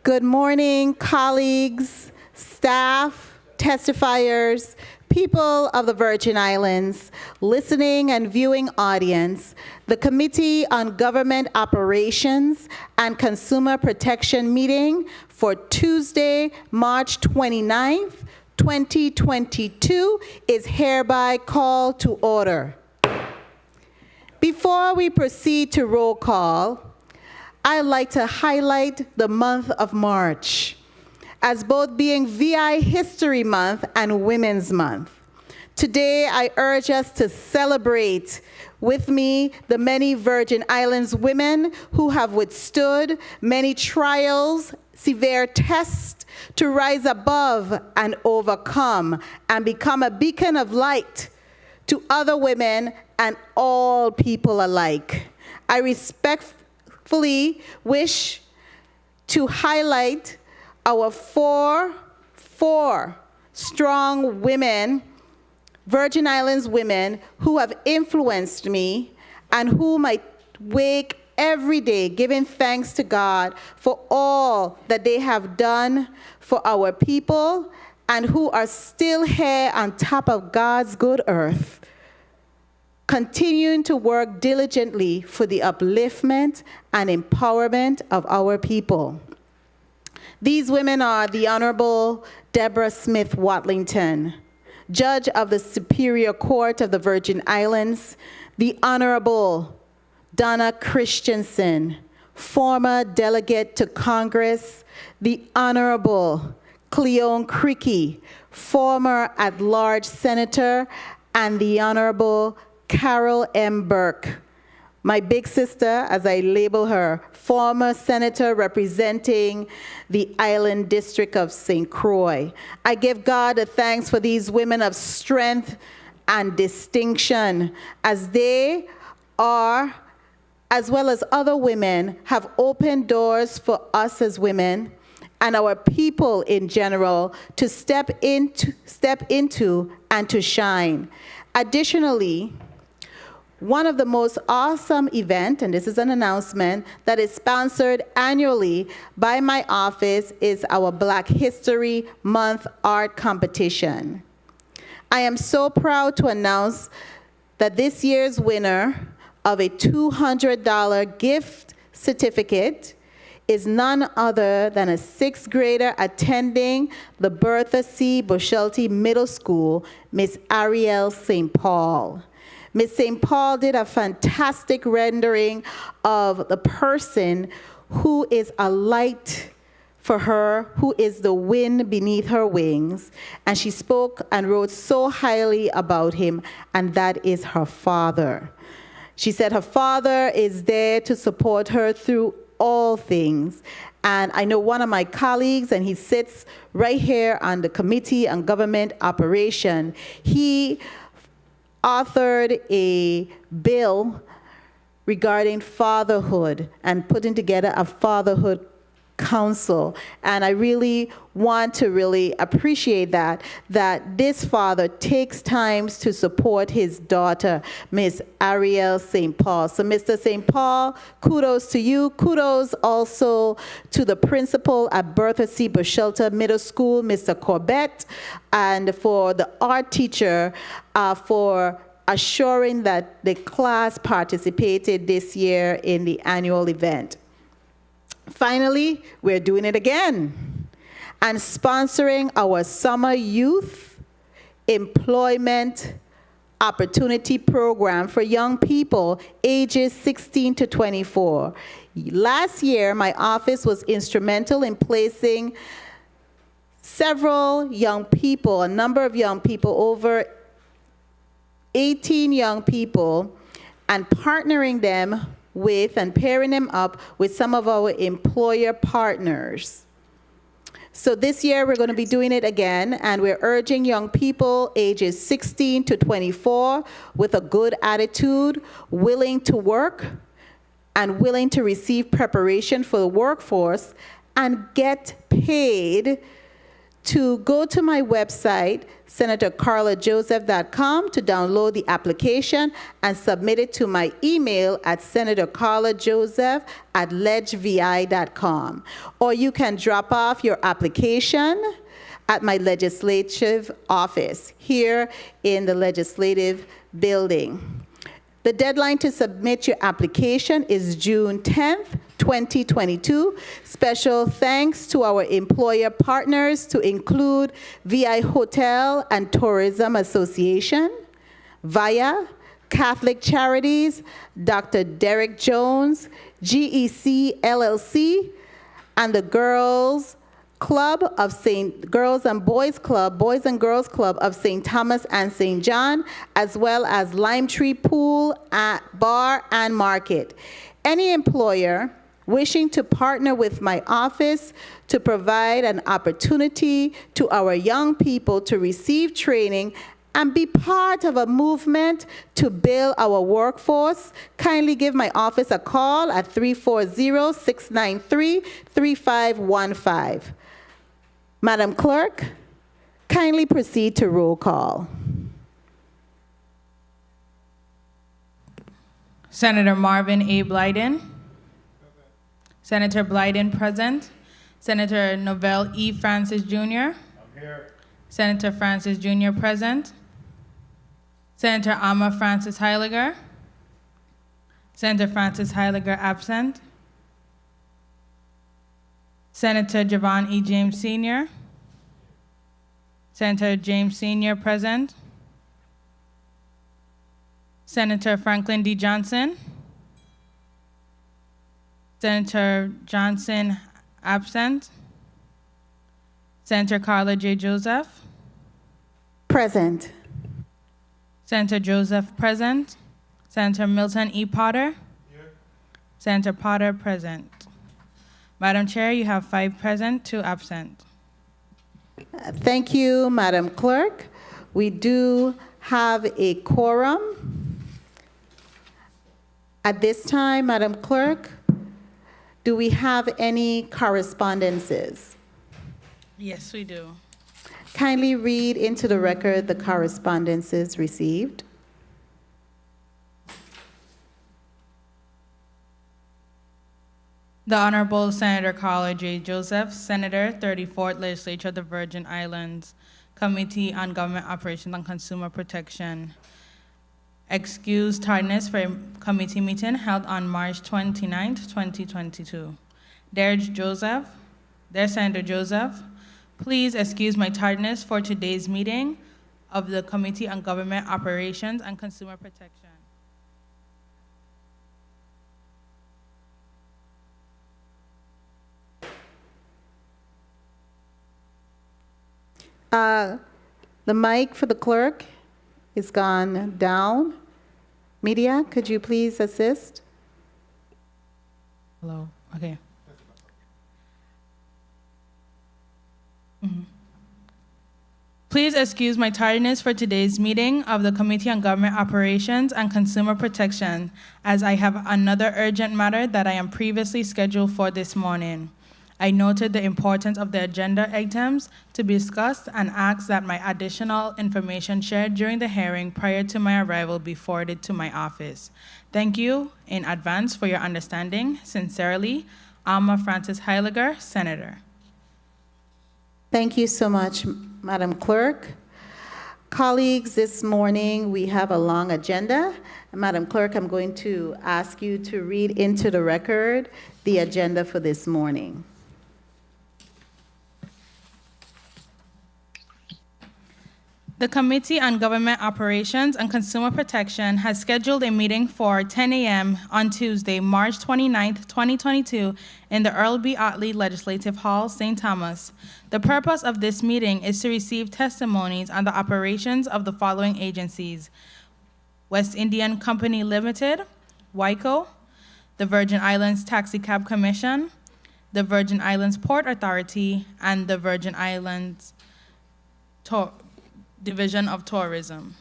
Good morning, colleagues, staff, testifiers, people of the Virgin Islands, listening and viewing audience. The Committee on Government Operations and Consumer Protection meeting for Tuesday, March 29th, 2022 is hereby called to order. Before we proceed to roll call, I'd like to highlight the month of March as both being VI History Month and Women's Month. Today, I urge us to celebrate with me the many Virgin Islands women who have withstood many trials, severe tests to rise above and overcome and become a beacon of light to other women and all people alike. I respectfully wish to highlight our four strong women Virgin Islands women who have influenced me and whom I wake every day giving thanks to God for all that they have done for our people and who are still here on top of God's good earth, continuing to work diligently for the upliftment and empowerment of our people. These women are the Honorable Deborah Smith Watlington, Judge of the Superior Court of the Virgin Islands, the Honorable Donna Christensen, former delegate to Congress, the Honorable Cleone Criqui, former at-large senator, and the Honorable Carol M. Burke, my big sister, as I label her, former senator representing the Island District of St. Croix. I give God the thanks for these women of strength and distinction, as they are, as well as other women, have opened doors for us as women and our people in general to step into and to shine. Additionally, one of the most awesome events, and this is an announcement, that is sponsored annually by my office is our Black History Month art competition. I am so proud to announce that this year's winner of a $200 gift certificate is none other than a 6th grader attending the Bertha C. Bushelty Middle School, Miss Ariel St. Paul. Miss St. Paul did a fantastic rendering of the person who is a light for her, who is the wind beneath her wings. And she spoke and wrote so highly about him, and that is her father. She said her father is there to support her through all things. And I know one of my colleagues, and he sits right here on the Committee on Government Operation, he authored a bill regarding fatherhood and putting together a fatherhood council. And I really want to really appreciate that this father takes time to support his daughter, Miss Ariel St. Paul. So Mr. St. Paul, kudos to you. Kudos also to the principal at Bertha C. Bushelta Middle School, Mr. Corbett, and for the art teacher for assuring that the class participated this year in the annual event. Finally, we're doing it again and sponsoring our summer youth employment opportunity program for young people ages 16 to 24. Last year, my office was instrumental in placing several young people, a number of young people, over 18 young people, and partnering them with and pairing them up with some of our employer partners. So this year we're going to be doing it again, and we're urging young people ages 16 to 24 with a good attitude, willing to work and willing to receive preparation for the workforce and get paid, to go to my website, senatorcarlajoseph.com, to download the application and submit it to my email at senatorcarlajoseph@ledgevi.com. Or you can drop off your application at my legislative office here in the legislative building. The deadline to submit your application is June 10th, 2022. Special thanks to our employer partners, to include VI Hotel and Tourism Association, VIA, Catholic Charities, Dr. Derek Jones, GEC LLC, and the Girls and Boys Club of St. Thomas and St. John, as well as Lime Tree Pool, Bar and Market. Any employer wishing to partner with my office to provide an opportunity to our young people to receive training and be part of a movement to build our workforce, kindly give my office a call at 340-693-3515. Madam Clerk, kindly proceed to roll call. Senator Marvin A. Blyden. Senator Blyden present. Senator Novell E. Francis Jr. I'm here. Senator Francis Jr. present. Senator Alma Francis Heiliger. Senator Francis Heiliger absent. Senator Javon E. James Sr. Senator James Sr. present. Senator Franklin D. Johnson. Senator Johnson absent. Senator Carla J. Joseph. Present. Senator Joseph present. Senator Milton E. Potter. Here. Senator Potter present. Madam Chair, you have 5 present, 2 absent. Thank you, Madam Clerk. We do have a quorum. At this time, Madam Clerk, do we have any correspondences? Yes, we do. Kindly read into the record the correspondences received. The Honorable Senator Carla J. Joseph, Senator, 34th Legislature of the Virgin Islands, Committee on Government Operations and Consumer Protection. Excuse tardiness for a committee meeting held on March 29, 2022. Dear Senator Joseph, please excuse my tardiness for today's meeting of the Committee on Government Operations and Consumer Protection. The mic for the clerk is gone down. Media, could you please assist? Hello, okay. Please excuse my tardiness for today's meeting of the Committee on Government Operations and Consumer Protection, as I have another urgent matter that I am previously scheduled for this morning. I noted the importance of the agenda items to be discussed and asked that my additional information shared during the hearing prior to my arrival be forwarded to my office. Thank you in advance for your understanding. Sincerely, Alma Francis Heiliger, Senator. Thank you so much, Madam Clerk. Colleagues, this morning we have a long agenda. Madam Clerk, I'm going to ask you to read into the record the agenda for this morning. The Committee on Government Operations and Consumer Protection has scheduled a meeting for 10 a.m. on Tuesday, March 29, 2022, in the Earl B. Otley Legislative Hall, St. Thomas. The purpose of this meeting is to receive testimonies on the operations of the following agencies: West Indian Company Limited, Whitaker, the Virgin Islands Taxi Cab Commission, the Virgin Islands Port Authority, and the Virgin Islands Division of Tourism.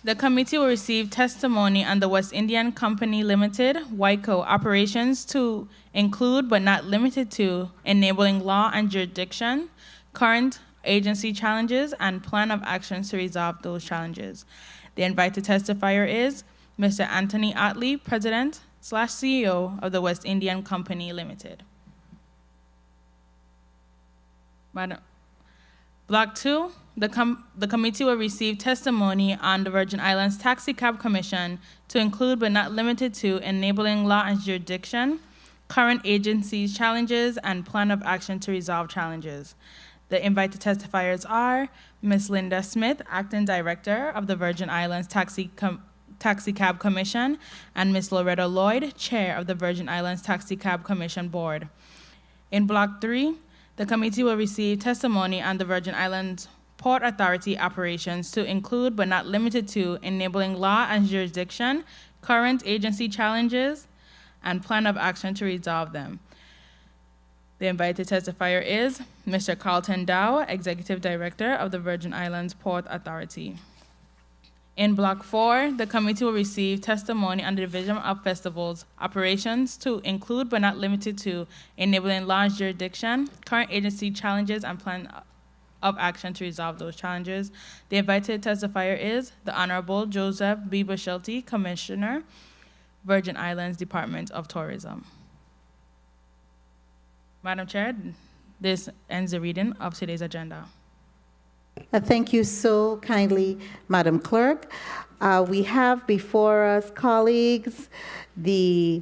The committee will receive testimony on the West Indian Company Limited, WICO, operations to include but not limited to enabling law and jurisdiction, current agency challenges, and plan of actions to resolve those challenges. The invited testifier is Mr. Anthony Otley, President/CEO of the West Indian Company Limited. Block 2, the committee will receive testimony on the Virgin Islands Taxi Cab Commission to include but not limited to enabling law and jurisdiction, current agencies challenges, and plan of action to resolve challenges. The invited testifiers are Ms. Linda Smith, Acting Director of the Virgin Islands Taxi Cab Commission, and Ms. Loretta Lloyd, Chair of the Virgin Islands Taxi Cab Commission Board. In Block 3, the committee will receive testimony on the Virgin Islands Port Authority operations to include but not limited to enabling law and jurisdiction, current agency challenges, and plan of action to resolve them. The invited testifier is Mr. Carlton Dow, Executive Director of the Virgin Islands Port Authority. In Block 4, the committee will receive testimony on the Division of Festivals operations to include but not limited to enabling law and jurisdiction, current agency challenges, and plan of action to resolve those challenges. The invited testifier is the Honorable Joseph B. Bushelty, Commissioner, Virgin Islands Department of Tourism. Madam Chair, this ends the reading of today's agenda. Thank you so kindly, Madam Clerk. We have before us, colleagues, the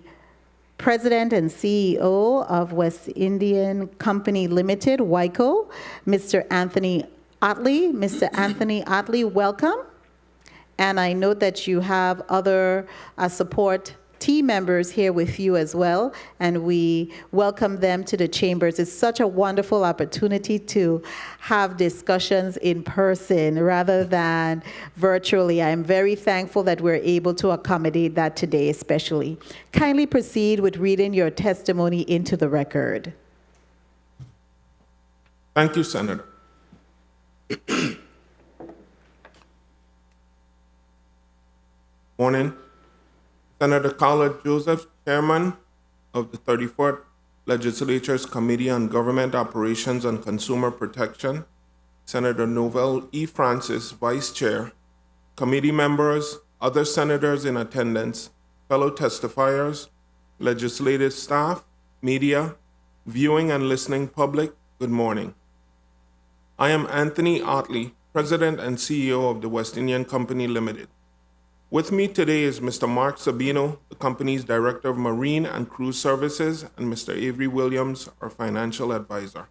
President and CEO of West Indian Company Limited, WICO, Mr. Anthony Otley. Mr. Anthony Otley, welcome. And I note that you have other support team members here with you as well, and we welcome them to the chambers. It's such a wonderful opportunity to have discussions in person rather than virtually. I'm very thankful that we're able to accommodate that today, especially. Kindly proceed with reading your testimony into the record. Thank you, Senator. Morning. Senator Carla Joseph, Chairman of the 34th Legislature's Committee on Government Operations and Consumer Protection, Senator Novell E. Francis, Vice Chair, committee members, other senators in attendance, fellow testifiers, legislative staff, media, viewing and listening public, good morning. I am Anthony Otley, President and CEO of the West Indian Company Limited. With me today is Mr. Mark Sabino, the company's Director of Marine and Cruise Services, and Mr. Avery Williams, our financial advisor.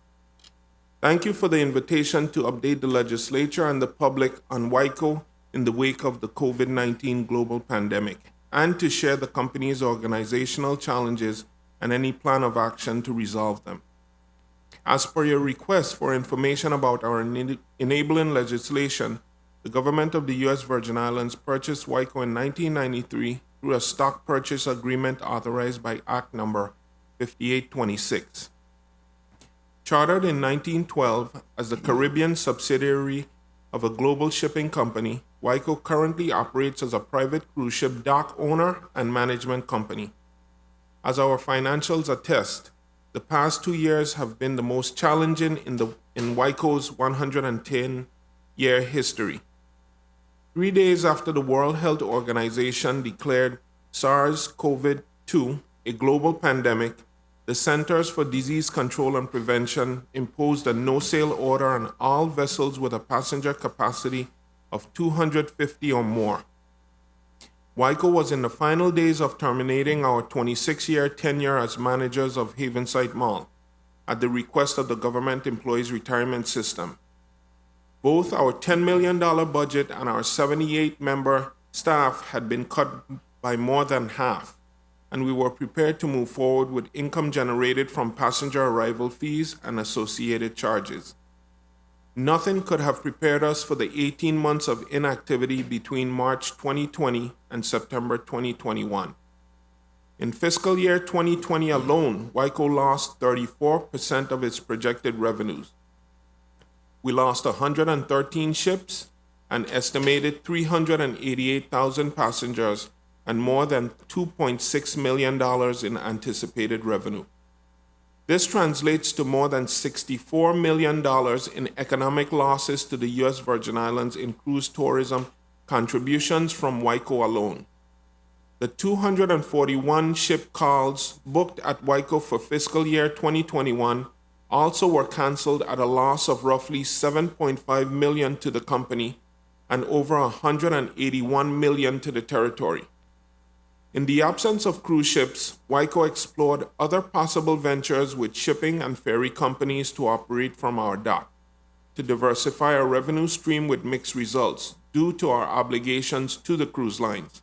Thank you for the invitation to update the legislature and the public on WICO in the wake of the COVID-19 global pandemic, and to share the company's organizational challenges and any plan of action to resolve them. As per your request for information about our enabling legislation, the government of the U.S. Virgin Islands purchased WICO in 1993 through a stock purchase agreement authorized by Act Number 5826. Chartered in 1912 as the Caribbean subsidiary of a global shipping company, WICO currently operates as a private cruise ship dock owner and management company. As our financials attest, the past 2 years have been the most challenging in WICO's 110-year history. 3 days after the World Health Organization declared SARS-CoV-2 a global pandemic, the Centers for Disease Control and Prevention imposed a no-sail order on all vessels with a passenger capacity of 250 or more. WICO was in the final days of terminating our 26-year tenure as managers of Havenside Mall at the request of the Government Employees Retirement System. Both our $10 million budget and our 78-member staff had been cut by more than half, and we were prepared to move forward with income generated from passenger arrival fees and associated charges. Nothing could have prepared us for the 18 months of inactivity between March 2020 and September 2021. In fiscal year 2020 alone, WICO lost 34% of its projected revenues. We lost 113 ships, an estimated 388,000 passengers, and more than $2.6 million in anticipated revenue. This translates to more than $64 million in economic losses to the U.S. Virgin Islands in cruise tourism contributions from WICO alone. The 241 ship calls booked at WICO for fiscal year 2021 also were canceled at a loss of roughly $7.5 million to the company and over $181 million to the territory. In the absence of cruise ships, WICO explored other possible ventures with shipping and ferry companies to operate from our dock, to diversify our revenue stream with mixed results due to our obligations to the cruise lines.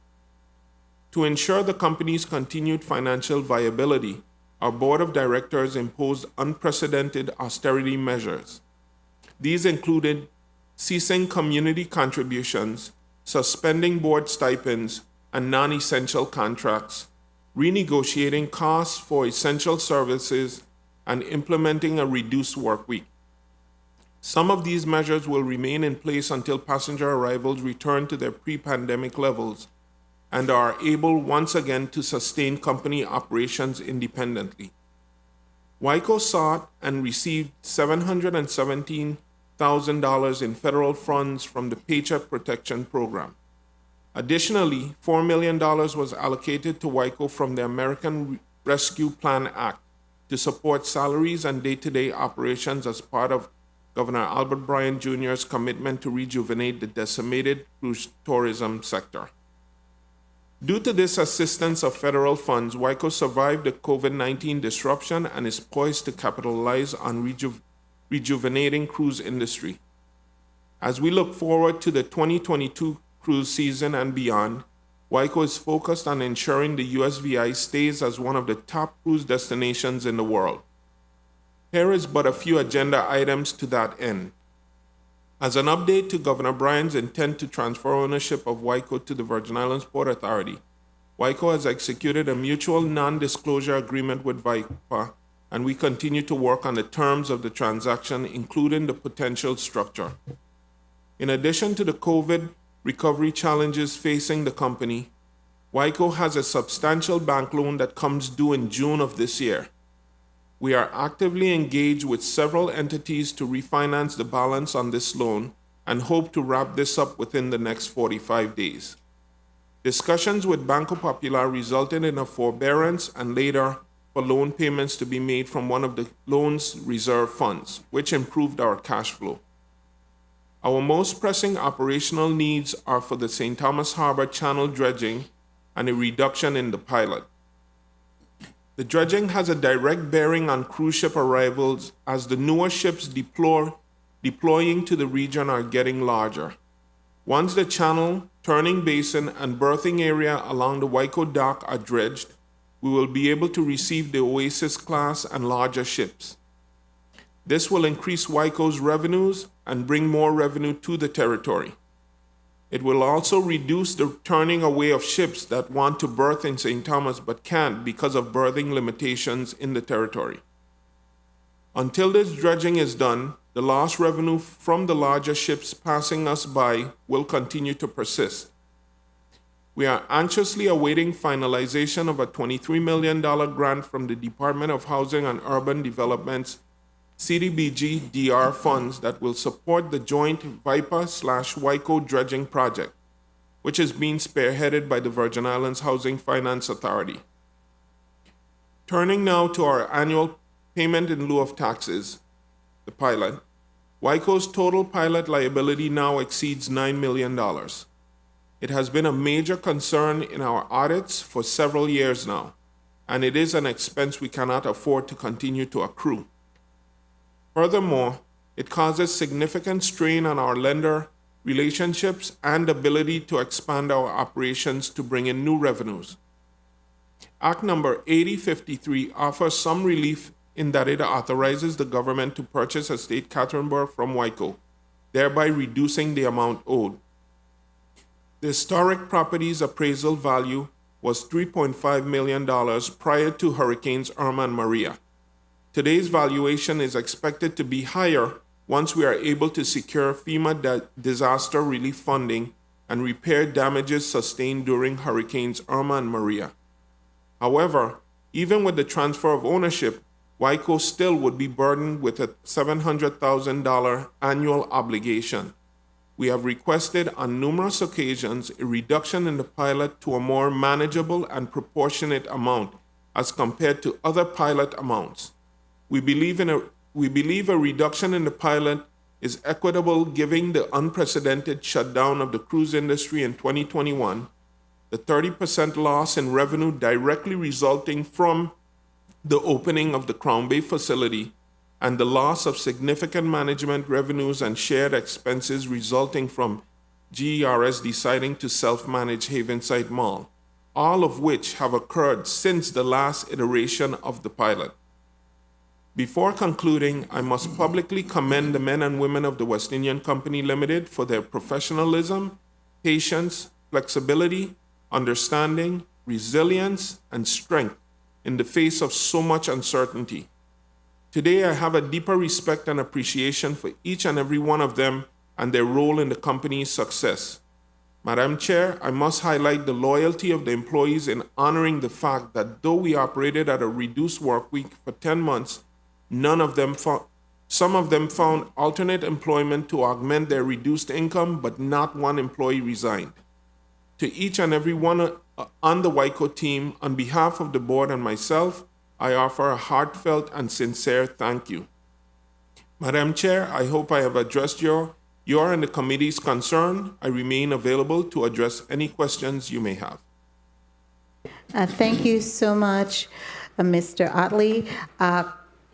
To ensure the company's continued financial viability, our board of directors imposed unprecedented austerity measures. These included ceasing community contributions, suspending board stipends and non-essential contracts, renegotiating costs for essential services, and implementing a reduced work week. Some of these measures will remain in place until passenger arrivals return to their pre-pandemic levels and are able once again to sustain company operations independently. WICO sought and received $717 $100,000 in federal funds from the Paycheck Protection Program. Additionally, $4 million was allocated to Whitaker from the American Rescue Plan Act to support salaries and day-to-day operations as part of Governor Albert Bryan Jr.'s commitment to rejuvenate the decimated cruise tourism sector. Due to this assistance of federal funds, Whitaker survived the COVID-19 disruption and is poised to capitalize on rejuvenating cruise industry. As we look forward to the 2022 cruise season and beyond, Whitaker is focused on ensuring the USVI stays as one of the top cruise destinations in the world. Here is but a few agenda items to that end. As an update to Governor Bryan's intent to transfer ownership of Whitaker to the Virgin Islands Port Authority, Whitaker has executed a mutual non-disclosure agreement with VIPA, and we continue to work on the terms of the transaction, including the potential structure. In addition to the COVID recovery challenges facing the company, Whitaker has a substantial bank loan that comes due in June of this year. We are actively engaged with several entities to refinance the balance on this loan and hope to wrap this up within the next 45 days. Discussions with Banco Popular resulted in a forbearance and later for loan payments to be made from one of the loan's reserve funds, which improved our cash flow. Our most pressing operational needs are for the St. Thomas Harbor Channel dredging and a reduction in the pilot. The dredging has a direct bearing on cruise ship arrivals as the newer ships deploying to the region are getting larger. Once the channel, turning basin, and berthing area along the Whitaker dock are dredged, we will be able to receive the Oasis class and larger ships. This will increase Whitaker's revenues and bring more revenue to the territory. It will also reduce the turning away of ships that want to berth in St. Thomas but can't because of berthing limitations in the territory. Until this dredging is done, the lost revenue from the larger ships passing us by will continue to persist. We are anxiously awaiting finalization of a $23 million grant from the Department of Housing and Urban Development's CDBG DR funds that will support the joint VIPA/Whitaker dredging project, which is being spearheaded by the Virgin Islands Housing Finance Authority. Turning now to our annual payment in lieu of taxes, the pilot, Whitaker's total pilot liability now exceeds $9 million. It has been a major concern in our audits for several years now, and it is an expense we cannot afford to continue to accrue. Furthermore, it causes significant strain on our lender relationships and ability to expand our operations to bring in new revenues. Act number 8053 offers some relief in that it authorizes the government to purchase Estate Catherine from Whitaker, thereby reducing the amount owed. The historic property's appraisal value was $3.5 million prior to Hurricanes Irma and Maria. Today's valuation is expected to be higher once we are able to secure FEMA disaster relief funding and repair damages sustained during Hurricanes Irma and Maria. However, even with the transfer of ownership, Whitaker still would be burdened with a $700,000 annual obligation. We have requested on numerous occasions a reduction in the pilot to a more manageable and proportionate amount as compared to other pilot amounts. We believe a reduction in the pilot is equitable given the unprecedented shutdown of the cruise industry in 2021, the 30% loss in revenue directly resulting from the opening of the Crown Bay facility, and the loss of significant management revenues and shared expenses resulting from GERS deciding to self-manage Havenside Mall, all of which have occurred since the last iteration of the pilot. Before concluding, I must publicly commend the men and women of the West Indian Company Limited for their professionalism, patience, flexibility, understanding, resilience, and strength in the face of so much uncertainty. Today, I have a deeper respect and appreciation for each and every one of them and their role in the company's success. Madam Chair, I must highlight the loyalty of the employees in honoring the fact that though we operated at a reduced work week for 10 months, none of them Some of them found alternate employment to augment their reduced income, but not one employee resigned. To each and every one on the Whitaker team, on behalf of the board and myself, I offer a heartfelt and sincere thank you. Madam Chair, I hope I have addressed your and the committee's concern. I remain available to address any questions you may have. Thank you so much, Mr. Otley.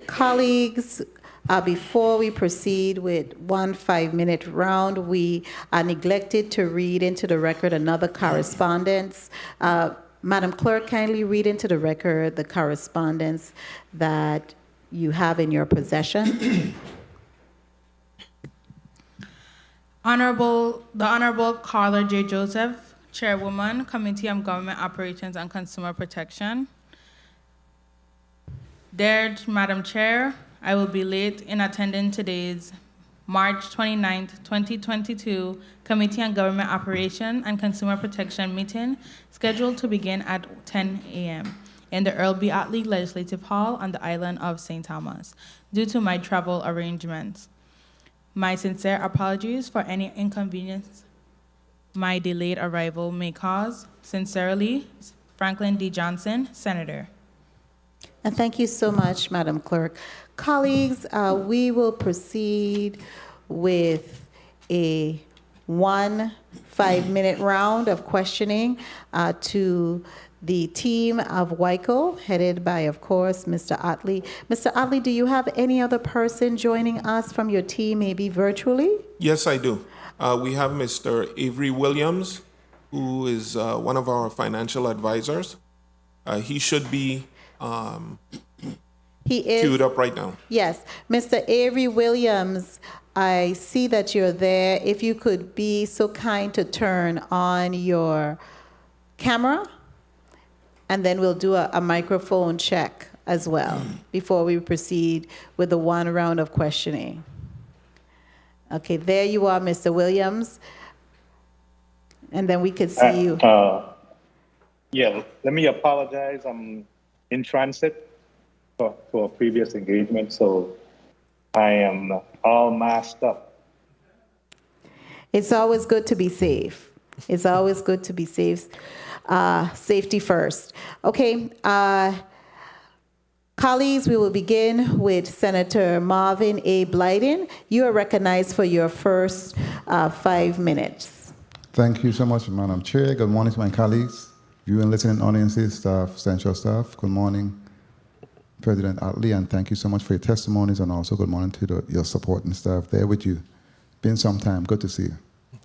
Colleagues, before we proceed with one 5-minute round, we neglected to read into the record another correspondence. Madam Clerk, kindly read into the record the correspondence that you have in your possession. The Honorable Carla J. Joseph, Chairwoman, Committee on Government Operations and Consumer Protection. Dear Madam Chair, I will be late in attending today's March 29th, 2022 Committee on Government Operation and Consumer Protection meeting scheduled to begin at 10 a.m. in the Earl B. Otley Legislative Hall on the island of St. Thomas due to my travel arrangements. My sincere apologies for any inconvenience my delayed arrival may cause. Sincerely, Franklin D. Johnson, Senator. And thank you so much, Madam Clerk. Colleagues, we will proceed with a 1 5-minute round of questioning to the team of Whitaker, headed by, of course, Mr. Otley. Mr. Otley, do you have any other person joining us from your team, maybe virtually? Yes, I do. We have Mr. Avery Williams, who is one of our financial advisors. He should be He is queued up right now. Yes, Mr. Avery Williams, I see that you're there. If you could be so kind to turn on your camera, and then we'll do a microphone check as well before we proceed with the one round of questioning. Okay, there you are, Mr. Williams. And then we could see you. Yeah, let me apologize. I'm in transit for a previous engagement, so I am all masked up. It's always good to be safe. It's always good to be safe. Safety first. Okay, colleagues, we will begin with Senator Marvin A. Blyden. You are recognized for your first 5 minutes. Thank you so much, Madam Chair. Good morning to my colleagues, viewing and listening audiences, staff, central staff. Good morning, President Otley, and thank you so much for your testimonies, and also good morning to your supporting staff there with you. Been some time. Good to see you.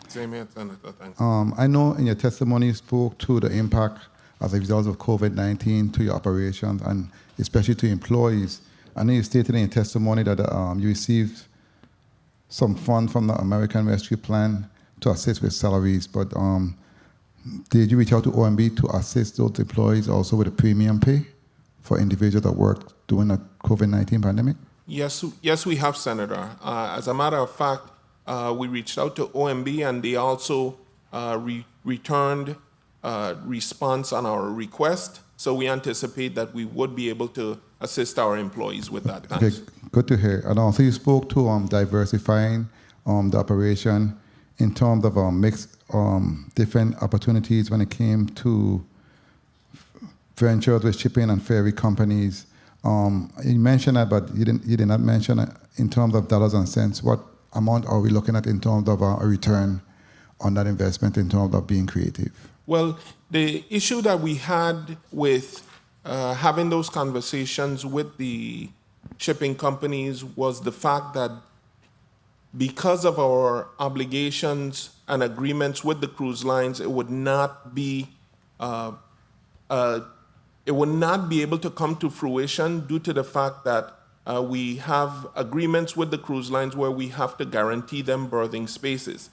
Same here, Senator. Thanks. I know in your testimony you spoke to the impact as a result of COVID-19 to your operations and especially to employees. I know you stated in your testimony that you received some funds from the American Rescue Plan to assist with salaries, but did you reach out to OMB to assist those employees also with a premium pay for individuals that worked during the COVID-19 pandemic? Yes, we have, Senator. As a matter of fact, we reached out to OMB, and they also returned response on our request. So we anticipate that we would be able to assist our employees with that. Thanks. Okay, good to hear. And also you spoke to diversifying the operation in terms of mixed different opportunities when it came to ventures with shipping and ferry companies. You mentioned that, but you did not mention it in terms of dollars and cents. What amount are we looking at in terms of a return on that investment in terms of being creative? Well, the issue that we had with having those conversations with the shipping companies was the fact that because of our obligations and agreements with the cruise lines, it would not be able to come to fruition due to the fact that we have agreements with the cruise lines where we have to guarantee them berthing spaces.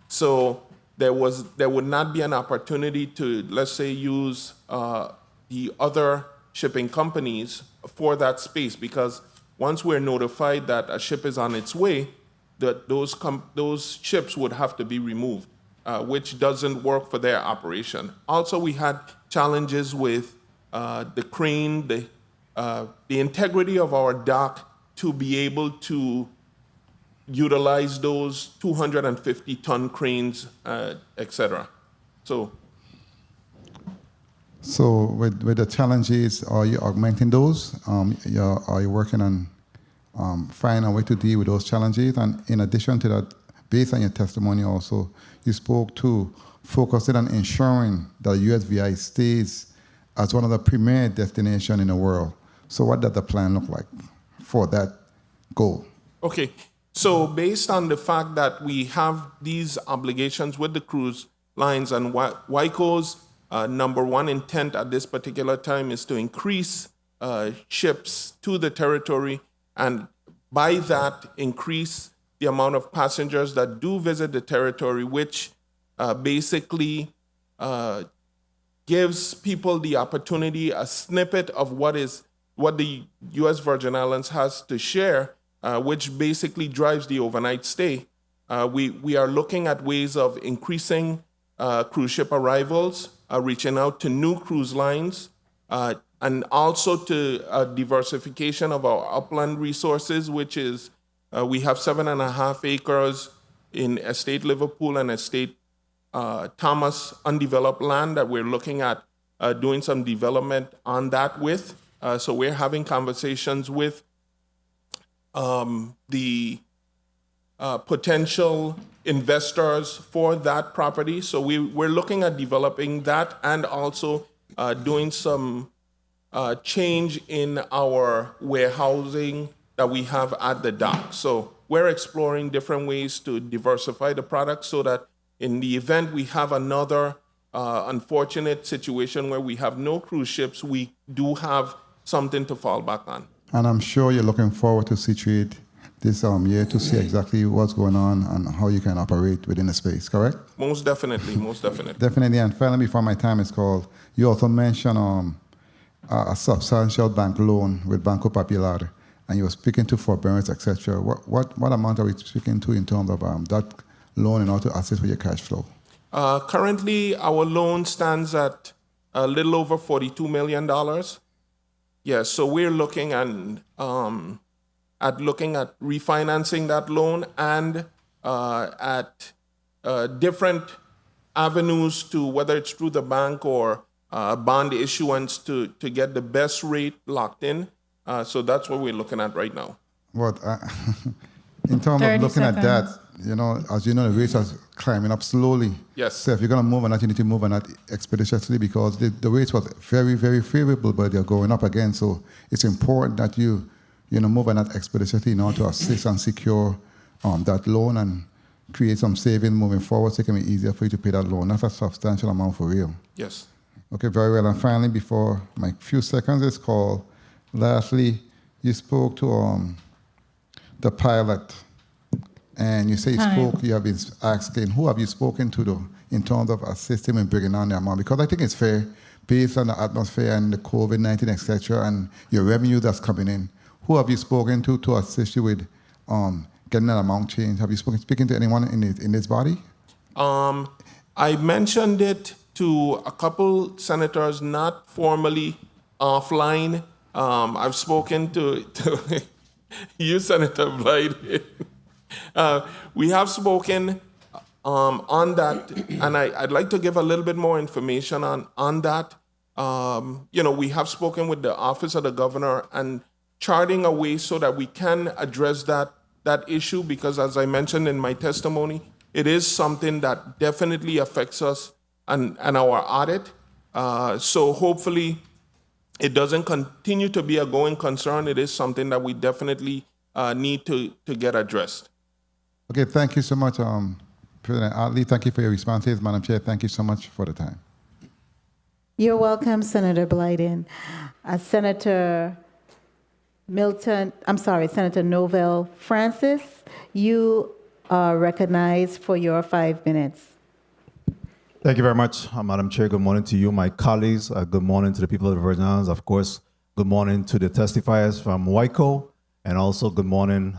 So there would not be an opportunity to, let's say, use the other shipping companies for that space, because once we're notified that a ship is on its way, that those ships would have to be removed, which doesn't work for their operation. Also, we had challenges with the crane, the integrity of our dock to be able to utilize those 250-ton cranes, et cetera. So with the challenges, are you augmenting those? Are you working on finding a way to deal with those challenges? And in addition to that, based on your testimony also, you spoke to focusing on ensuring that USVI stays as one of the premier destinations in the world. So what does the plan look like for that goal? Okay, so based on the fact that we have these obligations with the cruise lines, and WICO's number one intent at this particular time is to increase ships to the territory, and by that increase the amount of passengers that do visit the territory, which basically gives people the opportunity, a snippet of what the U.S. Virgin Islands has to share, which basically drives the overnight stay. We are looking at ways of increasing cruise ship arrivals, reaching out to new cruise lines, and also to diversification of our upland resources, which is we have 7.5 acres in Estate Liverpool and Estate Thomas undeveloped land that we're looking at doing some development on that with. So we're having conversations with the potential investors for that property. So we're looking at developing that and also doing some change in our warehousing that we have at the dock. So we're exploring different ways to diversify the product so that in the event we have another unfortunate situation where we have no cruise ships, we do have something to fall back on. And I'm sure you're looking forward to situate this year to see exactly what's going on and how you can operate within the space, correct? Most definitely, most definitely. Definitely. And finally, before my time is called, you also mentioned a substantial bank loan with Banco Popular, and you were speaking to forbearance, etc. What amount are we speaking to in terms of that loan in order to assist with your cash flow? Currently, our loan stands at a little over $42 million. Yes, so we're looking at refinancing that loan and at different avenues to whether it's through the bank or bond issuance to get the best rate locked in. So that's what we're looking at right now. But in terms of looking at that, as you know, the rates are climbing up slowly. Yes. So if you're going to move on that, you need to move on that expeditiously because the rates was very, very favorable, but they're going up again. So it's important that you move on that expeditiously in order to assist and secure that loan and create some savings moving forward so it can be easier for you to pay that loan. That's a substantial amount for real. Yes. Okay, very well. And finally, before my few seconds is called, lastly, you spoke to the pilot. And you say you have been asking, who have you spoken to though, in terms of assisting in bringing down the amount? Because I think it's fair, based on the atmosphere and the COVID-19, etc., and your revenue that's coming in. Who have you spoken to assist you with getting that amount changed? Have you speaking to anyone in this body? I mentioned it to a couple senators, not formally, offline. I've spoken to you, Senator Blyden. We have spoken on that, and I'd like to give a little bit more information on that. We have spoken with the Office of the Governor and charting a way so that we can address that issue because, as I mentioned in my testimony, it is something that definitely affects us and our audit. So hopefully it doesn't continue to be a going concern. It is something that we definitely need to get addressed. Okay, thank you so much, President Otley. Thank you for your responses. Madam Chair, thank you so much for the time. You're welcome, Senator Blyden. Senator Novell Francis, you are recognized for your 5 minutes. Thank you very much, Madam Chair. Good morning to you, my colleagues. Good morning to the people of the Virgin Islands. Of course, good morning to the testifiers from WICO, and also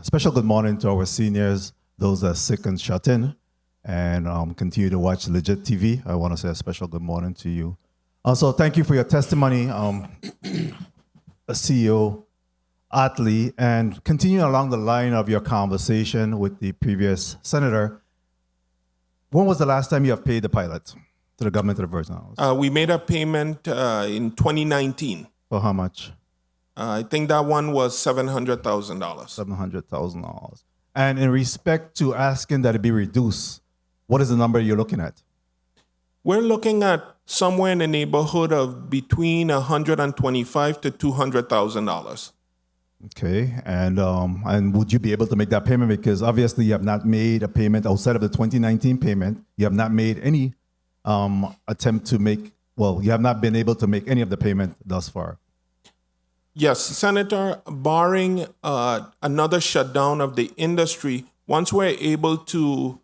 special good morning to our seniors, those that are sick and shut in, and continue to watch Legit TV. I want to say a special good morning to you. Also, thank you for your testimony, CEO Atley, and continue along the line of your conversation with the previous senator, when was the last time you have paid the pilot to the government of the Virgin Islands? We made a payment in 2019. For how much? I think that one was $700,000. $700,000. And in respect to asking that it be reduced, what is the number you're looking at? We're looking at somewhere in the neighborhood of between $125,000 to $200,000. Okay, and would you be able to make that payment? Because obviously you have not made a payment outside of the 2019 payment. You have not made any attempt to make, well, you have not been able to make any of the payment thus far. Yes, Senator, barring another shutdown of the industry, once we're able to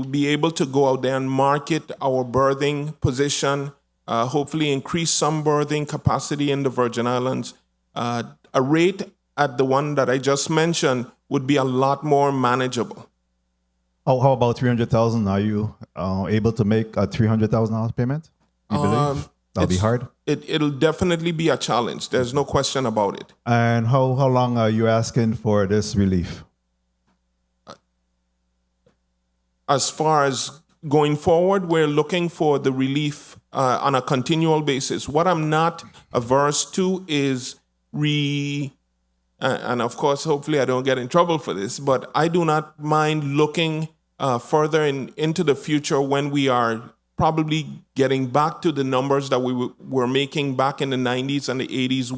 be able to go out there and market our berthing position, hopefully increase some berthing capacity in the Virgin Islands, a rate at the one that I just mentioned would be a lot more manageable. How about 300,000? Are you able to make a $300,000 payment? You believe that'll be hard? It'll definitely be a challenge. There's no question about it. And how long are you asking for this relief? As far as going forward, we're looking for the relief on a continual basis. What I'm not averse to is and of course, hopefully I don't get in trouble for this, but I do not mind looking further into the future when we are probably getting back to the numbers that we were making back in the 90s and the 80s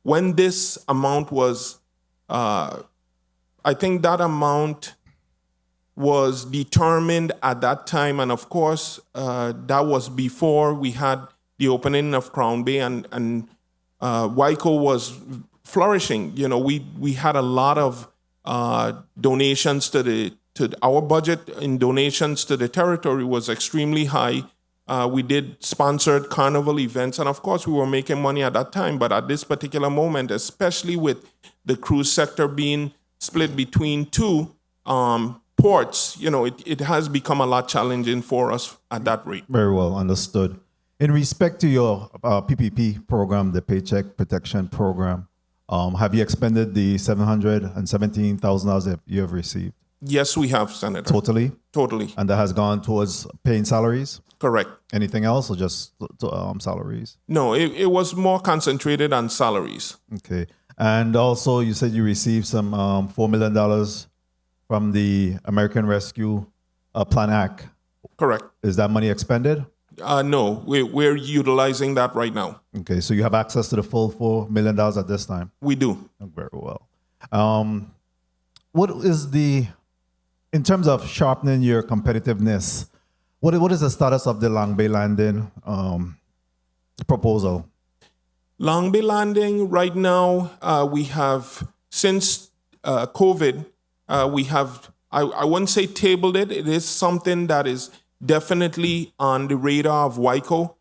when this amount was, I think that amount was determined at that time. And of course, that was before we had the opening of Crown Bay and Whitaker was flourishing. You know, we had a lot of donations to our budget in donations to the territory was extremely high. We did sponsored carnival events, and of course, we were making money at that time. But at this particular moment, especially with the cruise sector being split between two ports, you know, it has become a lot challenging for us at that rate. Very well understood. In respect to your PPP program, the Paycheck Protection Program, have you expended the $717,000 that you have received? Yes, we have, Senator. Totally? Totally. And that has gone towards paying salaries? Correct. Anything else or just salaries? No, it was more concentrated on salaries. Okay. And also you said you received some $4 million from the American Rescue Plan Act. Correct. Is that money expended? No, we're utilizing that right now. Okay, so you have access to the full $4 million at this time? We do. Very well. What is in terms of sharpening your competitiveness, what is the status of the Long Bay Landing proposal? Long Bay Landing, right now, we have, since COVID, we have, I wouldn't say tabled it. It is something that is definitely on the radar of Whitaker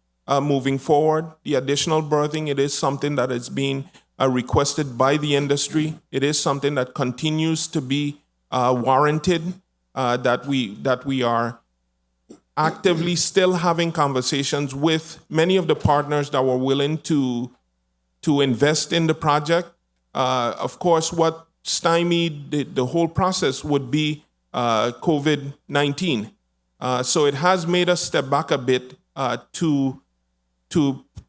moving forward. The additional berthing, it is something that is being requested by the industry. It is something that continues to be warranted, that we are actively still having conversations with many of the partners that were willing to invest in the project. Of course, what stymied the whole process would be COVID-19. So it has made us step back a bit to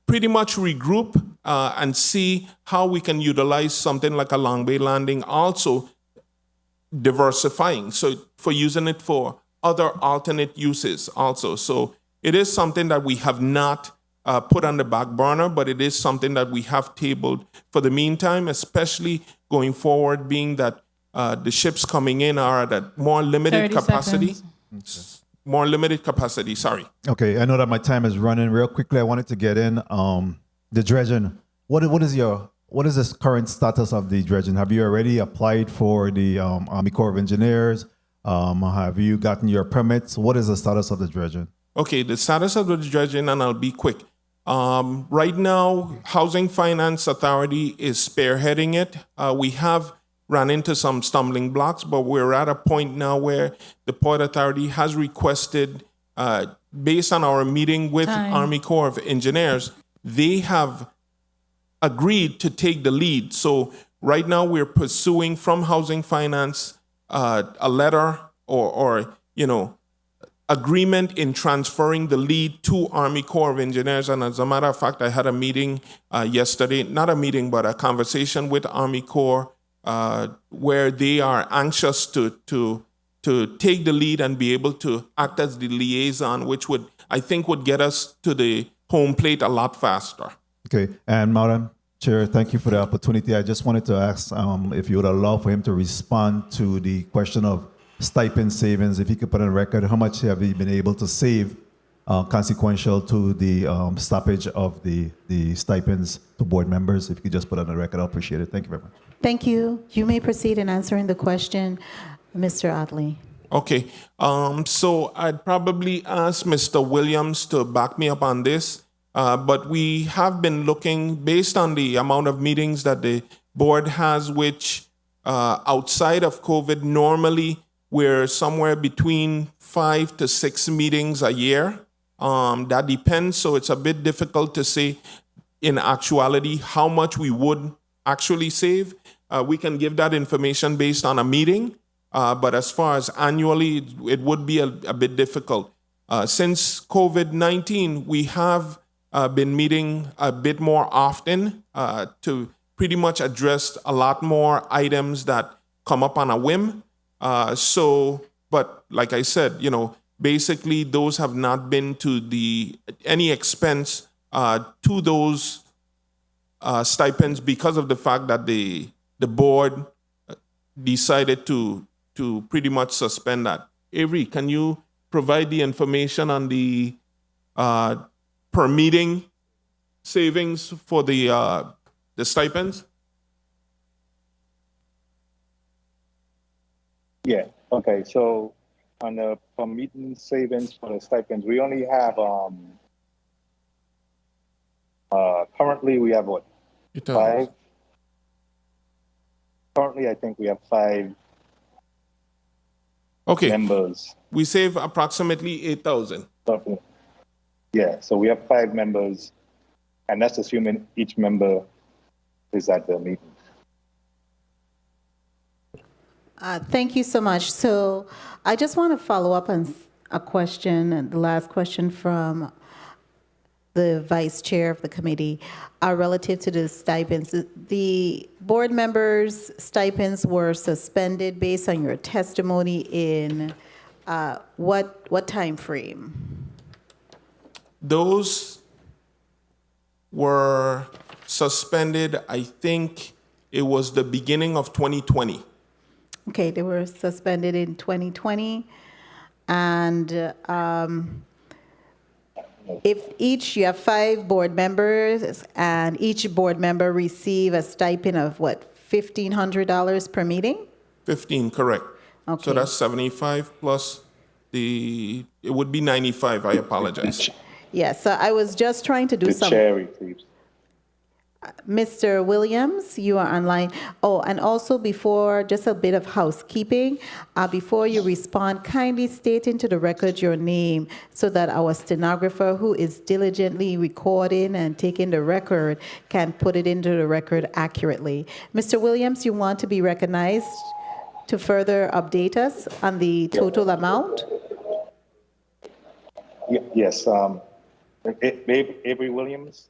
pretty much regroup and see how we can utilize something like a Long Bay Landing, also diversifying, so for using it for other alternate uses also. So it is something that we have not put on the back burner, but it is something that we have tabled for the meantime, especially going forward, being that the ships coming in are at a more limited capacity. More limited capacity, sorry. Okay, I know that my time is running. Real quickly, I wanted to get in the dredging. What is the current status of the dredging? Have you already applied for the Army Corps of Engineers? Have you gotten your permits? What is the status of the dredging? Okay, the status of the dredging, and I'll be quick. Right now, Housing Finance Authority is spearheading it. We have ran into some stumbling blocks, but we're at a point now where the Port Authority has requested, based on our meeting with Army Corps of Engineers, they have agreed to take the lead. So Right now, we're pursuing from Housing Finance a letter or agreement in transferring the lead to Army Corps of Engineers. And as a matter of fact, I had a meeting yesterday, not a meeting, but a conversation with Army Corps where they are anxious to take the lead and be able to act as the liaison, which I think would get us to the home plate a lot faster. Okay, and Madam Chair, thank you for the opportunity. I just wanted to ask if you would allow for him to respond to the question of stipend savings. If he could put on record, how much have you been able to save consequential to the stoppage of the stipends to board members? If you could just put on the record, I'll appreciate it. Thank you very much. Thank you. You may proceed in answering the question, Mr. Otley. Okay, so I'd probably ask Mr. Williams to back me up on this, but we have been looking, based on the amount of meetings that the board has, which outside of COVID, normally we're somewhere between 5 to 6 meetings a year. That depends, so it's a bit difficult to say in actuality how much we would actually save. We can give that information based on a meeting. But as far as annually, it would be a bit difficult. Since COVID-19, we have been meeting a bit more often to pretty much address a lot more items that come up on a whim. But like I said, basically those have not been to any expense to those stipends because of the fact that the board decided to pretty much suspend that. Avery, can you provide the information on the per meeting savings for the stipends? Yeah, okay, so on the per meeting savings for the stipends, we only have, currently we have what? 5? Currently, I think we have 5 members. We save approximately 8,000. Yeah, so we have 5 members, and that's assuming each member is at the meeting. Thank you so much. So I just want to follow up on a question, the last question from the vice chair of the committee relative to the stipends. The board members' stipends were suspended based on your testimony in what time frame? Those were suspended, I think it was the beginning of 2020. Okay, they were suspended in 2020. And if you have 5 board members and each board member receive a stipend of what, $1,500 per meeting? 15, correct. Okay. So that's 75 plus it would be 95, I apologize. Yes, so I was just trying to do The some. chair receives. Mr. Williams, you are online. Oh, and also before, just a bit of housekeeping. Before you respond, kindly state into the record your name so that our stenographer, who is diligently recording and taking the record, can put it into the record accurately. Mr. Williams, you want to be recognized to further update us on the total amount? Yes, Avery Williams.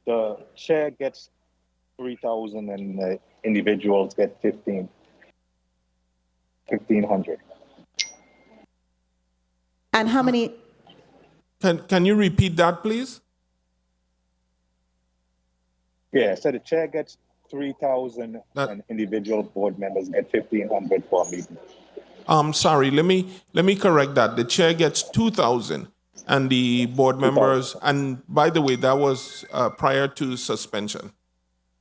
The chair gets 3,000 and the individuals get 1,500. And how many? Can you repeat that, please? Yeah, so the chair gets 3,000 and individual board members get 1,500 for a meeting. Sorry, let me correct that. The chair gets 2,000 and the board members, and by the way, that was prior to suspension.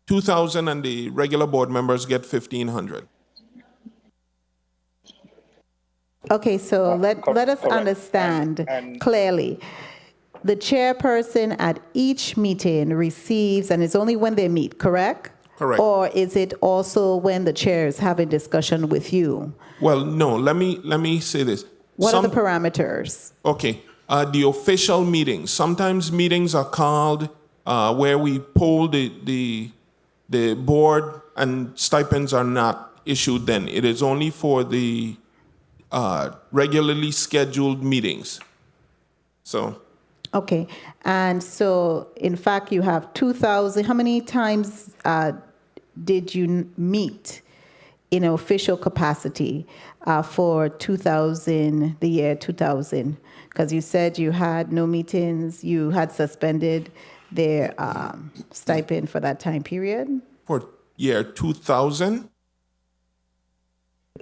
2,000 and the regular board members get 1,500. Okay, so let us correct. understand And clearly. The chairperson at each meeting receives, and it's only when they meet, correct? Correct. Or is it also when the chair is having discussion with you? Well, no, let me say this. What are the parameters? Okay, the official meetings. Sometimes meetings are called where we poll the the board and stipends are not issued then. It is only for the regularly scheduled meetings. So, Okay, and so in fact, you have 2,000. How many times did you meet in official capacity for 2000, the year 2000? Because you said you had no meetings, you had suspended their stipend for that time period? for year 2000,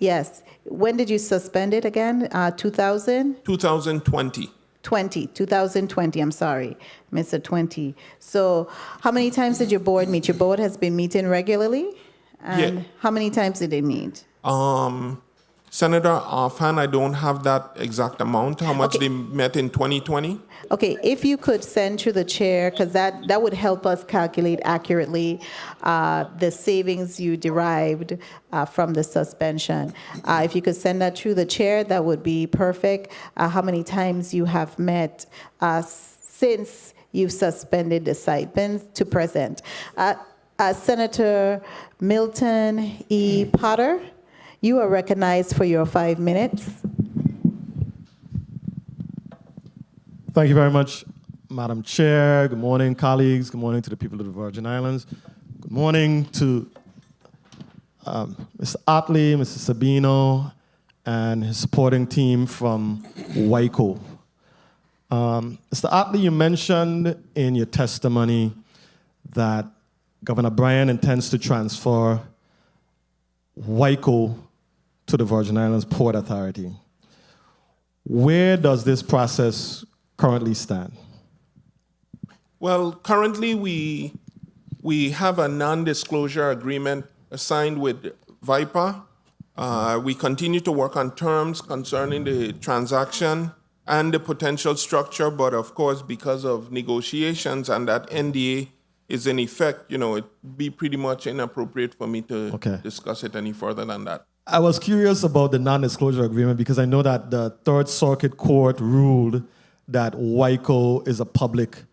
Yes. When did you suspend it again? 2000? 2020. 2020, I'm sorry, Mr. 20. So how many times did your board meet? Your board has been meeting regularly? And Yeah. how many times did they meet? Senator, offhand, I don't have that exact amount, how much Okay. they met in 2020. Okay, if you could send through the chair, because that would help us calculate accurately the savings you derived from the suspension. If you could send that through the chair, that would be perfect. How many times you have met since you've suspended the stipends to present. Senator Milton E. Potter, you are recognized for your 5 minutes. Thank you very much, Madam Chair. Good morning, colleagues. Good morning to the people of the Virgin Islands. Good morning to Mr. Otley, Mr. Sabino, and his supporting team from Whitaker. Mr. Otley, you mentioned in your testimony that Governor Bryan intends to transfer Whitaker to the Virgin Islands Port Authority. Where does this process currently stand? Well, currently we have a non-disclosure agreement signed with VIPA. We continue to work on terms concerning the transaction and the potential structure, but of course, because of negotiations and that NDA is in effect, it'd be pretty much inappropriate for me to discuss it any further than that. I was curious about the non-disclosure agreement because I know that the Third Circuit Court ruled that Whitaker is a public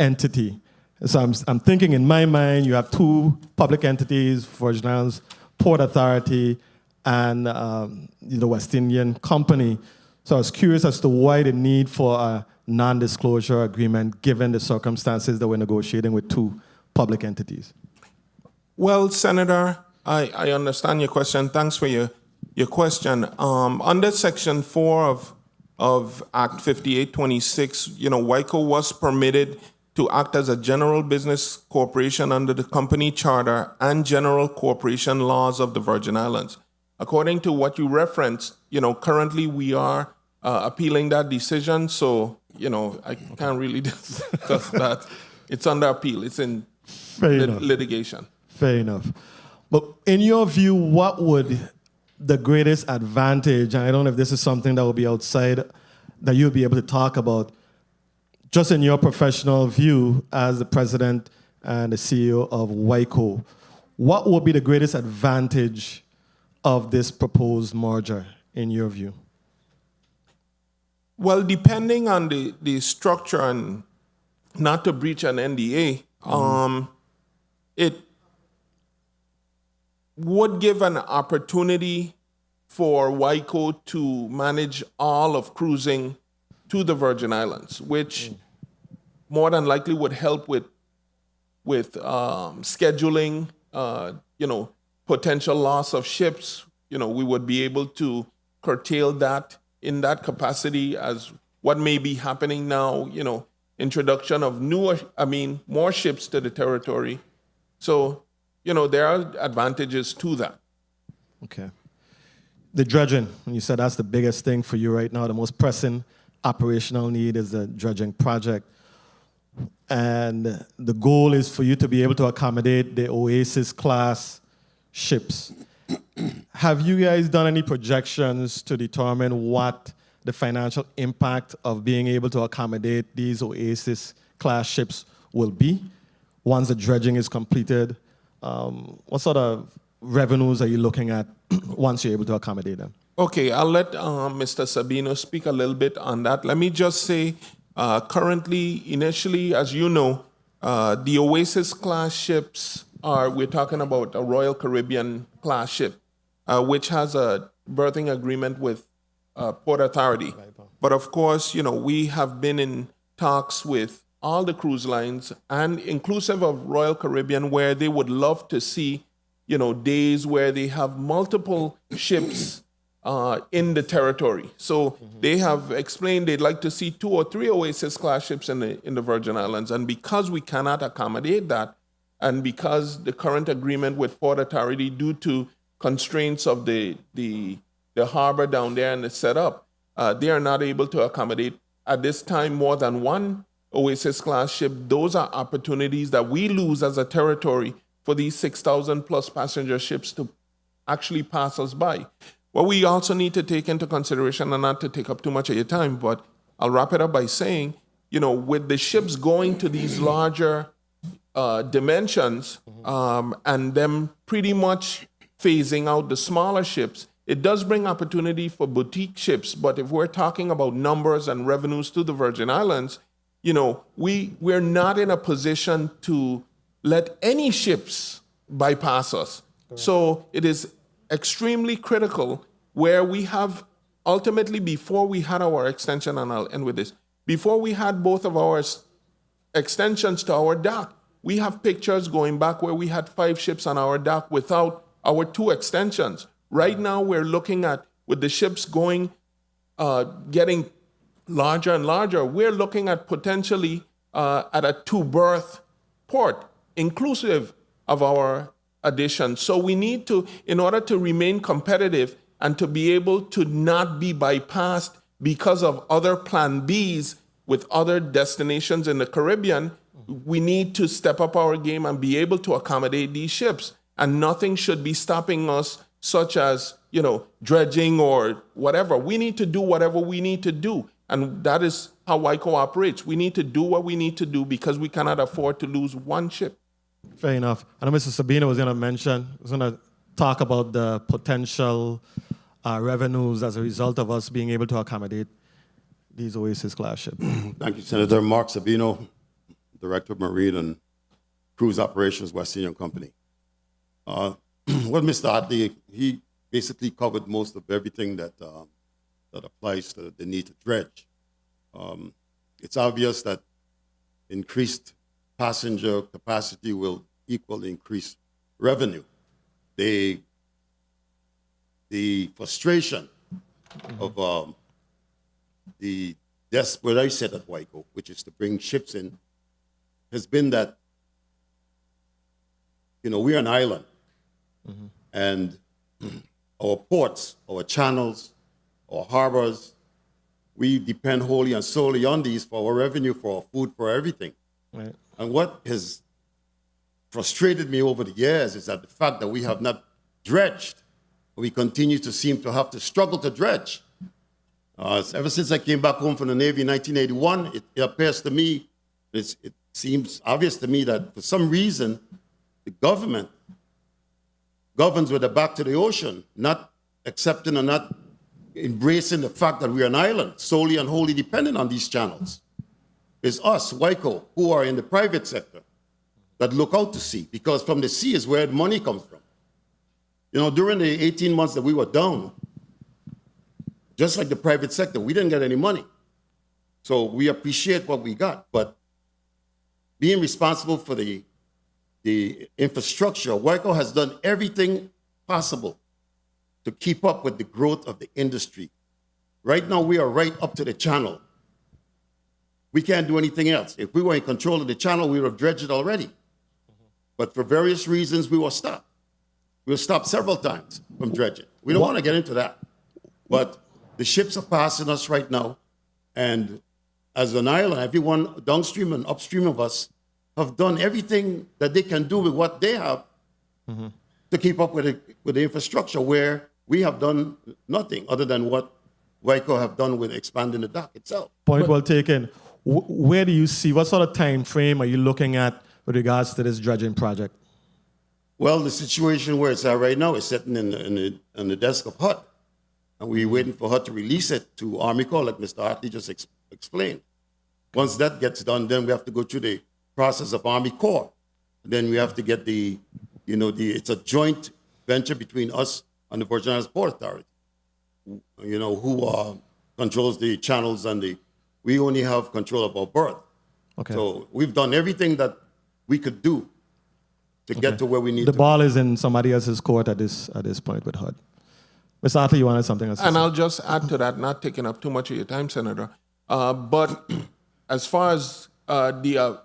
entity. So I'm thinking in my mind, you have two public entities, Virgin Islands Port Authority and the West Indian Company. So I was curious as to why the need for a non-disclosure agreement given the circumstances that we're negotiating with two public entities. Well, Senator, I understand your question. Thanks for your question. Under Section 4 of Act 5826, Whitaker was permitted to act as a general business corporation under the company charter and general corporation laws of the Virgin Islands. According to what you referenced, currently we are appealing that decision, so, I can't really discuss that. It's under appeal. It's in litigation. Fair enough. But in your view, what would the greatest advantage, and I don't know if this is something that will be outside that you'll be able to talk about, just in your professional view as the president and the CEO of Whitaker, what will be the greatest advantage of this proposed merger in your view? Well, depending on the structure and not to breach an NDA, it would give an opportunity for Whitaker to manage all of cruising to the Virgin Islands, which more than likely would help with scheduling, potential loss of ships. We would be able to curtail that in that capacity as what may be happening now, introduction of more ships to the territory. So, there are advantages to that. Okay. The dredging, you said that's the biggest thing for you right now. The most pressing operational need is the dredging project. And the goal is for you to be able to accommodate the Oasis class ships. Have you guys done any projections to determine what the financial impact of being able to accommodate these Oasis class ships will be once the dredging is completed? What sort of revenues are you looking at once you're able to accommodate them? Okay, I'll let Mr. Sabino speak a little bit on that. Let me just say, currently, initially, as you know, the Oasis class ships we're talking about a Royal Caribbean class ship, which has a berthing agreement with Port Authority. But of course, we have been in talks with all the cruise lines, and inclusive of Royal Caribbean, where they would love to see, days where they have multiple ships in the territory. So they have explained they'd like to see 2 or 3 Oasis class ships in the Virgin Islands. And because we cannot accommodate that, and because the current agreement with Port Authority, due to constraints of the harbor down there and the setup, they are not able to accommodate at this time more than 1 Oasis class ship. Those are opportunities that we lose as a territory for these 6,000 plus passenger ships to actually pass us by. What we also need to take into consideration, and not to take up too much of your time, but I'll wrap it up by saying, with the ships going to these larger dimensions, and them pretty much phasing out the smaller ships, it does bring opportunity for boutique ships. But if we're talking about numbers and revenues to the Virgin Islands, we're not in a position to let any ships bypass us. Correct. So it is extremely critical where we have ultimately, before we had our extension, and I'll end with this, before we had both of our extensions to our dock, we have pictures going back where we had 5 ships on our dock without our 2 extensions. Right now, we're looking at, with the ships going, getting larger and larger, we're looking at potentially at a 2-berth port, inclusive of our addition. So we need to, in order to remain competitive and to be able to not be bypassed because of other plan Bs with other destinations in the Caribbean, we need to step up our game and be able to accommodate these ships. And nothing should be stopping us, such as, dredging or whatever. We need to do whatever we need to do. And that is how WICO operates. We need to do what we need to do because we cannot afford to lose 1 ship. Fair enough. I know Mr. Sabino was going to talk about the potential revenues as a result of us being able to accommodate these Oasis class ships. Thank you, Senator. Mark Sabino, Director of Marine and Cruise Operations, West Indian Company. Well, Mr. Hartley, he basically covered most of everything that applies to the need to dredge. It's obvious that increased passenger capacity will equally increase revenue. The frustration of the desperate set at WICO, which is to bring ships in, has been that, we're an island, and our ports, our channels, our harbors, we depend wholly and solely on these for our revenue, for our food, for everything. Right. And what has frustrated me over the years is that the fact that we have not dredged, we continue to seem to have to struggle to dredge. Ever since I came back home from the Navy in 1981, it appears to me, it seems obvious to me that for some reason, the government governs with a back to the ocean, not accepting or not embracing the fact that we're an island, solely and wholly dependent on these channels. It's us, WICO, who are in the private sector, that look out to sea, because from the sea is where the money comes from. During the 18 months that we were down, just like the private sector, we didn't get any money. So we appreciate what we got, but being responsible for the infrastructure, WICO has done everything possible to keep up with the growth of the industry. Right now, we are right up to the channel. We can't do anything else. If we were in control of the channel, we would have dredged it already. But for various reasons, we were stopped. We were stopped several times from dredging. We don't want to get into that. But the ships are passing us right now. And as an island, everyone downstream and upstream of us have done everything that they can do with what they have to keep up with the infrastructure, where we have done nothing other than what WICO have done with expanding the dock itself. Point well taken. Where do you see, what sort of time frame are you looking at with regards to this dredging project? Well, the situation where it's at right now is sitting on the desk of HUD. And we're waiting for HUD to release it to Army Corps, like Mr. Hartley just explained. Once that gets done, then we have to go through the process of Army Corps. Then we have to get the it's a joint venture between us and the Virgin Islands Port Authority, who controls the channels, and we only have control of our berth. Okay. So we've done everything that we could do to get to where we need The to ball is in somebody else's court at this point with HUD. Mr. Hartley, you wanted something else to And say? I'll just add to that, not taking up too much of your time, Senator. But as far as the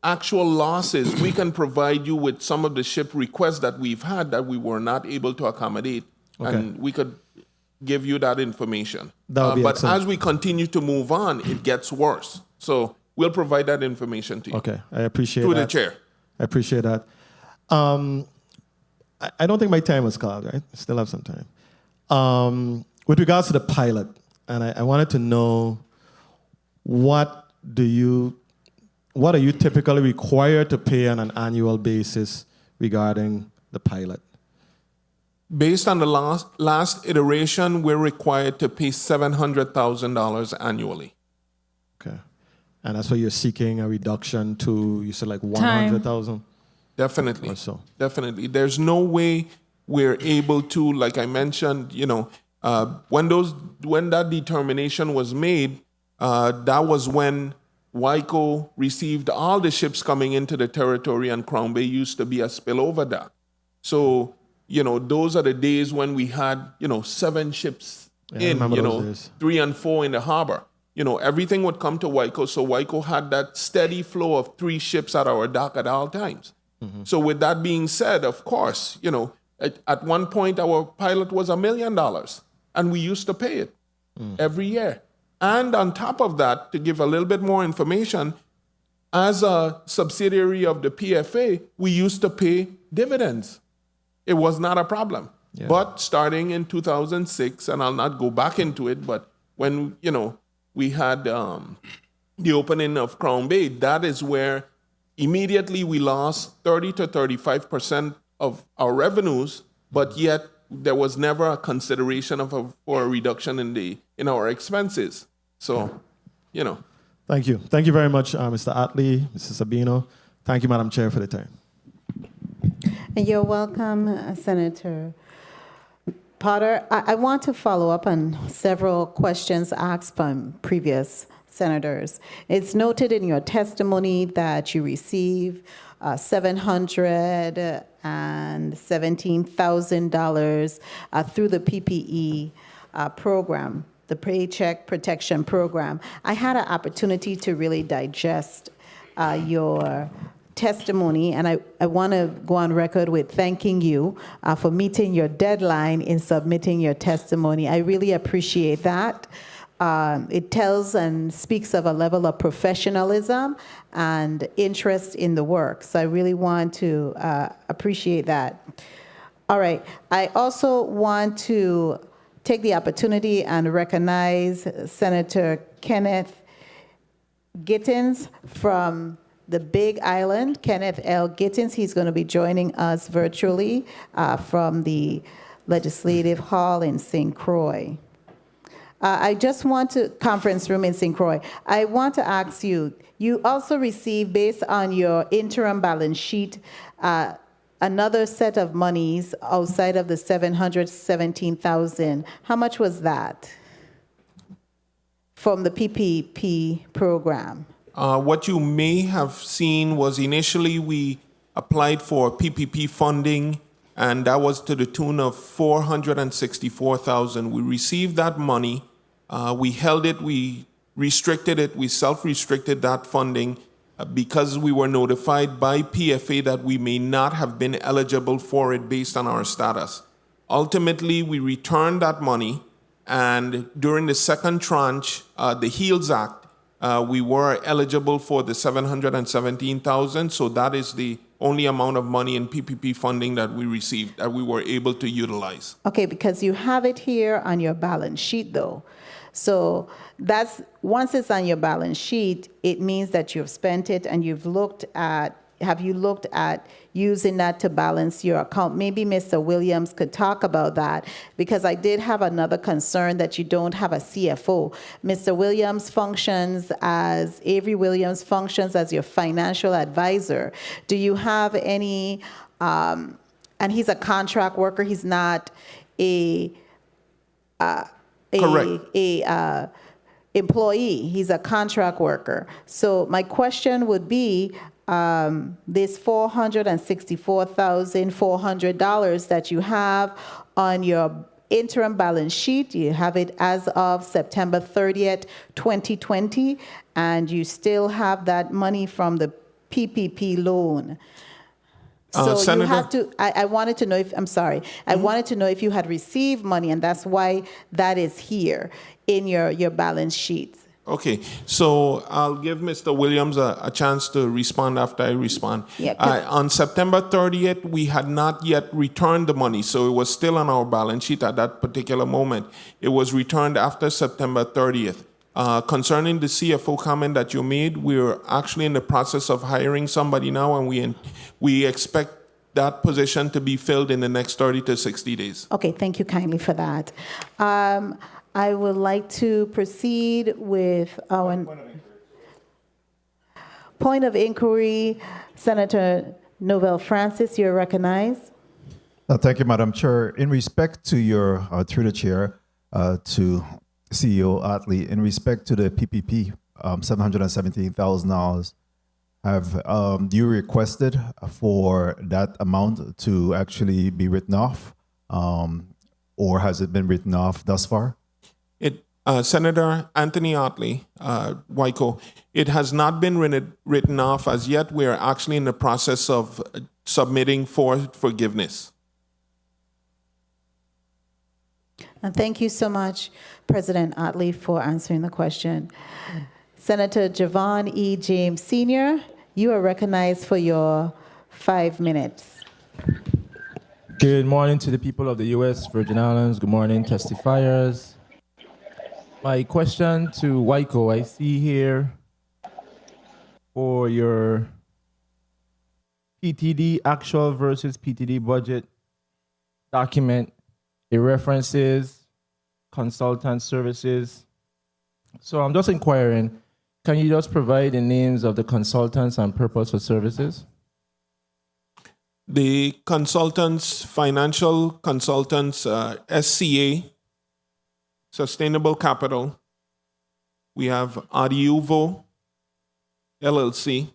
actual losses, we can provide you with some of the ship requests that we've had that we were not able to accommodate, and we could give you that information. That would be but excellent. as we continue to move on, it gets worse. So we'll provide that information to you. Okay, I appreciate Through that. the chair. I appreciate that. I don't think my time was called, right? I still have some time. With regards to the pilot, and I wanted to know what are you typically required to pay on an annual basis regarding the pilot? Based on the last iteration, we're required to pay $700,000 annually. Okay. And that's why you're seeking a reduction to, you said like 100,000? Definitely. Or so. Definitely. There's no way we're able to, like I mentioned, when that determination was made, that was when Whitaker received all the ships coming into the territory, and Crown Bay used to be a spillover dock. So, those are the days when we had, 7 ships I remember those days. 3 and 4 in the harbor. Everything would come to Whitaker, so Whitaker had that steady flow of 3 ships at our dock at all times. Mm-hmm. So with that being said, of course, at one point our pilot was $1 million, and we used to pay it every year. And on top of that, to give a little bit more information, as a subsidiary of the PFA, we used to pay dividends. It was not a problem. Yeah. But starting in 2006, and I'll not go back into it, but when, we had the opening of Crown Bay, that is where immediately we lost 30 to 35% of our revenues, but yet there was never a consideration for a reduction in our expenses. So, Thank you. Thank you very much, Mr. Atley, Mr. Sabino. Thank you, Madam Chair, for the time. You're welcome, Senator Potter. I want to follow up on several questions asked from previous senators. It's noted in your testimony that you receive $717,000 through the PPE program, the Paycheck Protection Program. I had an opportunity to really digest your testimony, and I want to go on record with thanking you for meeting your deadline in submitting your testimony. I really appreciate that. It tells and speaks of a level of professionalism and interest in the work. So I really want to appreciate that. All right. I also want to take the opportunity and recognize Senator Kenneth Gittins from the Big Island, Kenneth L. Gittins. He's going to be joining us virtually from the Legislative Hall in St. Croix. I just want to, conference room in St. Croix. I want to ask you, you also received, based on your interim balance sheet, another set of monies outside of the $717,000. How much was that from the PPP program? What you may have seen was initially we applied for PPP funding, and that was to the tune of $464,000. We received that money. We held it. We restricted it. We self-restricted that funding because we were notified by PFA that we may not have been eligible for it based on our status. Ultimately, we returned that money, and during the second tranche, the HEALS Act, we were eligible for the $717,000, so that is the only amount of money in PPP funding that we received that we were able to utilize. Okay, because you have it here on your balance sheet, though. So that's, once it's on your balance sheet, it means that you've spent it, and you've looked at, have you looked at using that to balance your account? Maybe Mr. Williams could talk about that, because I did have another concern that you don't have a CFO. Mr. Williams functions Avery Williams functions as your financial advisor. Do you have any and he's a contract worker. He's not a Correct. employee. He's a contract worker. So my question would be, this $464,400 that you have on your interim balance sheet, you have it as of September 30th, 2020, and you still have that money from the PPP loan. So you Senator? have to, I wanted to know if, I'm sorry, I wanted to know if you had received money, and that's why that is here in your balance sheets. Okay, so I'll give Mr. Williams a chance to respond after I respond. Yeah, 'cause- On September 30th, we had not yet returned the money, so it was still on our balance sheet at that particular moment. It was returned after September 30th. Concerning the CFO comment that you made, we're actually in the process of hiring somebody now, and we expect that position to be filled in the next 30 to 60 days. Okay, thank you kindly for that. I would like to proceed with our point of inquiry. Senator Novell Francis, you're recognized. Thank you, Madam Chair. In respect to your, through the chair, to CEO Otley, in respect to the PPP, $717,000, have you requested for that amount to actually be written off, or has it been written off thus far? Senator Anthony Otley, Whitaker, it has not been written off as yet. We are actually in the process of submitting for forgiveness. And thank you so much, President Otley, for answering the question. Senator Javon E. James Sr., you are recognized for your 5 minutes. Good morning to the people of the U.S. Virgin Islands. Good morning, testifiers. My question to Whitaker, I see here for your PTD actual versus PTD budget document, it references consultant services. So I'm just inquiring, can you just provide the names of the consultants and purpose for services? The consultants, financial consultants, SCA, Sustainable Capital. We have Adiuvo, LLC.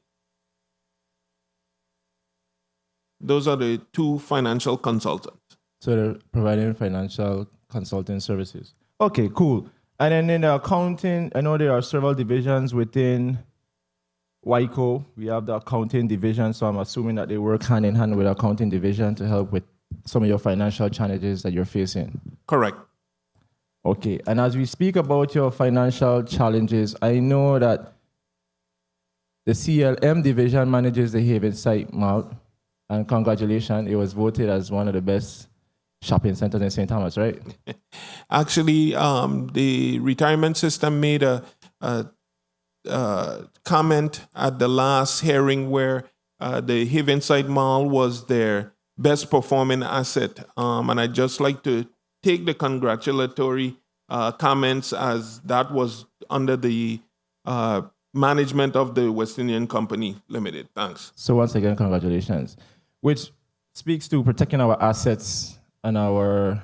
Those are the two financial consultants. So they're providing financial consulting services. Okay, cool. And then in the accounting, I know there are several divisions within Whitaker. We have the accounting division, so I'm assuming that they work hand in hand with the accounting division to help with some of your financial challenges that you're facing. Correct. Okay, and as we speak about your financial challenges, I know that the CLM division manages the Havenside Mall, and congratulations, it was voted as one of the best shopping centers in St. Thomas, right? Actually, the retirement system made a comment at the last hearing where the Havenside Mall was their best performing asset. And I'd just like to take the congratulatory comments as that was under the management of the West Indian Company Limited. Thanks. So once again, congratulations. Which speaks to protecting our assets and our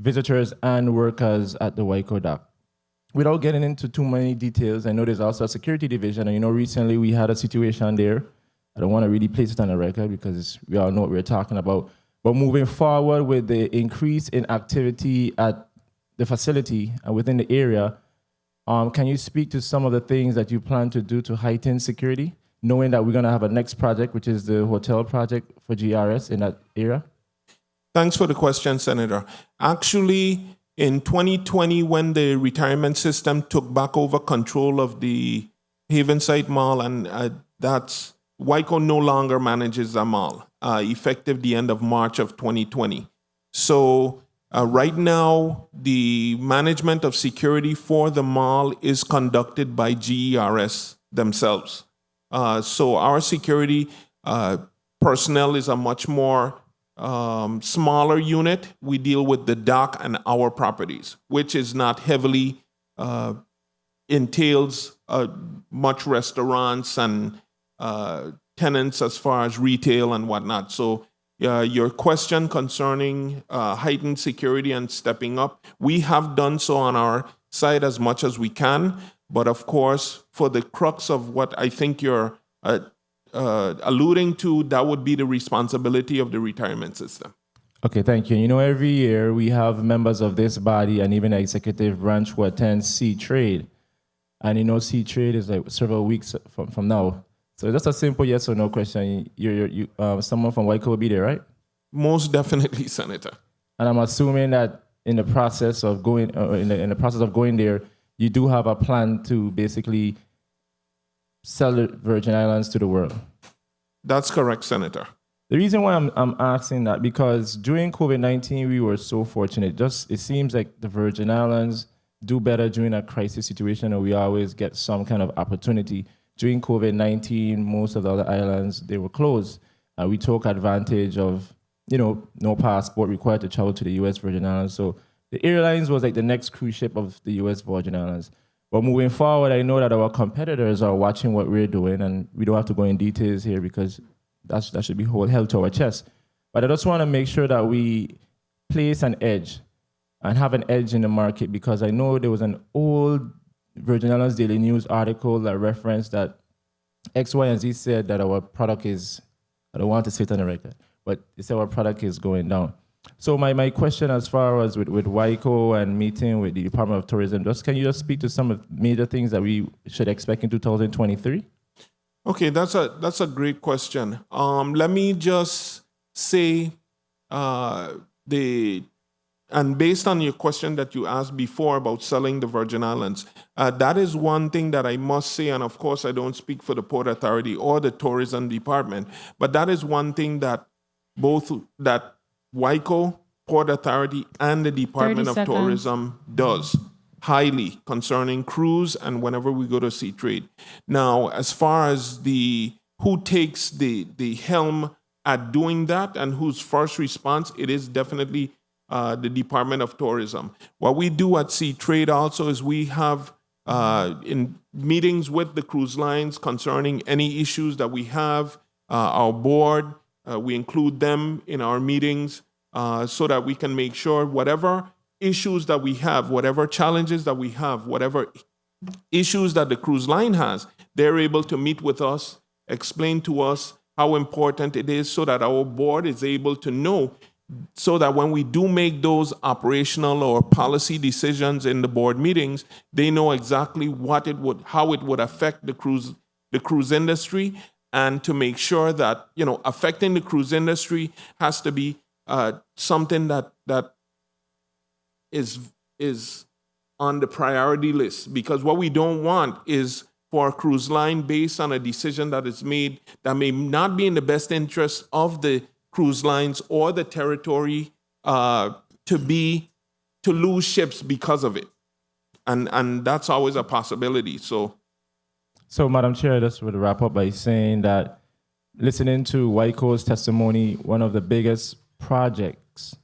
visitors and workers at the Whitaker Dock. Without getting into too many details, I know there's also a security division, and recently we had a situation there. I don't want to really place it on the record because we all know what we're talking about. But moving forward with the increase in activity at the facility and within the area, can you speak to some of the things that you plan to do to heighten security, knowing that we're going to have a next project, which is the hotel project for GRS in that area? Thanks for the question, Senator. Actually, in 2020, when the retirement system took back over control of the Havenside Mall, and that's Whitaker no longer manages the mall, effective the end of March of 2020. So right now, the management of security for the mall is conducted by GERS themselves. So our security personnel is a much more smaller unit. We deal with the dock and our properties, which is not heavily entails much restaurants and tenants as far as retail and whatnot. So your question concerning heightened security and stepping up, we have done so on our side as much as we can. But of course, for the crux of what I think you're alluding to, that would be the responsibility of the retirement system. Okay, thank you. You know, every year we have members of this body and even the executive branch who attend Sea Trade. And you know, Sea Trade is like several weeks from now. So just a simple yes or no question. Someone from Whitaker will be there, right? Most definitely, Senator. And I'm assuming that in the process of going in the process of going there, you do have a plan to basically sell the Virgin Islands to the world. That's correct, Senator. The reason why I'm asking that, because during COVID-19, we were so fortunate. It seems like the Virgin Islands do better during a crisis situation, or we always get some kind of opportunity. During COVID-19, most of the other islands, they were closed. We took advantage of, no passport required to travel to the U.S. Virgin Islands. So the airlines was like the next cruise ship of the U.S. Virgin Islands. But moving forward, I know that our competitors are watching what we're doing, and we don't have to go in details here because that should be held to our chest. But I just want to make sure that we place an edge and have an edge in the market, because I know there was an old Virgin Islands Daily News article that referenced that X, Y, and Z said that our product is, I don't want to say it on the record, but they said our product is going down. So my question as far as with WICO and meeting with the Department of Tourism, can you just speak to some of the major things that we should expect in 2023? Okay, that's a great question. Let me just say and based on your question that you asked before about selling the Virgin Islands, that is one thing that I must say, and of course I don't speak for the Port Authority or the Tourism Department, but that is one thing that that WICO, Port Authority, and the Department of Tourism does highly concerning cruise and whenever we go to Sea Trade. Now, as far as who takes the helm at doing that and whose first response, it is definitely the Department of Tourism. What we do at Sea Trade also is we have in meetings with the cruise lines concerning any issues that we have, our board, we include them in our meetings so that we can make sure whatever issues that we have, whatever challenges that we have, whatever issues that the cruise line has, they're able to meet with us, explain to us how important it is so that our board is able to know, so that when we do make those operational or policy decisions in the board meetings, they know exactly how it would affect the cruise industry, and to make sure that, affecting the cruise industry has to be something that is on the priority list, because what we don't want is for a cruise line, based on a decision that is made that may not be in the best interest of the cruise lines or the territory, to lose ships because of it, and that's always a possibility. So, Madam Chair, I just would wrap up by saying that listening to WICO's testimony, one of the biggest projects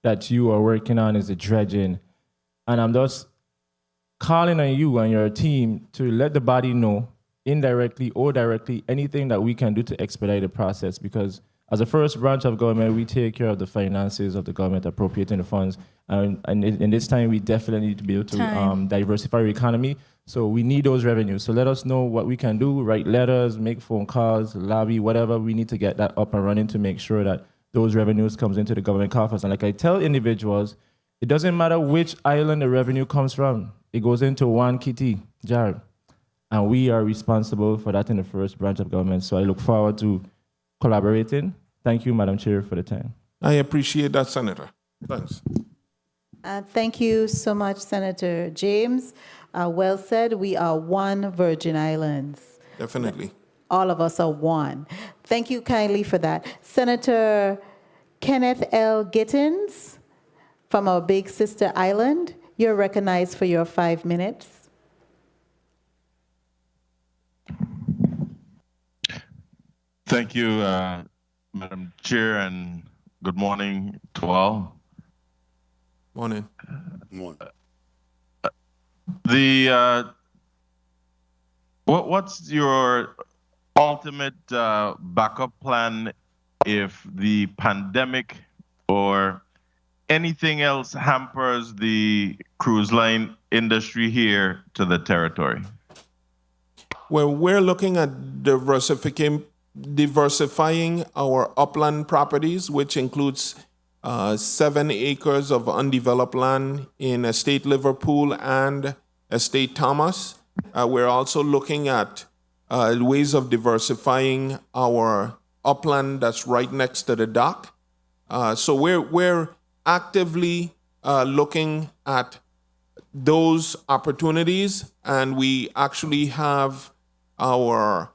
that you are working on is the dredging. And I'm just calling on you and your team to let the body know, indirectly or directly, anything that we can do to expedite the process, because as a first branch of government, we take care of the finances of the government, appropriating the funds. And in this time, we definitely need to be able to diversify our economy. So we need those revenues. So let us know what we can do, write letters, make phone calls, lobby, whatever. We need to get that up and running to make sure that those revenues comes into the government coffers. And like I tell individuals, it doesn't matter which island the revenue comes from. It goes into one kitty jar. And we are responsible for that in the first branch of government. So I look forward to collaborating. Thank you, Madam Chair, for the time. I appreciate that, Senator. Thanks. Thank you so much, Senator James. Well said. We are one Virgin Islands. Definitely. All of us are one. Thank you kindly for that. Senator Kenneth L. Gittins from our big sister island, you're recognized for your 5 minutes. Thank you, Madam Chair, and good morning to all. Morning. Morning. What's your ultimate backup plan if the pandemic or anything else hampers the cruise line industry here to the territory? Well, we're looking at diversifying our upland properties, which includes 7 acres of undeveloped land in Estate Liverpool and Estate Thomas. We're also looking at ways of diversifying our upland that's right next to the dock. So we're actively looking at those opportunities, and we actually have our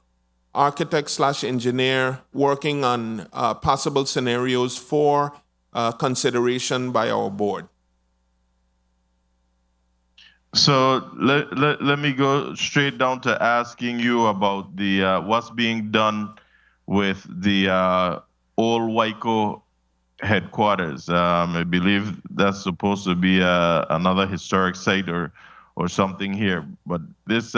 architect/engineer working on possible scenarios for consideration by our board. So let me go straight down to asking you about the what's being done with the old Whitaker headquarters. I believe that's supposed to be another historic site or something here, but this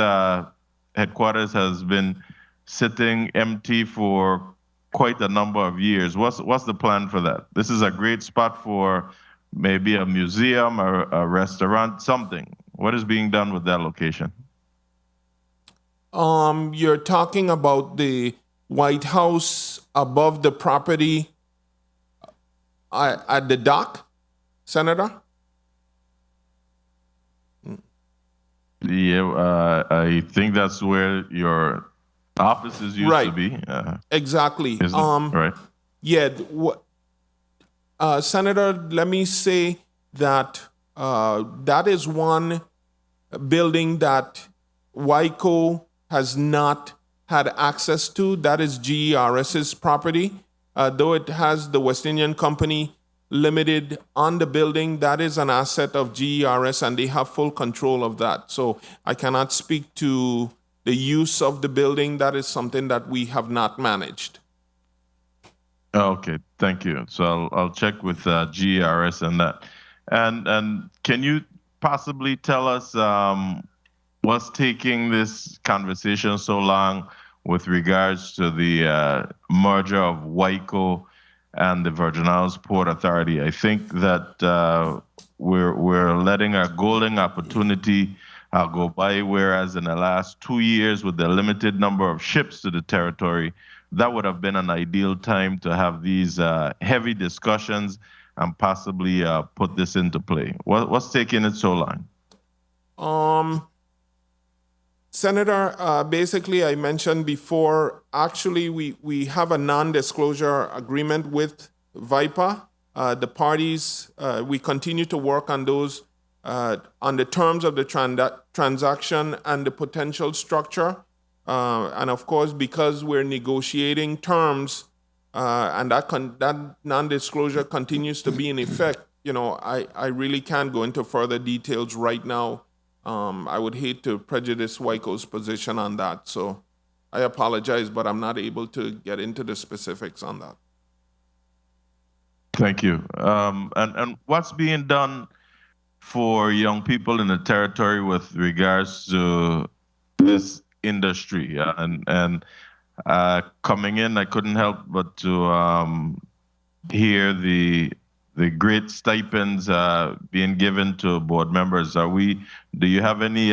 headquarters has been sitting empty for quite a number of years. What's the plan for that? This is a great spot for maybe a museum or a restaurant, something. What is being done with that location? You're talking about the White House above the property at the dock, Senator? Yeah, I think that's where your offices used to be. Exactly. Right. Yeah. Senator, let me say that that is one building that Whitaker has not had access to. That is GERS's property. Though it has the West Indian Company Limited on the building, that is an asset of GERS, and they have full control of that. So I cannot speak to the use of the building. That is something that we have not managed. Okay, thank you. So I'll check with GERS and that. And can you possibly tell us what's taking this conversation so long with regards to the merger of Whitaker and the Virgin Islands Port Authority? I think that we're letting a golden opportunity go by, whereas in the last 2 years, with the limited number of ships to the territory, that would have been an ideal time to have these heavy discussions and possibly put this into play. What's taking it so long? Senator, basically, I mentioned before, actually, we have a non-disclosure agreement with VIPA. The parties, we continue to work on those, on the terms of the transaction and the potential structure. And of course, because we're negotiating terms, and that non-disclosure continues to be in effect, I really can't go into further details right now. I would hate to prejudice Whitaker's position on that, so I apologize, but I'm not able to get into the specifics on that. Thank you. And what's being done for young people in the territory with regards to this industry? And coming in, I couldn't help but to hear the great stipends being given to board members. Do you have any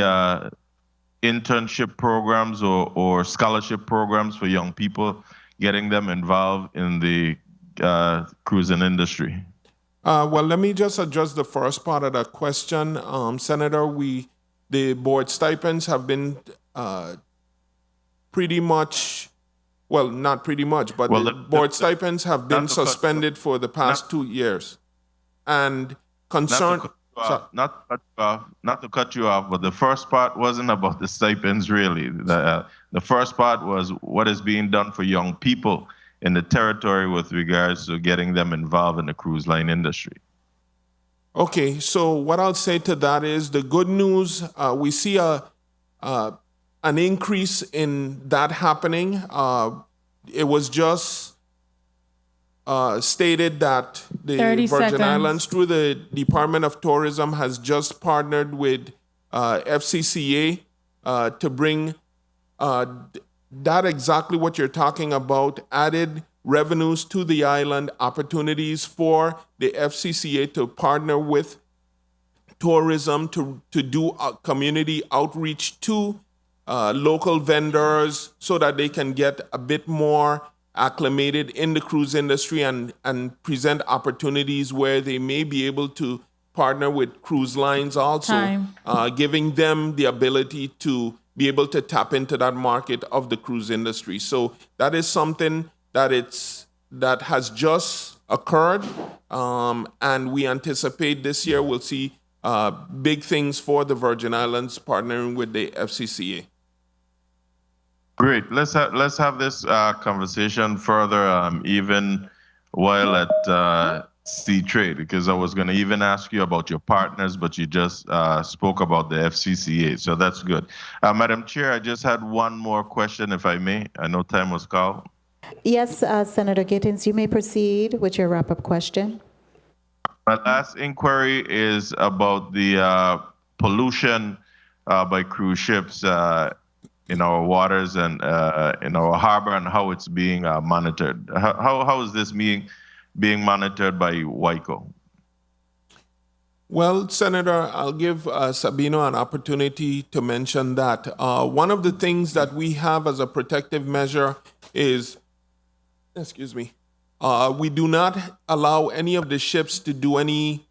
internship programs or scholarship programs for young people, getting them involved in the cruising industry? Well, let me just address the first part of that question. Senator, the board stipends have been pretty much, well, not pretty much, but the board stipends have been suspended for the past 2 years. And concern... Not to cut you off, but the first part wasn't about the stipends, really. The first part was what is being done for young people in the territory with regards to getting them involved in the cruise line industry. Okay, so what I'll say to that is the good news, we see an increase in that happening. It was just stated that the Virgin Islands, through the Department of Tourism, has just partnered with FCCA to bring that exactly what you're talking about, added revenues to the island, opportunities for the FCCA to partner with tourism to do community outreach to local vendors so that they can get a bit more acclimated in the cruise industry and present opportunities where they may be able to partner with cruise lines also, giving them the ability to be able to tap into that market of the cruise industry. So that is something that has just occurred, and we anticipate this year we'll see big things for the Virgin Islands partnering with the FCCA. Great. Let's have this conversation further, even while at Sea Trade, because I was going to even ask you about your partners, but you just spoke about the FCCA, so that's good. Madam Chair, I just had one more question, if I may. I know time was called. Yes, Senator Gittins, you may proceed with your wrap-up question. My last inquiry is about the pollution by cruise ships in our waters and in our harbor, and how it's being monitored. How is this being monitored by Whitaker? Well, Senator, I'll give Sabino an opportunity to mention that. One of the things that we have as a protective measure is, we do not allow any of the ships to do any,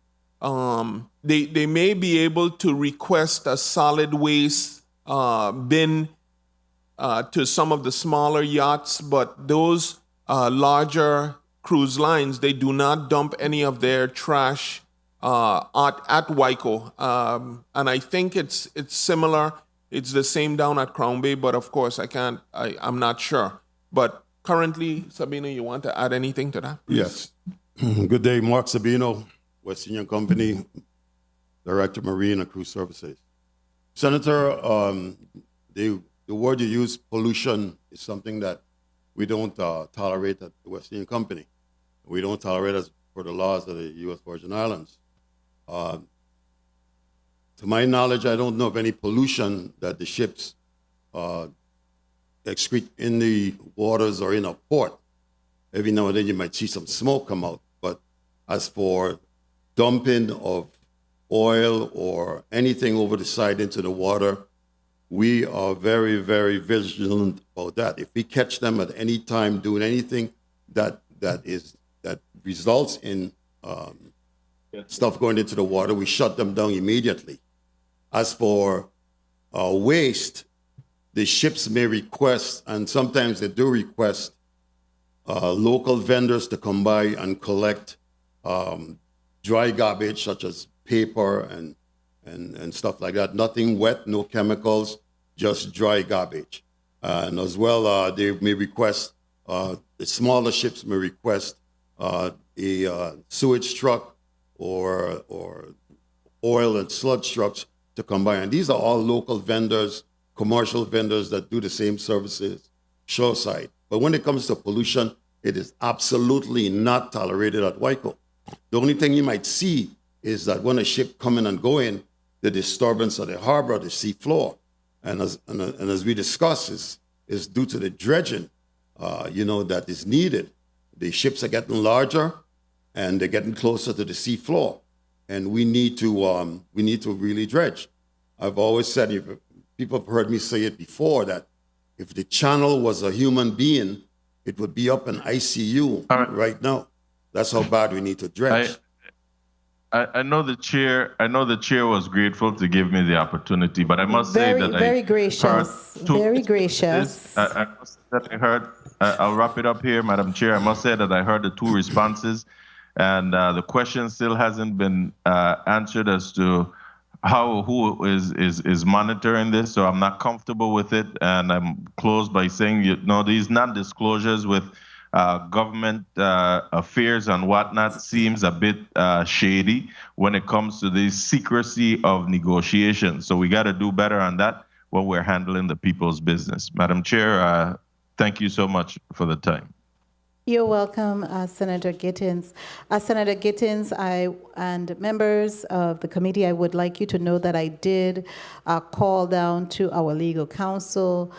they may be able to request a solid waste bin to some of the smaller yachts, but those larger cruise lines, they do not dump any of their trash at Whitaker. And I think it's similar. It's the same down at Crown Bay, but of course I'm not sure. But currently, Sabino, you want to add anything to that? Yes. Good day, Mark Sabino, West Union Company, Director Marine and Cruise Services. Senator, the word you use, pollution, is something that we don't tolerate at the West Indian Company. We don't tolerate it for the laws of the U.S. Virgin Islands. To my knowledge, I don't know of any pollution that the ships excrete in the waters or in a port. Every now and then you might see some smoke come out. But as for dumping of oil or anything over the side into the water, we are very, very vigilant about that. If we catch them at any time doing anything that results in stuff going into the water, we shut them down immediately. As for waste, the ships may request, and sometimes they do request, local vendors to come by and collect dry garbage such as paper and stuff like that. Nothing wet, no chemicals, just dry garbage. And as well, they may request, the smaller ships may request a sewage truck or oil and sludge trucks to come by. And these are all local vendors, commercial vendors that do the same services shoreside. But when it comes to pollution, it is absolutely not tolerated at Whitaker. The only thing you might see is that when a ship come in and go in, the disturbance of the harbor, the sea floor. And as we discussed, is due to the dredging, that is needed. The ships are getting larger and they're getting closer to the sea floor. And we need to really dredge. I've always said, people have heard me say it before, that if the channel was a human being, it would be up in ICU right now. That's how bad we need to dredge. I know the chair. I know the chair was grateful to give me the opportunity, but I must say that very gracious. Very gracious. I must say that I heard. I'll wrap it up here, Madam Chair. I must say that I heard the two responses, and the question still hasn't been answered as to who is monitoring this. So I'm not comfortable with it, and I'm closed by saying, these non-disclosures with government affairs and whatnot seems a bit shady when it comes to the secrecy of negotiations. So we got to do better on that when we're handling the people's business. Madam Chair, thank you so much for the time. You're welcome, Senator Gittins. Senator Gittins, and members of the committee, I would like you to know that I did call down to our legal counsel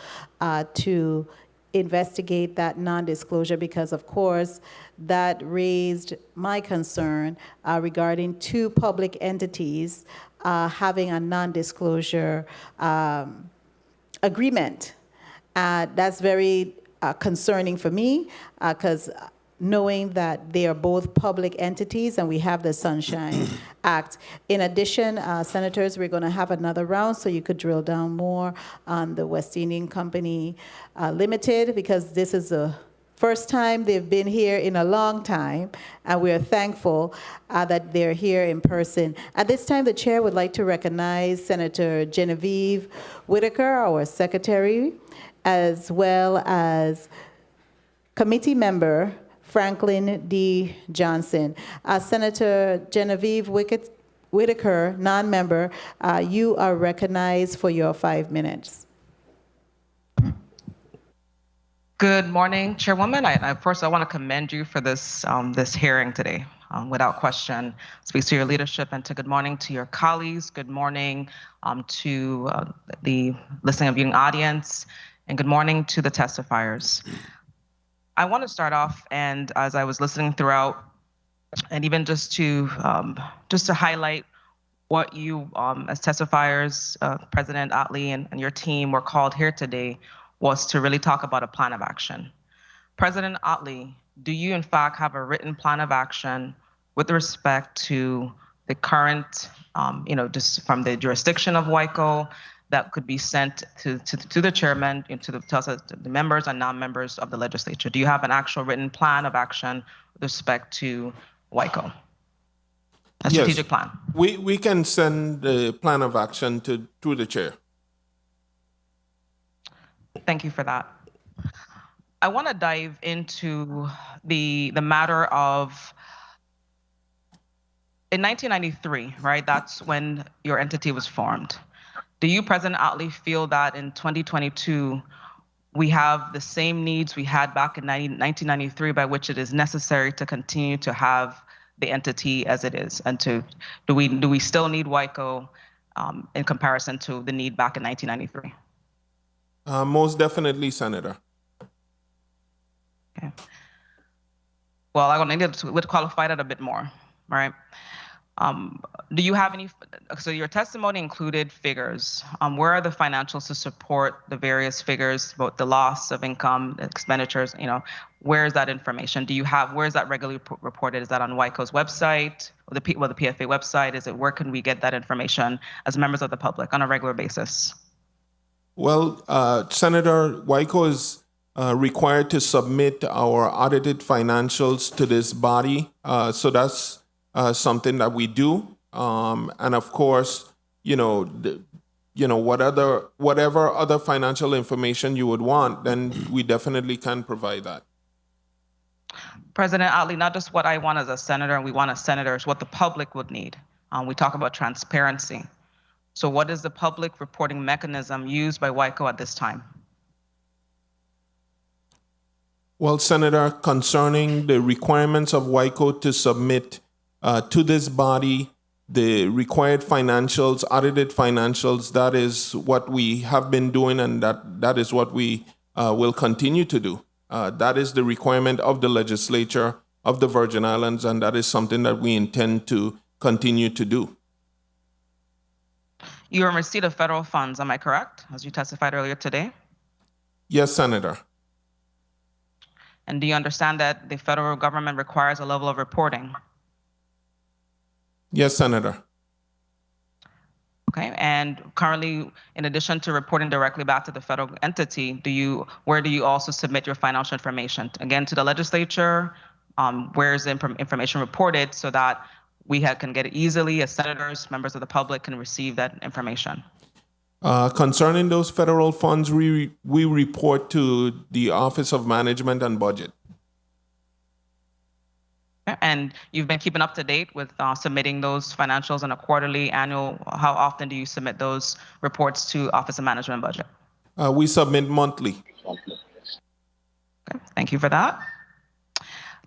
to investigate that non-disclosure because, of course, that raised my concern regarding two public entities having a non-disclosure agreement. That's very concerning for me because knowing that they are both public entities and we have the Sunshine Act. In addition, senators, we're going to have another round so you could drill down more on the West Indian Company Limited because this is the first time they've been here in a long time, and we are thankful that they're here in person. At this time, the chair would like to recognize Senator Genevieve Whitaker, our secretary, as well as committee member Franklin D. Johnson. Senator Genevieve Whitaker, non-member, you are recognized for your 5 minutes. Good morning, Chairwoman. First, I want to commend you for this hearing today. Without question, speaks to your leadership, and good morning to your colleagues. Good morning to the listening viewing audience, and good morning to the testifiers. I want to start off, and as I was listening throughout, and even just to highlight what you, as testifiers, President Otley and your team were called here today, was to really talk about a plan of action. President Otley, do you in fact have a written plan of action with respect to the current, just from the jurisdiction of WICO that could be sent to the chairman, to the members and non-members of the legislature? Do you have an actual written plan of action with respect to WICO? A strategic plan? We can send the plan of action to the chair. Thank you for that. I want to dive into the matter of, in 1993, right? That's when your entity was formed. Do you, President Otley, feel that in 2022, we have the same needs we had back in 1993, by which it is necessary to continue to have the entity as it is? And do we still need WICO in comparison to the need back in 1993? Most definitely, Senator. Okay. Well, I need to qualify that a bit more, right? Do you have any, so your testimony included figures. Where are the financials to support the various figures, both the loss of income, expenditures, where is that information? Where is that regularly reported? Is that on WICO's website, or the PFA website? Where can we get that information as members of the public on a regular basis? Well, Senator, WICO is required to submit our audited financials to this body. So that's something that we do. And of course, whatever other financial information you would want, then we definitely can provide that. President Otley, not just what I want as a senator and we want as senators, what the public would need. We talk about transparency. So what is the public reporting mechanism used by WICO at this time? Well, Senator, concerning the requirements of WICO to submit to this body the required financials, audited financials, that is what we have been doing, and that is what we will continue to do. That is the requirement of the legislature of the Virgin Islands, and that is something that we intend to continue to do. You are in receipt of federal funds, am I correct, as you testified earlier today? Yes, Senator. And do you understand that the federal government requires a level of reporting? Yes, Senator. Okay, and currently, in addition to reporting directly back to the federal entity, where do you also submit your financial information? Again, to the legislature? Where is the information reported so that we can get it easily as senators, members of the public can receive that information? Concerning those federal funds, we report to the Office of Management and Budget. And you've been keeping up to date with submitting those financials on a quarterly, annual. How often do you submit those reports to Office of Management and Budget? We submit monthly. Okay, thank you for that.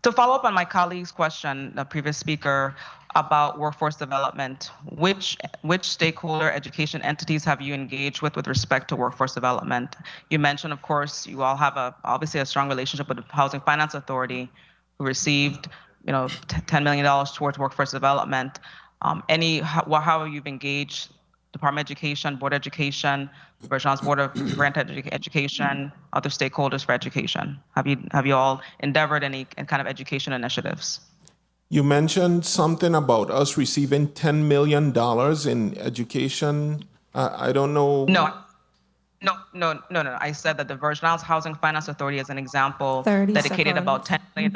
To follow up on my colleague's question, the previous speaker, about workforce development, which stakeholder education entities have you engaged with respect to workforce development? You mentioned, of course, you all have obviously a strong relationship with the Housing Finance Authority, who received, $10 million towards workforce development. How you've engaged Department of Education, Board of Education, Virgin's Board of Grant Education, other stakeholders for education? Have you all endeavored any kind of education initiatives? You mentioned something about us receiving $10 million in education. I don't know. No. I said that the Virgin Islands Housing Finance Authority, as an example, 30 dedicated seconds. about $10 million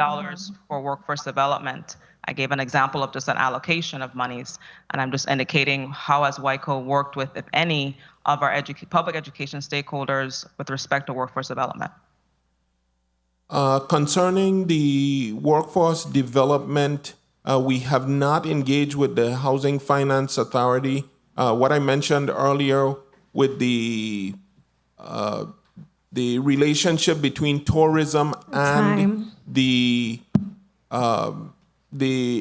for workforce development. I gave an example of just an allocation of monies, and I'm just indicating how has WICO worked with, if any, of our public education stakeholders with respect to workforce development. Concerning the workforce development, we have not engaged with the Housing Finance Authority. What I mentioned earlier with the relationship between tourism and the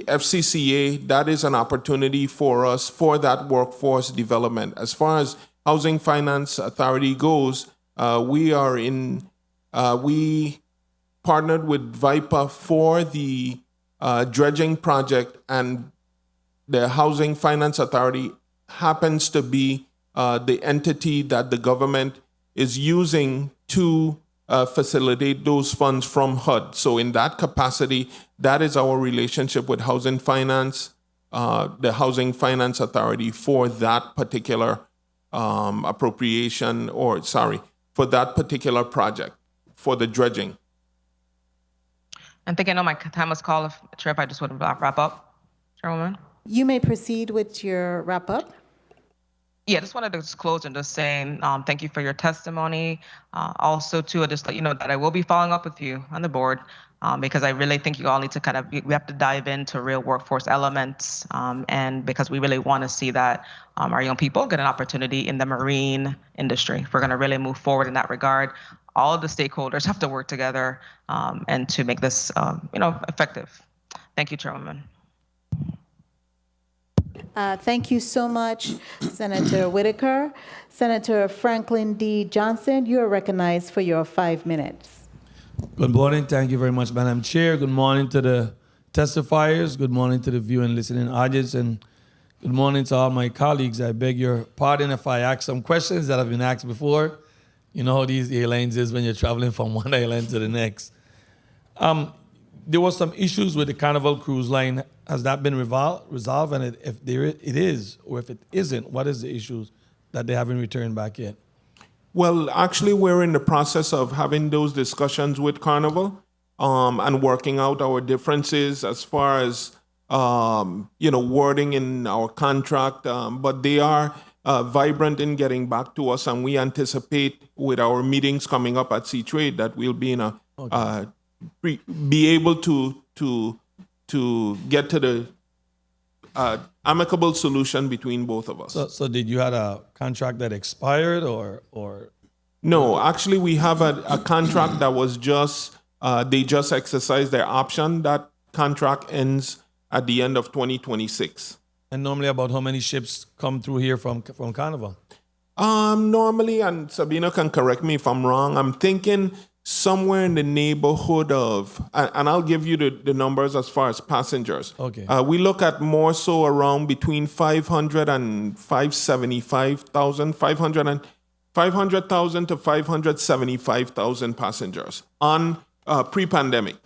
FCCA, that is an opportunity for us for that workforce development. As far as Housing Finance Authority goes, we partnered with VIPA for the dredging project, and the Housing Finance Authority happens to be the entity that the government is using to facilitate those funds from HUD. So in that capacity, that is our relationship with Housing Finance, the Housing Finance Authority for that particular for that particular project, for the dredging. I think I know my time was called. Chair, if I just would wrap up, Chairwoman. You may proceed with your wrap up. Yeah, just wanted to just close and just saying thank you for your testimony. Also, too, I just let you know that I will be following up with you on the board because I really think you all need to we have to dive into real workforce elements, and because we really want to see that our young people get an opportunity in the marine industry. If we're going to really move forward in that regard, all of the stakeholders have to work together and to make this effective. Thank you, Chairwoman. Thank you so much, Senator Whitaker. Senator Franklin D. Johnson, you are recognized for your 5 minutes. Good morning. Thank you very much, Madam Chair. Good morning to the testifiers. Good morning to the viewing and listening audience. And good morning to all my colleagues. I beg your pardon if I ask some questions that have been asked before. You know how these airlines is when you're traveling from one island to the next. There was some issues with the Carnival Cruise Line. Has that been resolved? And if it is, or if it isn't, what is the issues that they haven't returned back yet? Well, actually, we're in the process of having those discussions with Carnival and working out our differences as far as wording in our contract. But they are vibrant in getting back to us, and we anticipate with our meetings coming up at C-Trade that we'll be in a be able to get to the amicable solution between both of us. So did you have a contract that expired or? No, actually we have a contract that was just, they just exercised their option. That contract ends at the end of 2026. And normally about how many ships come through here from Carnival? Normally, and Sabina can correct me if I'm wrong, I'm thinking somewhere in the neighborhood of, and I'll give you the numbers as far as passengers. Okay. We look at more so around between 500 and 575,000, 500,000 to 575,000 passengers on pre-pandemic.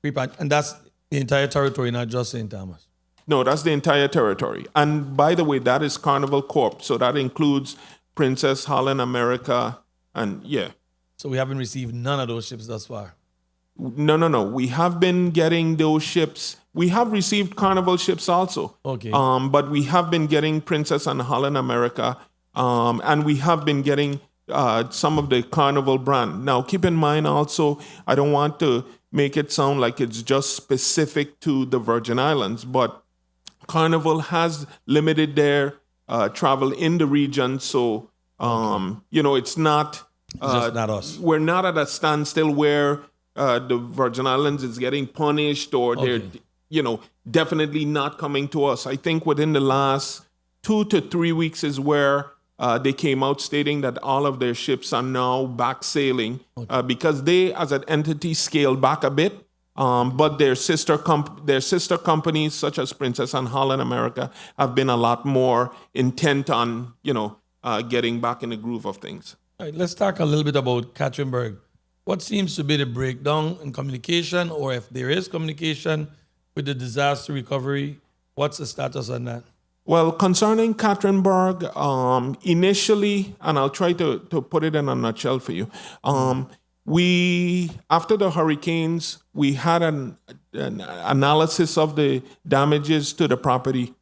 And that's the entire territory, not just St. Thomas? No, that's the entire territory. And by the way, that is Carnival Corp. So that includes Princess, Holland, America, and yeah. So we haven't received none of those ships thus far? No. We have been getting those ships. We have received Carnival ships also. Okay. But we have been getting Princess and Holland America, and we have been getting some of the Carnival brand. Now, keep in mind also, I don't want to make it sound like it's just specific to the Virgin Islands, but Carnival has limited their travel in the region. So, it's not... just not us. We're not at a standstill where the Virgin Islands is getting punished or they're, definitely not coming to us. I think within the last 2 to 3 weeks is where they came out stating that all of their ships are now back sailing because they, as an entity, scaled back a bit. But their sister companies, such as Princess and Holland America, have been a lot more intent on, getting back in the groove of things. All right, let's talk a little bit about Katerinburg. What seems to be the breakdown in communication, or if there is communication with the disaster recovery, what's the status on that? Well, concerning Katerinburg, initially, and I'll try to put it in a nutshell for you, we, after the hurricanes, we had an analysis of the damages to the property.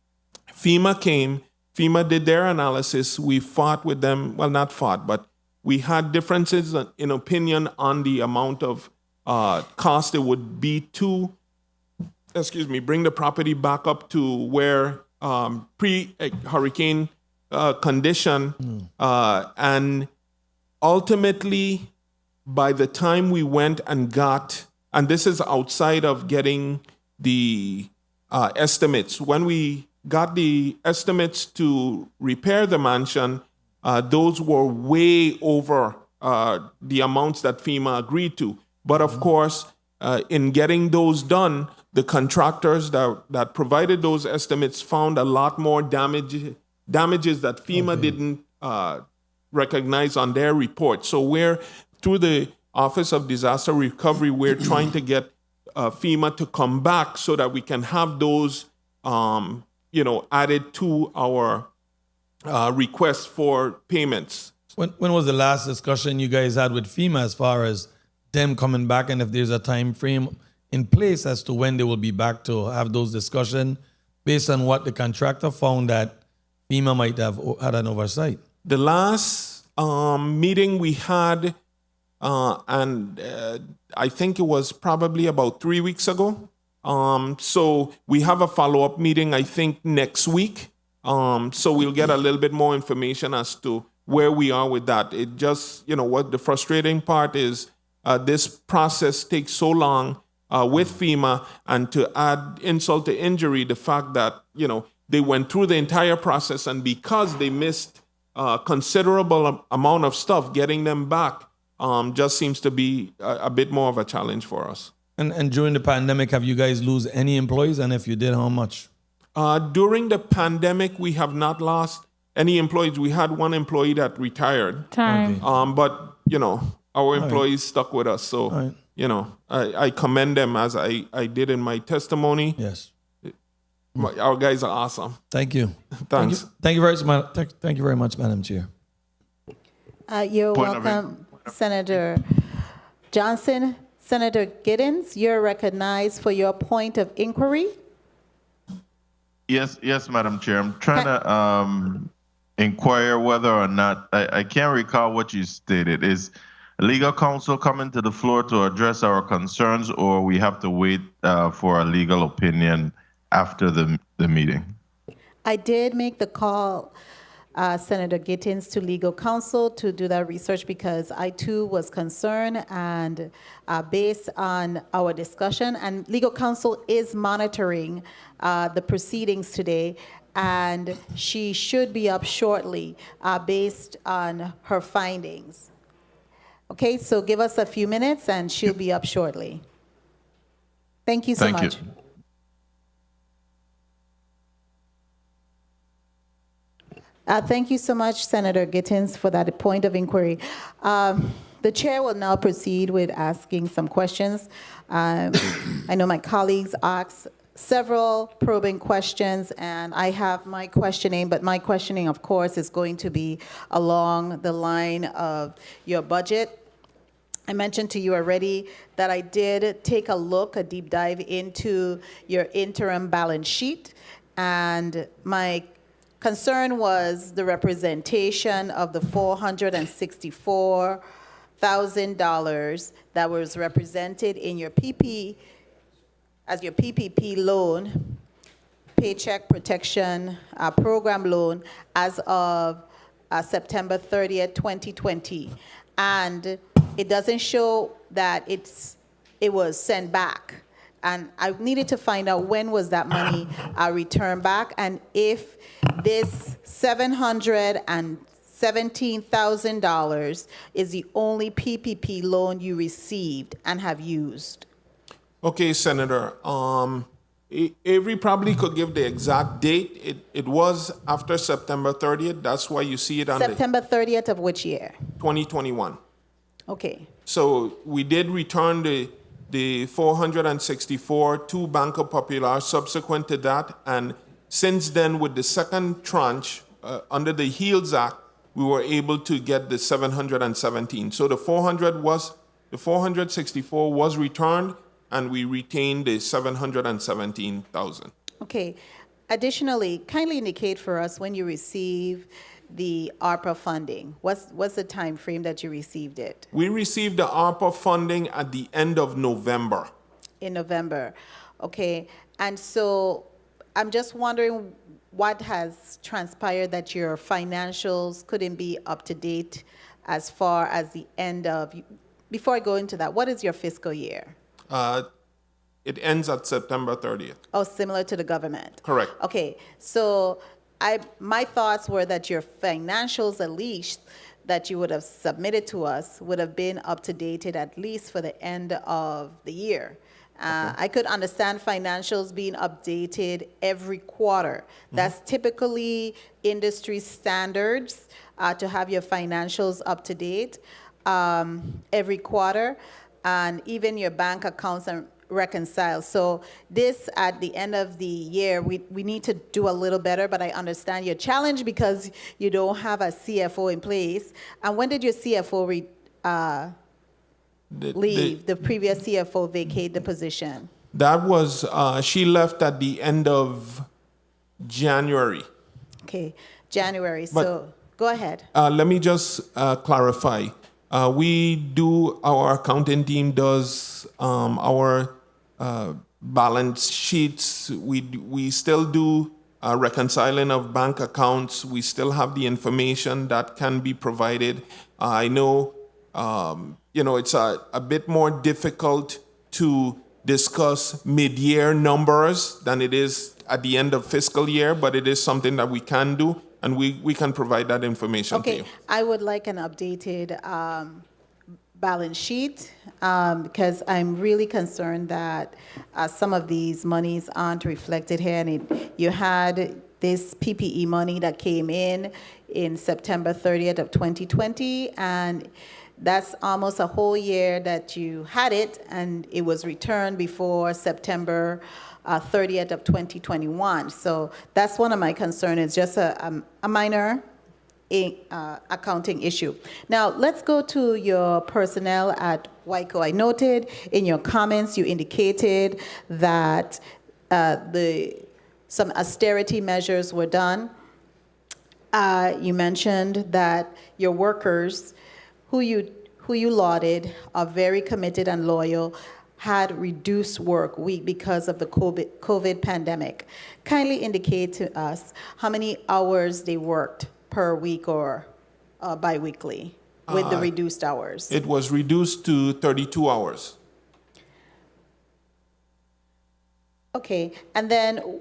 FEMA came, FEMA did their analysis. We fought with them, well, not fought, but we had differences in opinion on the amount of cost it would be to, bring the property back up to where pre-hurricane condition. And ultimately, by the time we went and got, and this is outside of getting the estimates, when we got the estimates to repair the mansion, those were way over the amounts that FEMA agreed to. But of course, in getting those done, the contractors that provided those estimates found a lot more damages that FEMA didn't recognize on their report. So we're, through the Office of Disaster Recovery, we're trying to get FEMA to come back so that we can have those, added to our request for payments. When was the last discussion you guys had with FEMA as far as them coming back, and if there's a time frame in place as to when they will be back to have those discussions based on what the contractor found that FEMA might have had an oversight? The last meeting we had, I think it was probably about 3 weeks ago. So we have a follow-up meeting, I think, next week. So we'll get a little bit more information as to where we are with that. It just, what the frustrating part is, this process takes so long with FEMA, and to add insult to injury, the fact that, they went through the entire process, and because they missed a considerable amount of stuff, getting them back just seems to be a bit more of a challenge for us. And during the pandemic, have you guys lose any employees? And if you did, how much? During the pandemic, we have not lost any employees. We had one employee that retired. But, our employees stuck with us. So, I commend them as I did in my testimony. Yes. Our guys are awesome. Thank you. Thanks. Thank you very much, Madam Chair. You're welcome, Senator Johnson. Senator Giddens, you're recognized for your point of inquiry. Yes, Madam Chair. I'm trying to inquire whether or not, I can't recall what you stated. Is legal counsel coming to the floor to address our concerns, or we have to wait for a legal opinion after the meeting? I did make the call, Senator Gittins, to legal counsel to do that research because I too was concerned, and based on our discussion, and legal counsel is monitoring the proceedings today, and she should be up shortly based on her findings. Okay, so give us a few minutes and she'll be up shortly. Thank you so much. Thank you. Thank you so much, Senator Gittins, for that point of inquiry. The chair will now proceed with asking some questions. I know my colleagues asked several probing questions, and I have my questioning, but my questioning, of course, is going to be along the line of your budget. I mentioned to you already that I did take a deep dive into your interim balance sheet, and my concern was the representation of the $464,000 that was represented in your as your PPP loan, Paycheck Protection Program loan, as of September 30th, 2020. And it doesn't show that it's it was sent back. And I needed to find out when was that money returned back, and if this $717,000 is the only PPP loan you received and have used. Okay, Senator. Avery probably could give the exact date. It was after September 30th. That's why you see it on September 30th of which year? the 2021. Okay. So we did return the 464 to Banco Popular subsequent to that. And since then, with the second tranche under the HEALS Act, we were able to get the 717. So the 464 was returned, and we retained the 717,000. Okay. Additionally, kindly indicate for us when you receive the ARPA funding. What's the time frame that you received it? We received the ARPA funding at the end of November. In November. Okay. And so I'm just wondering what has transpired that your financials couldn't be up to date as far as the end of, before I go into that, what is your fiscal year? It ends at September 30th. Oh, similar to the government. Correct. Okay, so my thoughts were that your financials, at least that you would have submitted to us, would have been up to date at least for the end of the year. I could understand financials being updated every quarter. That's typically industry standards to have your financials up to date every quarter, and even your bank accounts and reconcile. So this, at the end of the year, we need to do a little better, but I understand your challenge because you don't have a CFO in place. And when did your CFO leave? The previous CFO vacate the position? That was, she left at the end of January. Okay, January. So go ahead. Let me just clarify. Our accounting team does our balance sheets. We still do reconciling of bank accounts. We still have the information that can be provided. I know, it's a bit more difficult to discuss mid-year numbers than it is at the end of fiscal year, but it is something that we can do, and we can provide that information to you. I would like an updated balance sheet because I'm really concerned that some of these monies aren't reflected here. And you had this PPE money that came in September 30th of 2020, and that's almost a whole year that you had it, and it was returned before September 30th of 2021. So that's one of my concerns. It's just a minor accounting issue. Now, let's go to your personnel at Whitaker. I noted in your comments you indicated that some austerity measures were done. You mentioned that your workers, who you lauded, are very committed and loyal, had reduced work week because of the COVID pandemic. Kindly indicate to us how many hours they worked per week or biweekly with the reduced hours. It was reduced to 32 hours. Okay, and then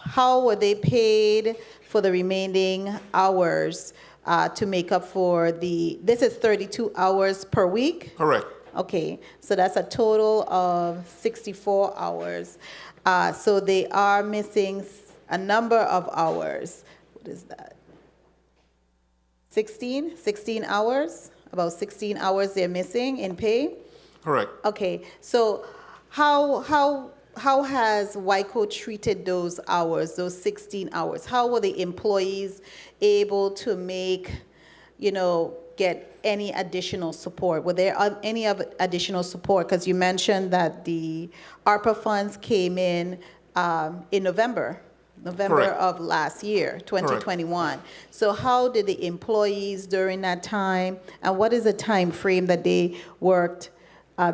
how were they paid for the remaining hours to make up for this is 32 hours per week? Correct. Okay, so that's a total of 64 hours. So they are missing a number of hours. What is that? 16 hours? About 16 hours they're missing in pay? Correct. Okay, so how has Whitaker treated those hours, those 16 hours? How were the employees able to get any additional support? Were there any additional support? Because you mentioned that the ARPA funds came in November Correct. of last year, 2021. Correct. So how did the employees during that time, and what is the time frame that they worked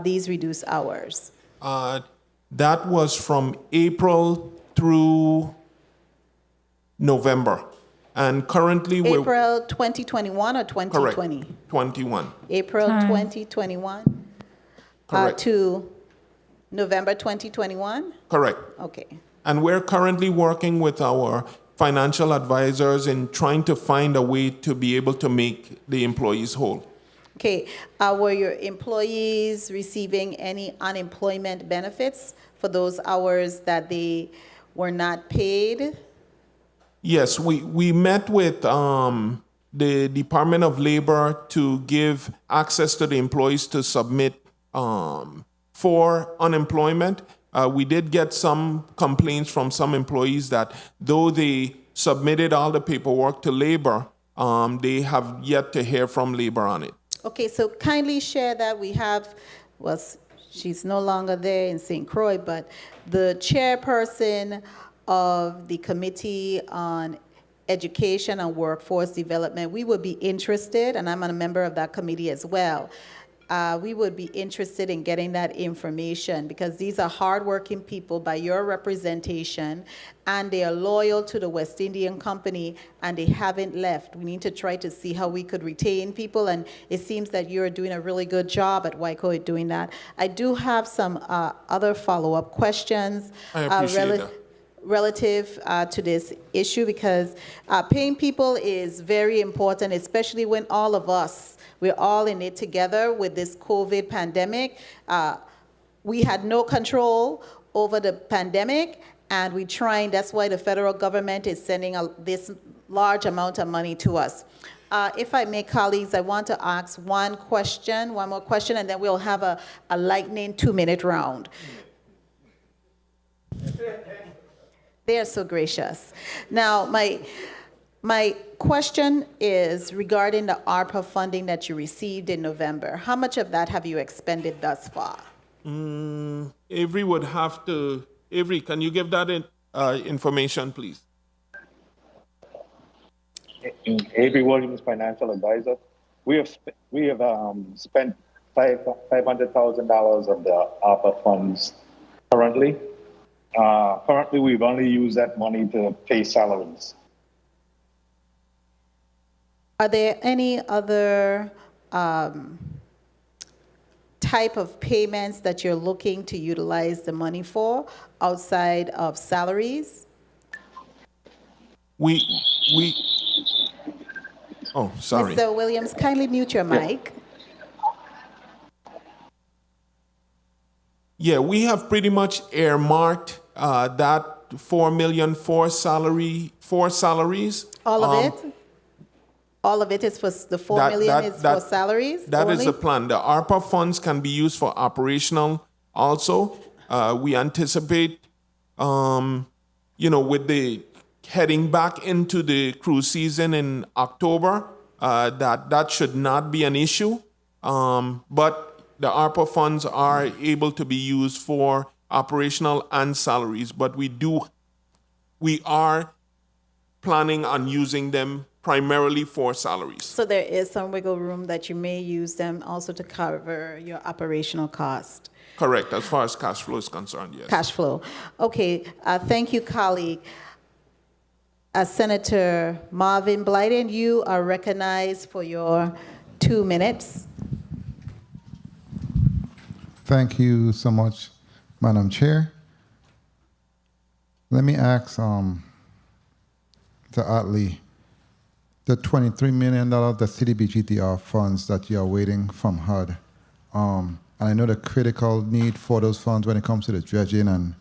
these reduced hours? That was from April through November. And currently April 2021 or 2020? Correct. 21. April 2021? Correct. To November 2021? Correct. Okay. And we're currently working with our financial advisors in trying to find a way to be able to make the employees whole. Okay. Were your employees receiving any unemployment benefits for those hours that they were not paid? Yes, we met with the Department of Labor to give access to the employees to submit for unemployment. We did get some complaints from some employees that though they submitted all the paperwork to labor, they have yet to hear from labor on it. Okay, so kindly share that. We have, well, she's no longer there in St. Croix, but the chairperson of the Committee on Education and Workforce Development, we would be interested, and I'm a member of that committee as well. We would be interested in getting that information because these are hardworking people by your representation and they are loyal to the West Indian Company and they haven't left. We need to try to see how we could retain people, and it seems that you're doing a really good job at Whitaker at doing that. I do have some other follow-up questions. I appreciate that. Relative to this issue because paying people is very important, especially when all of us, we're all in it together with this COVID pandemic. We had no control over the pandemic and we're trying, that's why the federal government is sending this large amount of money to us. If I may, colleagues, I want to ask one more question, and then we'll have a lightning 2-minute round. They are so gracious. Now, my question is regarding the ARPA funding that you received in November. How much of that have you expended thus far? Avery would have to, Avery, can you give that information, please? Avery Williams, financial advisor. We have spent $500,000 of the ARPA funds currently. Currently, we've only used that money to pay salaries. Are there any other type of payments that you're looking to utilize the money for outside of salaries? Oh, sorry. Mr. Williams, kindly mute your mic. Yeah, we have pretty much earmarked that $4 million for salaries. All of it? All of it is for the $4 million is for salaries? That only? is the plan. The ARPA funds can be used for operational also. We anticipate, with the heading back into the cruise season in October, that should not be an issue. But the ARPA funds are able to be used for operational and salaries, but we are planning on using them primarily for salaries. So there is some wiggle room that you may use them also to cover your operational cost. Correct, as far as cash flow is concerned, yes. Cash flow. Okay, thank you, colleague. Senator Marvin Blyden, you are recognized for your 2 minutes. Thank you so much, Madam Chair. Let me ask Mr. Otley, the $23 million, the CDBG funds that you are waiting from HUD, and I know the critical need for those funds when it comes to the dredging and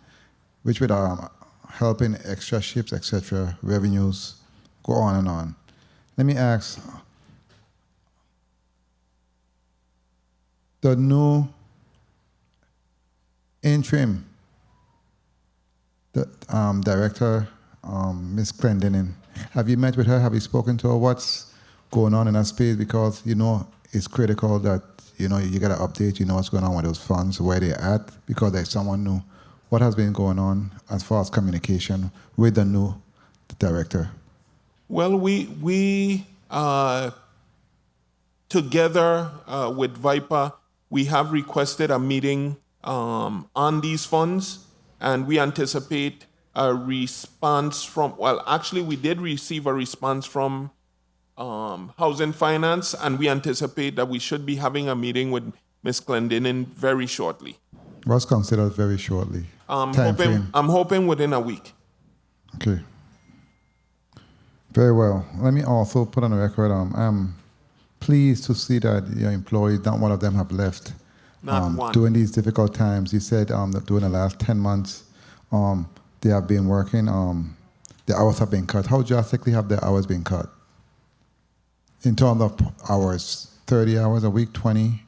which would help in extra ships, etc., revenues, go on and on. Let me ask, the new interim director, Ms. Clendenin, have you met with her? Have you spoken to her? What's going on in that space? Because, it's critical that, you got to update, what's going on with those funds, where they're at, because there's someone new. What has been going on as far as communication with the new director? Well, we together with VIPA, we have requested a meeting on these funds, and we anticipate a response from, we did receive a response from Housing Finance, and we anticipate that we should be having a meeting with Ms. Clendenin very shortly. What's considered very shortly? Time frame. I'm hoping within a week. Okay. Very well. Let me also put on the record, I'm pleased to see that your employees, not one of them have left Not one. during these difficult times. You said that during the last 10 months, they have been working, the hours have been cut. How drastically have the hours been cut? In terms of hours, 30 hours a week, 20?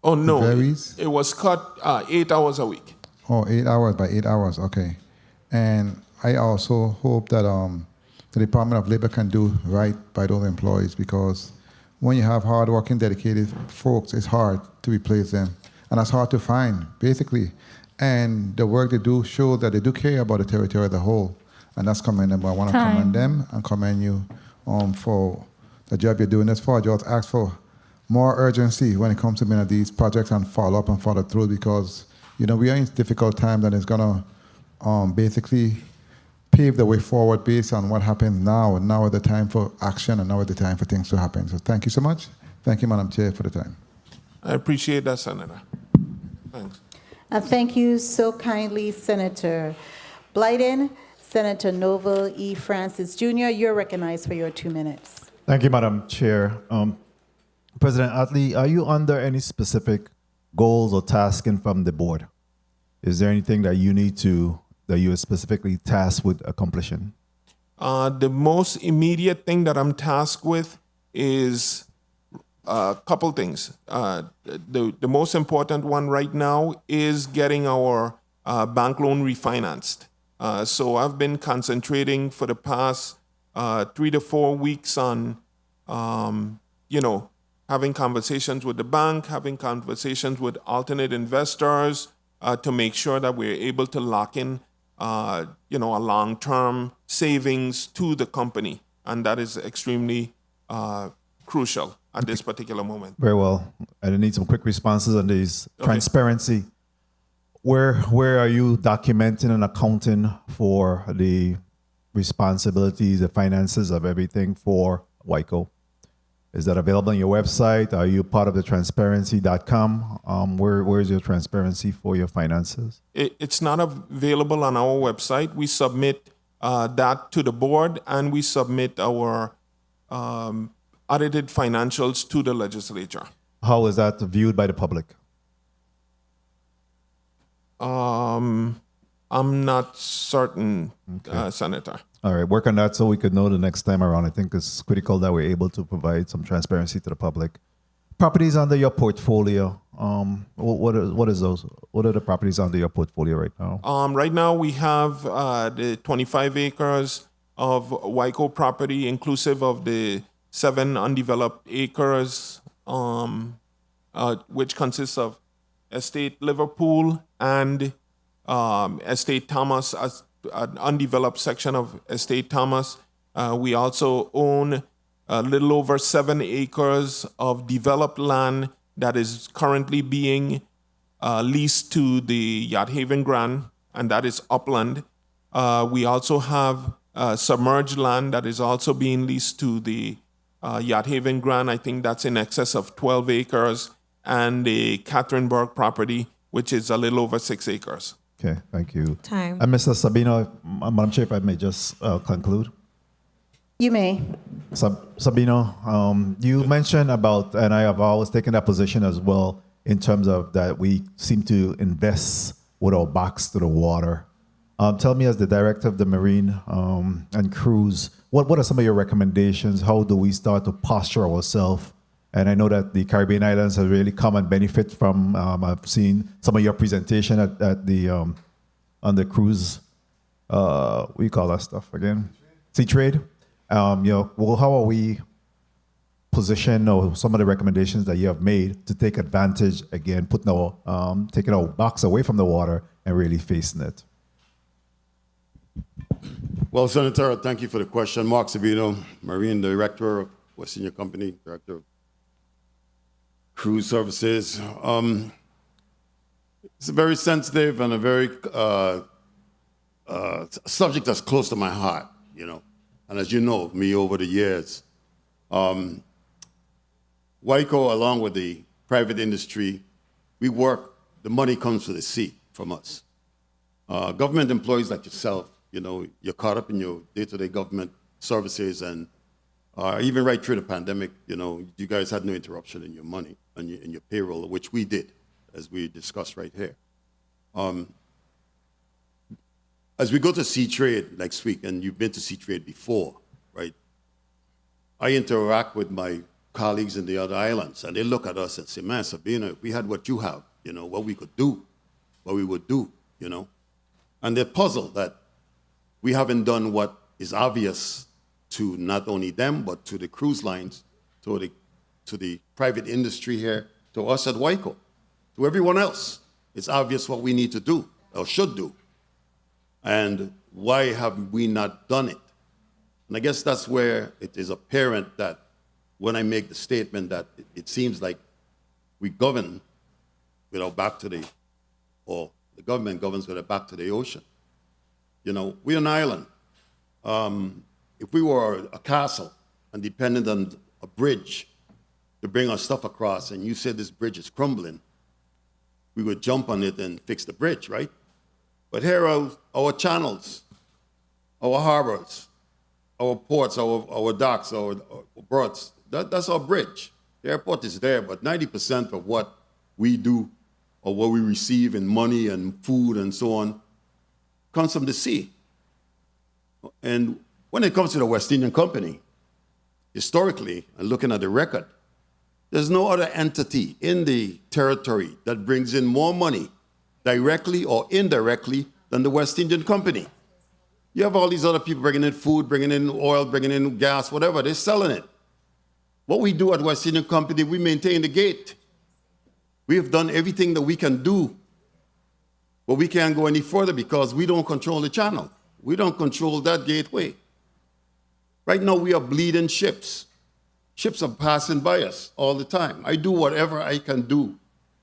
Oh, no. It varies? It was cut 8 hours a week. Oh, 8 hours by 8 hours, okay. And I also hope that the Department of Labor can do right by those employees, because when you have hardworking, dedicated folks, it's hard to replace them. And that's hard to find, basically. And the work they do shows that they do care about the territory as a whole. And that's commendable. I want to commend them and commend you for the job you're doing this for. I just ask for more urgency when it comes to many of these projects and follow up and follow through, because we are in difficult times, and it's going to basically pave the way forward based on what happens now. And now is the time for action, and now is the time for things to happen. So thank you so much. Thank you, Madam Chair, for the time. I appreciate that, Senator. Thanks. Thank you so kindly, Senator Blyden. Senator Noble E. Francis Jr., you're recognized for your 2 minutes. Thank you, Madam Chair. President Attlee, are you under any specific goals or tasking from the board? Is there anything that you are specifically tasked with accomplishing? The most immediate thing that I'm tasked with is a couple things. The most important one right now is getting our bank loan refinanced. So I've been concentrating for the past 3 to 4 weeks on, having conversations with the bank, having conversations with alternate investors to make sure that we're able to lock in, a long-term savings to the company. And that is extremely crucial at this particular moment. Very well. I need some quick responses on these. Okay. Transparency. Where are you documenting and accounting for the responsibilities, the finances of everything for Whitaker? Is that available on your website? Are you part of the transparency.com? Where is your transparency for your finances? It's not available on our website. We submit that to the board, and we submit our audited financials to the legislature. How is that viewed by the public? I'm not certain, okay. Senator. All right, work on that so we could know the next time around. I think it's critical that we're able to provide some transparency to the public. Properties under your portfolio, what is those? What are the properties under your portfolio right now? Right now we have the 25 acres of Whitaker property, inclusive of the 7 undeveloped acres, which consists of Estate Liverpool and Estate Thomas, an undeveloped section of Estate Thomas. We also own a little over 7 acres of developed land that is currently being leased to the Yacht Haven Grant, and that is upland. We also have submerged land that is also being leased to the Yacht Haven Grant. I think that's in excess of 12 acres. And the Catherineburg property, which is a little over 6 acres. Okay, thank you. Time. And Mr. Sabino, Madam Chair, if I may just conclude. You may. Sabino, you mentioned about, and I have always taken that position as well, in terms of that we seem to invest with our backs to the water. Tell me, as the director of the Marine and Cruise, what are some of your recommendations? How do we start to posture ourselves? And I know that the Caribbean islands have really come and benefit from. I've seen some of your presentation at the on the cruise. What do you call that stuff again? Sea trade. How are we positioned, or some of the recommendations that you have made to take advantage again, taking our backs away from the water and really facing it? Well, Senator, thank you for the question. Mark Sabino, Marine Director of West Senior Company, Director of Cruise Services. It's a very sensitive and a very subject that's close to my heart, And as you know, me over the years, Whitaker, along with the private industry, we work, the money comes to the sea from us. Government employees like yourself, you're caught up in your day-to-day government services, and even right through the pandemic, you guys had no interruption in your money and in your payroll, which we did, as we discussed right here. As we go to Sea Trade next week, and you've been to Sea Trade before, right? I interact with my colleagues in the other islands, and they look at us and say, man, Sabina, if we had what you have, what we could do, what we would do, And they're puzzled that we haven't done what is obvious to not only them, but to the cruise lines, to the private industry here, to us at Whitaker, to everyone else. It's obvious what we need to do, or should do. And why have we not done it? And I guess that's where it is apparent that when I make the statement that it seems like we govern with our back to or the government governs with our back to the ocean. We're an island. If we were a castle and dependent on a bridge to bring our stuff across, and you said this bridge is crumbling, we would jump on it and fix the bridge, right? But here are our channels, our harbors, our ports, our docks, our berths. That's our bridge. The airport is there, but 90% of what we do or what we receive in money and food and so on comes from the sea. And when it comes to the West Indian Company, historically, and looking at the record, there's no other entity in the territory that brings in more money directly or indirectly than the West Indian Company. You have all these other people bringing in food, bringing in oil, bringing in gas, whatever, they're selling it. What we do at West Indian Company, we maintain the gate. We have done everything that we can do, but we can't go any further because we don't control the channel. We don't control that gateway. Right now, we are bleeding ships. Ships are passing by us all the time. I do whatever I can do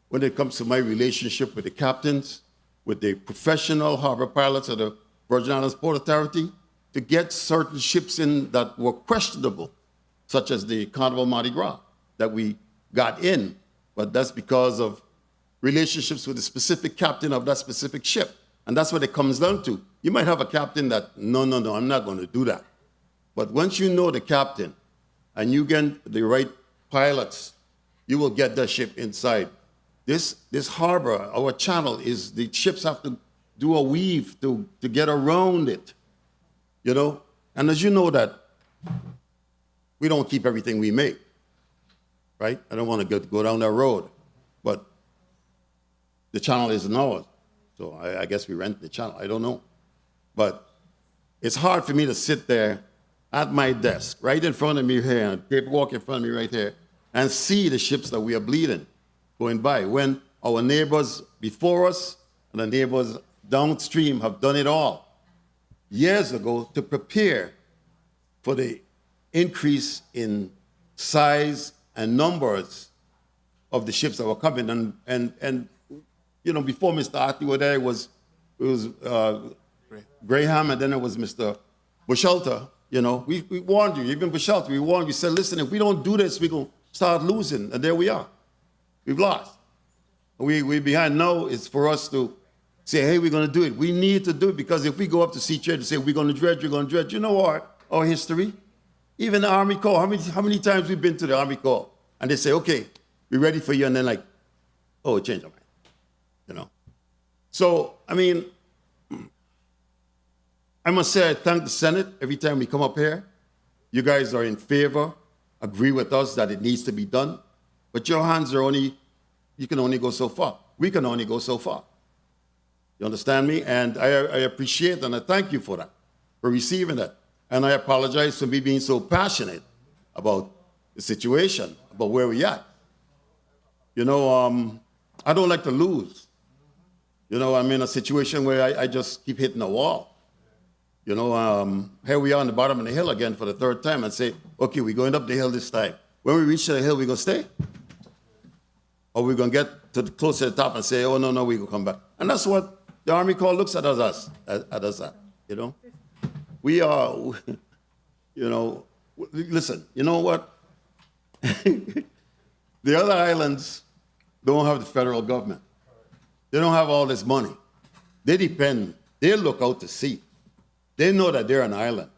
when it comes to my relationship with the captains, with the professional harbor pilots of the Virgin Islands Port Authority, to get certain ships in that were questionable, such as the Carnival Mardi Gras, that we got in, but that's because of relationships with the specific captain of that specific ship. And that's what it comes down to. You might have a captain that, no, I'm not going to do that. But once you know the captain and you get the right pilots, you will get that ship inside. This harbor, our channel, is the ships have to do a weave to get around it, And as you know that, we don't keep everything we make, right? I don't want to go down that road, but the channel isn't ours. So I guess we rent the channel. I don't know. But it's hard for me to sit there at my desk, right in front of me here, and paperwork in front of me right here, and see the ships that we are bleeding going by, when our neighbors before us and the neighbors downstream have done it all years ago to prepare for the increase in size and numbers of the ships that were coming. And before Mr. Artie were there, it was Graham, and then it was Mr. Bushelter. We warned you, even Bushelter, we warned you, we said, listen, if we don't do this, we're going to start losing. And there we are. We've lost. We're behind. Now it's for us to say, hey, we're going to do it. We need to do it, because if we go up to Sea Trade and say, we're going to dredge, we're going to dredge, you know our history. Even the Army Corps, how many times we've been to the Army Corps, and they say, okay, we're ready for you, and then change our mind, So, I must say I thank the Senate every time we come up here. You guys are in favor, agree with us that it needs to be done, but your hands are you can only go so far. We can only go so far. You understand me? And I appreciate and I thank you for that, for receiving that. And I apologize for me being so passionate about the situation, about where we're at. I don't like to lose. I'm in a situation where I just keep hitting a wall. Here we are on the bottom of the hill again for the third time, and say, okay, we're going up the hill this time. When we reach the hill, we're going to stay? Or we're going to get close to the top and say, oh, no, we're going to come back. And that's what the Army Corps looks at us We are, listen, you know what? The other islands don't have the federal government. They don't have all this money. They look out to sea. They know that they're an island.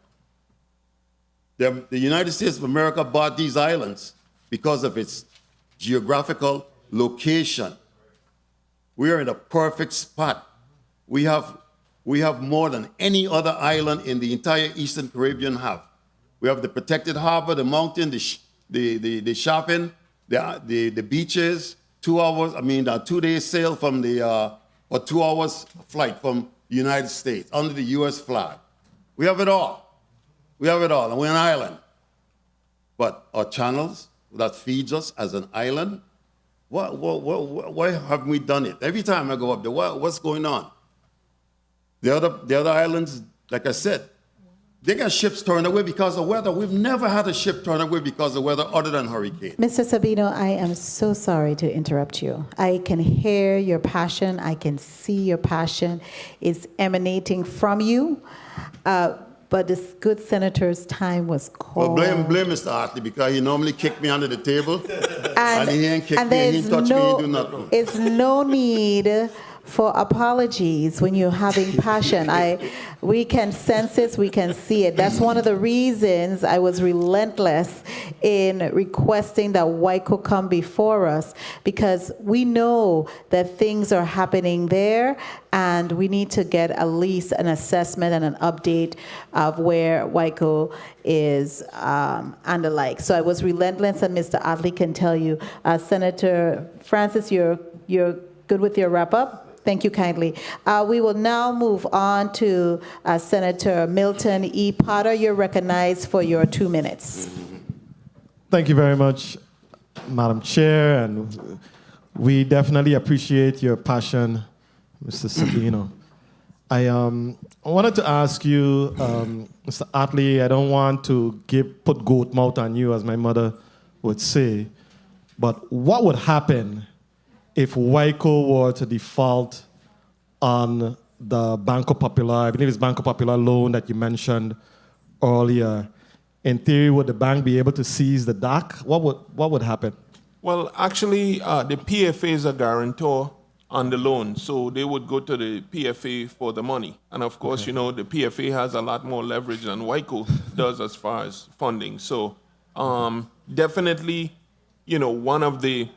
The United States of America bought these islands because of its geographical location. We are in a perfect spot. We have more than any other island in the entire Eastern Caribbean have. We have the protected harbor, the mountain, the shopping, the beaches, 2 hours, 2 days sail from or 2 hours flight from the United States under the US flag. We have it all. We have it all, and we're an island. But our channels that feeds us as an island, why haven't we done it? Every time I go up there, what's going on? The other islands, like I said, they got ships turned away because of weather. We've never had a ship turned away because of weather other than hurricane. Mr. Sabino, I am so sorry to interrupt you. I can hear your passion. I can see your passion is emanating from you. But this good senator's time was called. Well, blame Mr. Hartley because he normally kick me under the table. And he ain't kick me, he ain't touch me, he do nothing. It's no need for apologies when you're having passion. We can sense it, we can see it. That's one of the reasons I was relentless in requesting that Whitaker come before us, because we know that things are happening there and we need to get at least an assessment and an update of where Whitaker is and the like. So I was relentless, and Mr. Otley can tell you. Senator Francis, you're good with your wrap up? Thank you kindly. We will now move on to Senator Milton E. Potter. You're recognized for your 2 minutes. Thank you very much, Madam Chair, and we definitely appreciate your passion, Mr. Sabino. I wanted to ask you, Mr. Otley, I don't want to put goat mouth on you, as my mother would say, but what would happen if Whitaker were to default on the Banco Popular, I believe it's Banco Popular loan that you mentioned earlier? In theory, would the bank be able to seize the dock? What would happen? Well, actually, the PFA is a guarantor on the loan, so they would go to the PFA for the money. And of course, the PFA has a lot more leverage than Whitaker does as far as funding. So definitely, one of the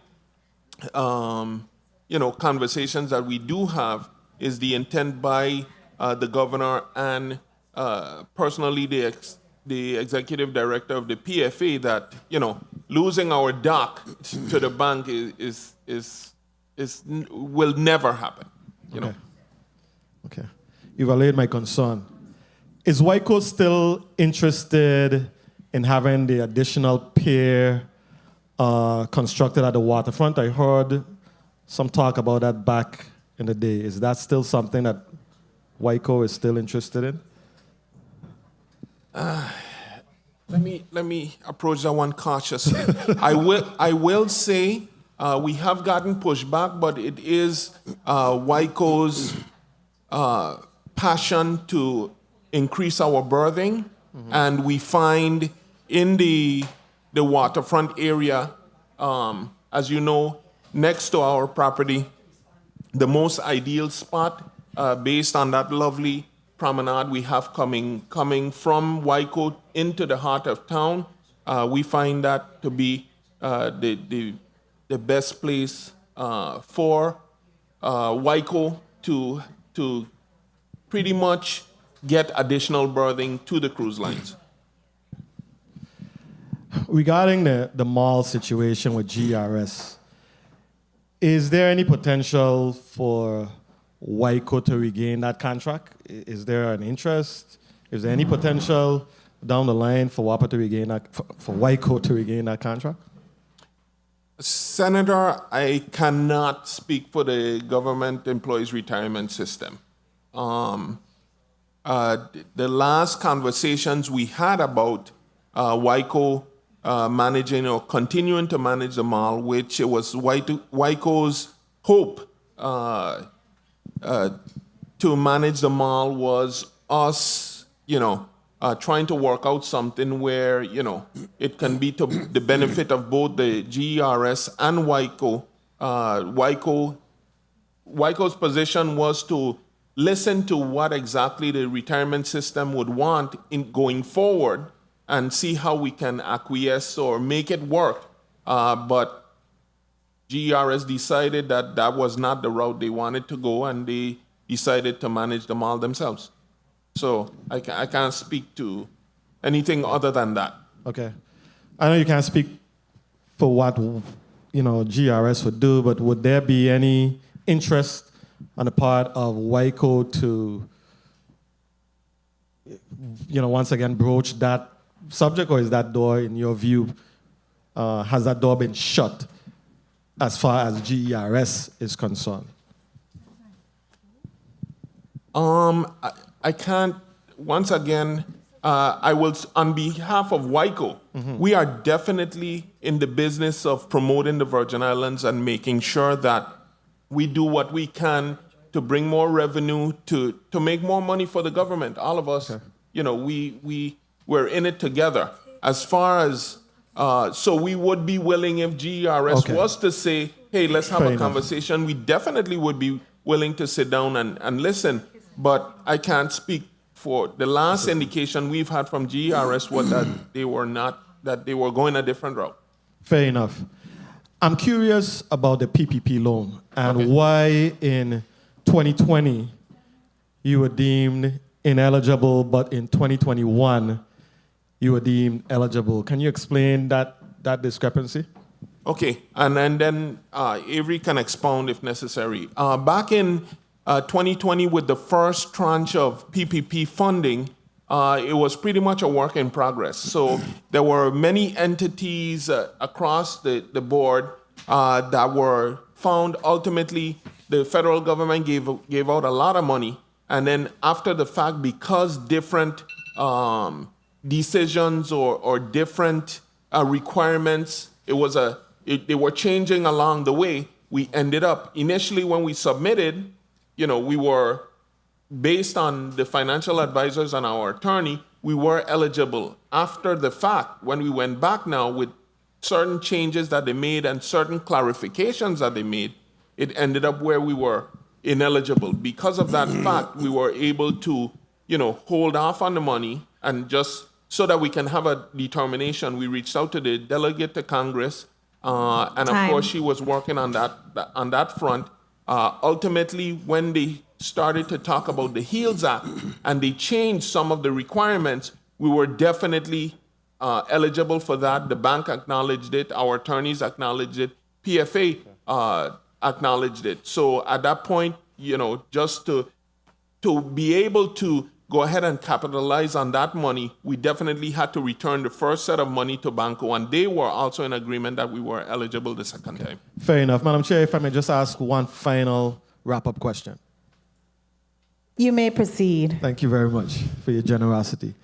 conversations that we do have is the intent by the governor and personally the executive director of the PFA that losing our dock to the bank will never happen. Okay. You've allayed my concern. Is Whitaker still interested in having the additional pier constructed at the waterfront? I heard some talk about that back in the day. Is that still something that Whitaker is still interested in? Let me approach that one cautiously. I will say we have gotten pushback, but it is Whitaker's passion to increase our berthing, and we find in the waterfront area, as you know, next to our property, the most ideal spot based on that lovely promenade we have coming from Whitaker into the heart of town. We find that to be the best place for Whitaker to pretty much get additional berthing to the cruise lines. Regarding the mall situation with GRS, is there any potential for Whitaker to regain that contract? Is there an interest? Is there any potential down the line for Whitaker to regain that contract? Senator, I cannot speak for the government employees retirement system. The last conversations we had about Whitaker managing or continuing to manage the mall, which it was Whitaker's hope to manage the mall, was us, trying to work out something where, it can be to the benefit of both the GERS and Whitaker Whitaker's position was to listen to what exactly the retirement system would want in going forward and see how we can acquiesce or make it work. But GERS decided that that was not the route they wanted to go, and they decided to manage them all themselves. So I can't speak to anything other than that. Okay. I know you can't speak for what GRS would do, but would there be any interest on the part of Whitaker to, once again broach that subject, or is that door, in your view, has that door been shut as far as GERS is concerned? I can't, once again, I will, on behalf of Whitaker, we are definitely in the business of promoting the Virgin Islands and making sure that we do what we can to bring more revenue, to make more money for the government. All of us, we're in it together. As far as, so we would be willing, if GERS was to say, hey, let's have a conversation, we definitely would be willing to sit down and listen. But I can't speak for the last indication we've had from GERS was that they were going a different route. Fair enough. I'm curious about the PPP loan and why in 2020 you were deemed ineligible, but in 2021 you were deemed eligible. Can you explain that discrepancy? Okay, and then Avery can expound if necessary. Back in 2020, with the first tranche of PPP funding, it was pretty much a work in progress. So there were many entities across the board that were found. Ultimately, the federal government gave out a lot of money, and then after the fact, because different decisions or different requirements, they were changing along the way. We ended up initially when we submitted. We were, based on the financial advisors and our attorney, we were eligible. After the fact, when we went back now with certain changes that they made and certain clarifications that they made, it ended up where we were ineligible. Because of that fact, we were able to, hold off on the money, and just so that we can have a determination, we reached out to the delegate to Congress, and of course she was working on that front. Ultimately, when they started to talk about the HEALS Act and they changed some of the requirements, we were definitely eligible for that. The bank acknowledged it, our attorneys acknowledged it, PFA acknowledged it. So at that point, just to be able to go ahead and capitalize on that money, we definitely had to return the first set of money to Banco, and they were also in agreement that we were eligible the second time. Fair enough. Madam Chair, if I may just ask one final wrap-up question. You may proceed. Thank you very much for your generosity.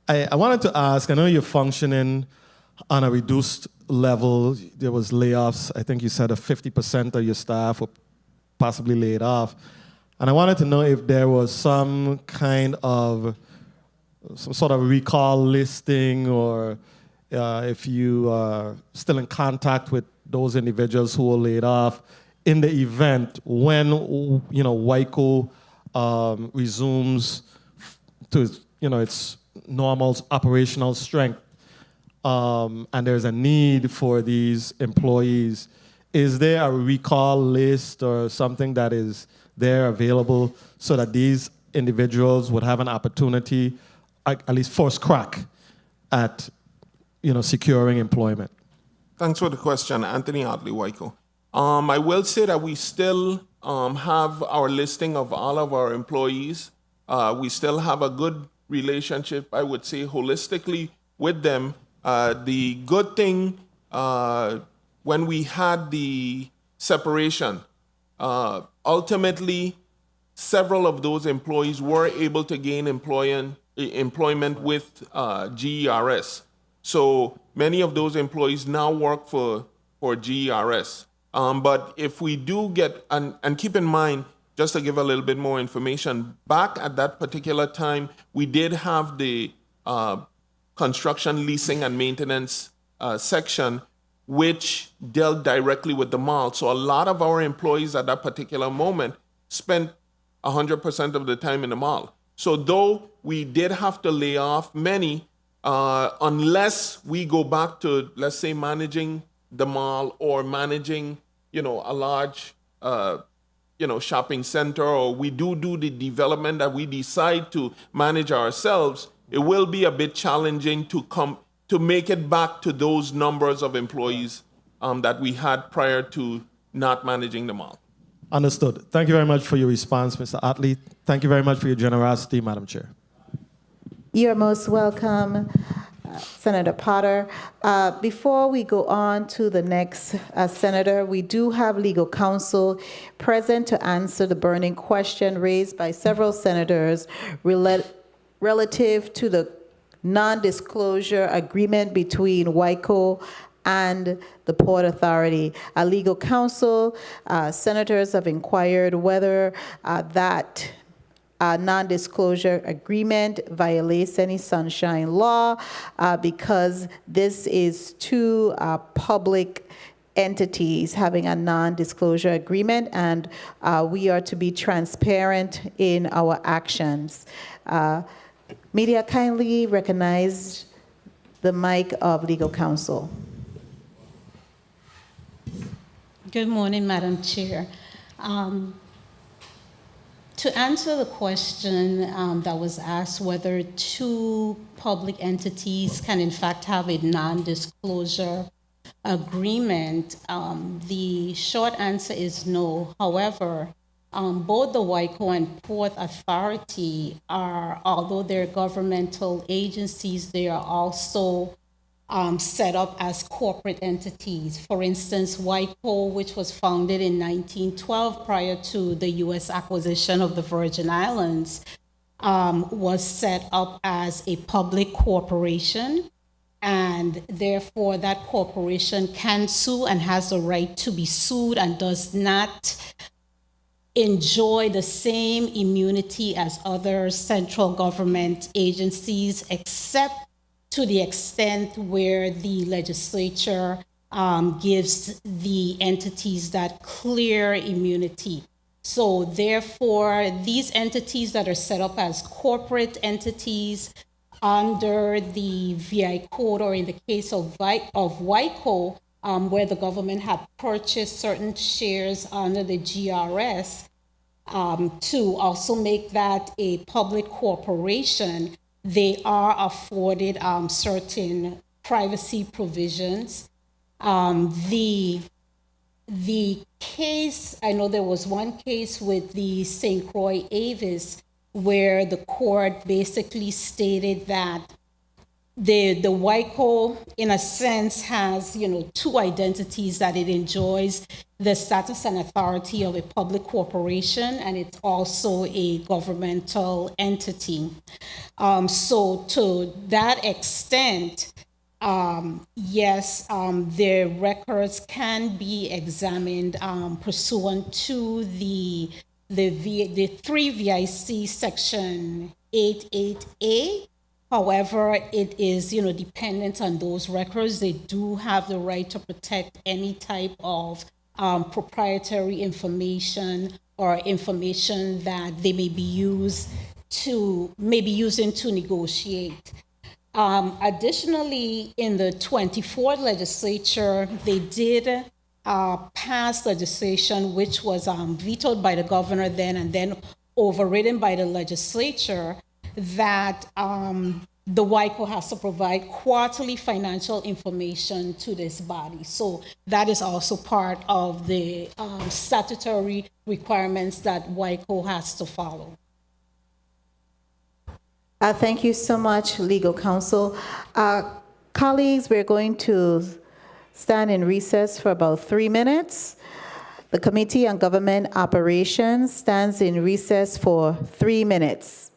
I wanted to ask, I know you're functioning on a reduced level. There was layoffs. I think you said 50% of your staff were possibly laid off. And I wanted to know if there was some sort of recall listing, or if you are still in contact with those individuals who were laid off in the event when, Whitaker resumes to, its normal operational strength, and there's a need for these employees. Is there a recall list or something that is there available so that these individuals would have an opportunity, at least first crack at, securing employment? Thanks for the question, Anthony Otley, Whitaker. I will say that we still have our listing of all of our employees. We still have a good relationship, I would say, holistically with them. The good thing, when we had the separation, ultimately, several of those employees were able to gain employment with GERS. So many of those employees now work for GERS. But if we do get, and keep in mind, just to give a little bit more information, back at that particular time, we did have the construction, leasing, and maintenance section which dealt directly with the mall. So a lot of our employees at that particular moment spent 100% of the time in the mall. So though we did have to lay off many, unless we go back to, let's say, managing the mall or managing, a large, shopping center, or we do the development that we decide to manage ourselves, it will be a bit challenging to make it back to those numbers of employees that we had prior to not managing the mall. Understood. Thank you very much for your response, Mr. Otley. Thank you very much for your generosity, Madam Chair. You're most welcome, Senator Potter. Before we go on to the next senator, we do have legal counsel present to answer the burning question raised by several senators relative to the non-disclosure agreement between Whitaker and the Port Authority. Legal counsel, senators have inquired whether that non-disclosure agreement violates any sunshine law because this is two public entities having a non-disclosure agreement, and we are to be transparent in our actions. Media, kindly recognize the mic of legal counsel. Good morning, Madam Chair. To answer the question that was asked whether two public entities can in fact have a non-disclosure agreement, the short answer is no. However, both the Whitaker and Port Authority are, although they're governmental agencies, they are also set up as corporate entities. For instance, Whitaker, which was founded in 1912 prior to the U.S. acquisition of the Virgin Islands, was set up as a public corporation, and therefore that corporation can sue and has the right to be sued and does not enjoy the same immunity as other central government agencies, except to the extent where the legislature gives the entities that clear immunity. So therefore, these entities that are set up as corporate entities under the VI code, or in the case of Whitaker, where the government had purchased certain shares under the GRS, to also make that a public corporation, they are afforded certain privacy provisions. The case, I know there was one case with the St. Croix Avis where the court basically stated that the Whitaker, in a sense, has two identities, that it enjoys the status and authority of a public corporation, and it's also a governmental entity. So to that extent, yes, their records can be examined pursuant to the 3 VIC section 88A. However, it is dependent on those records. They do have the right to protect any type of proprietary information or information that they may be using to negotiate. Additionally, in the 24th legislature, they did pass legislation which was vetoed by the governor then and then overridden by the legislature, that the Whitaker has to provide quarterly financial information to this body. So that is also part of the statutory requirements that Whitaker has to follow. Thank you so much, legal counsel. Colleagues, we're going to stand in recess for about 3 minutes. The Committee on Government Operations stands in recess for 3 minutes.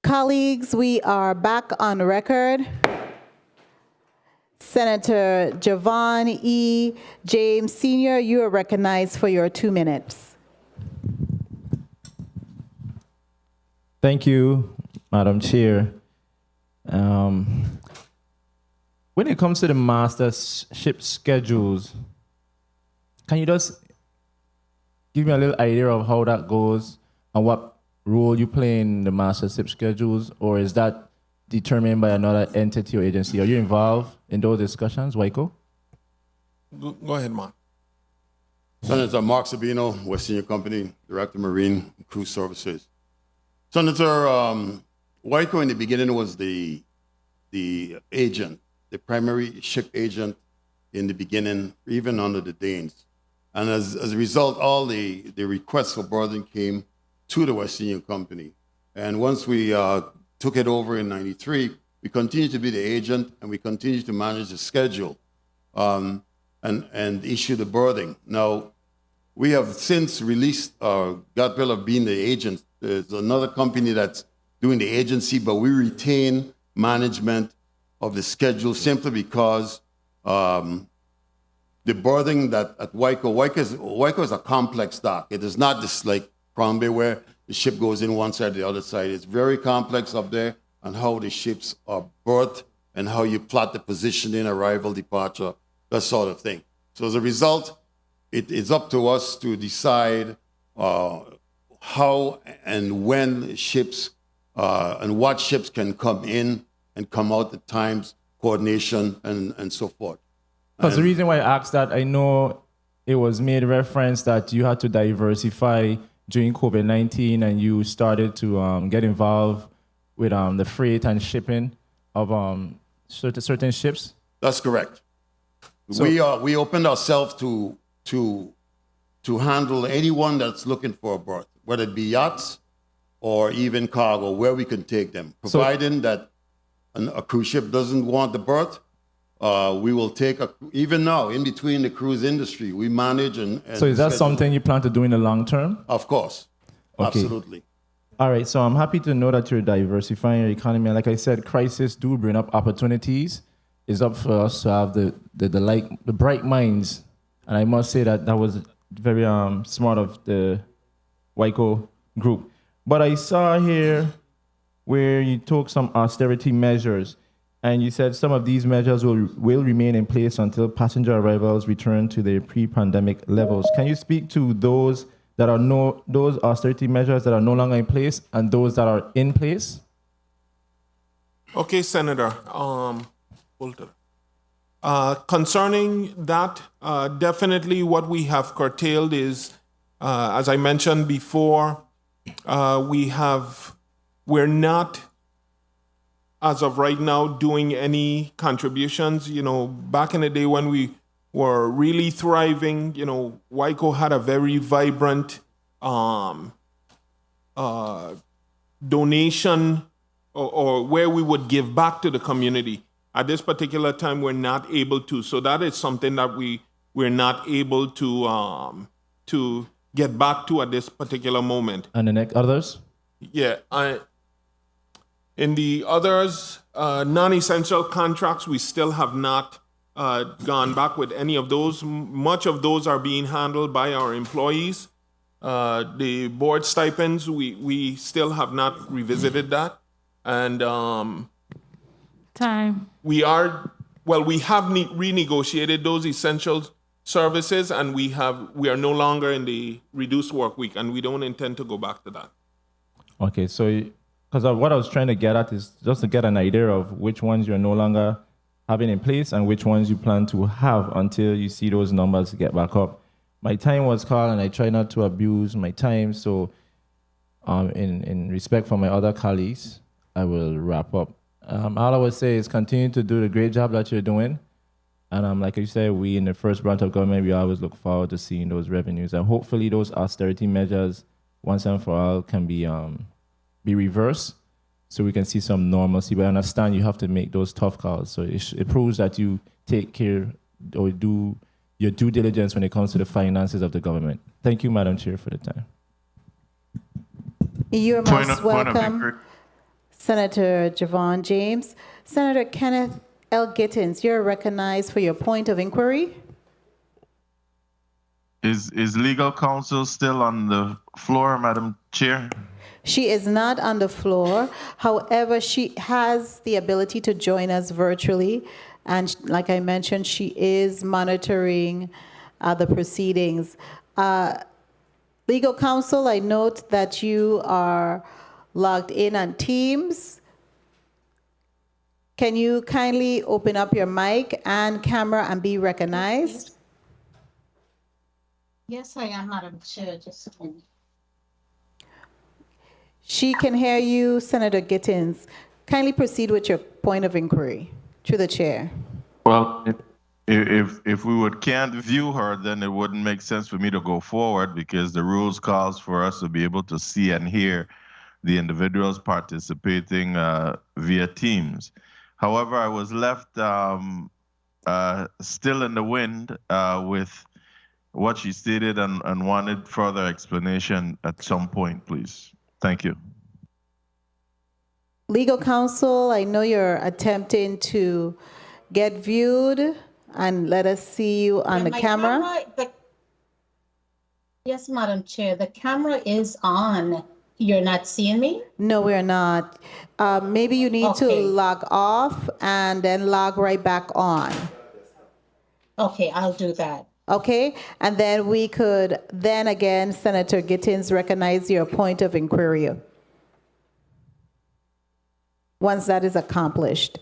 Colleagues, we are back on record. Senator Javon E. James Sr., you are recognized for your 2 minutes. Thank you, Madam Chair. When it comes to the master ship schedules, can you just give me a little idea of how that goes and what role you play in the master ship schedules, or is that determined by another entity or agency? Are you involved in those discussions, Whitaker? Go ahead, Mark. Senator Mark Sabino, West Senior Company, Director Marine and Cruise Services. Senator, Whitaker in the beginning was the agent, the primary ship agent in the beginning, even under the Danes. And as a result, all the requests for berthing came to the West Indian Company. And once we took it over in '93, we continued to be the agent and we continued to manage the schedule and issue the berthing. Now, we have since released, got rid of being the agent. There's another company that's doing the agency, but we retain management of the schedule simply because the berthing that at Whitaker is a complex dock. It is not just like Crombie where the ship goes in one side, the other side. It's very complex up there on how the ships are berthed and how you plot the positioning, arrival, departure, that sort of thing. So as a result, it is up to us to decide how and when ships and what ships can come in and come out at times, coordination, and so forth. Because the reason why I asked that, I know it was made reference that you had to diversify during COVID-19 and you started to get involved with the freight and shipping of certain ships. That's correct. So, we opened ourselves to handle anyone that's looking for a berth, whether it be yachts or even cargo, where we can take them, providing that a cruise ship doesn't want the berth. We will take even now in between the cruise industry, we manage and so is that something you plan to do in the long term? Of course, okay. Absolutely. All right, so I'm happy to know that you're diversifying your economy. And like I said, crisis do bring up opportunities. It's up for us to have the bright minds, and I must say that was very smart of the Whitaker group. But I saw here where you took some austerity measures. And you said some of these measures will remain in place until passenger arrivals return to their pre-pandemic levels. Can you speak to those austerity measures that are no longer in place and those that are in place? Okay, Senator. Concerning that, definitely what we have curtailed is, as I mentioned before, we're not, as of right now, doing any contributions. You know, back in the day when we were really thriving, you know, Whitaker had a very vibrant donation or where we would give back to the community. At this particular time, we're not able to. So that is something that we're not able to get back to at this particular moment. And the next others? Yeah, in the others, non-essential contracts, we still have not gone back with any of those. Much of those are being handled by our employees. The board stipends, we still have not revisited that. And we have renegotiated those essential services, and we are no longer in the reduced work week, and we don't intend to go back to that. Okay, so because what I was trying to get at is just to get an idea of which ones you're no longer having in place and which ones you plan to have until you see those numbers get back up. My time was called, and I try not to abuse my time. So in respect for my other colleagues, I will wrap up. All I would say is continue to do the great job that you're doing. And like you said, we in the first branch of government, we always look forward to seeing those revenues. And hopefully those austerity measures, once and for all, can be reversed so we can see some normalcy. But I understand you have to make those tough calls. So it proves that you take care or do your due diligence when it comes to the finances of the government. Thank you, Madam Chair, for the time. You're most welcome. Senator Javon James. Senator Kenneth L. Gittins, you're recognized for your point of inquiry. Is legal counsel still on the floor, Madam Chair? She is not on the floor. However, she has the ability to join us virtually. And like I mentioned, she is monitoring the proceedings. Legal counsel, I note that you are logged in on Teams. Can you kindly open up your mic and camera and be recognized? Yes, I am, Madam Chair. Just a minute. She can hear you, Senator Gittins. Kindly proceed with your point of inquiry to the chair. Well, if we can't view her, then it wouldn't make sense for me to go forward because the rules calls for us to be able to see and hear the individuals participating via Teams. However, I was left still in the wind with what she stated and wanted further explanation at some point, please. Thank you. Legal counsel, I know you're attempting to get viewed and let us see you on the My camera. Yes, Madam Chair, the camera is on. You're not seeing me? No, we're not. Maybe you need to log off and then log right back on. Okay, I'll do that. Okay, and then we could then again, Senator Gittins, recognize your point of inquiry once that is accomplished.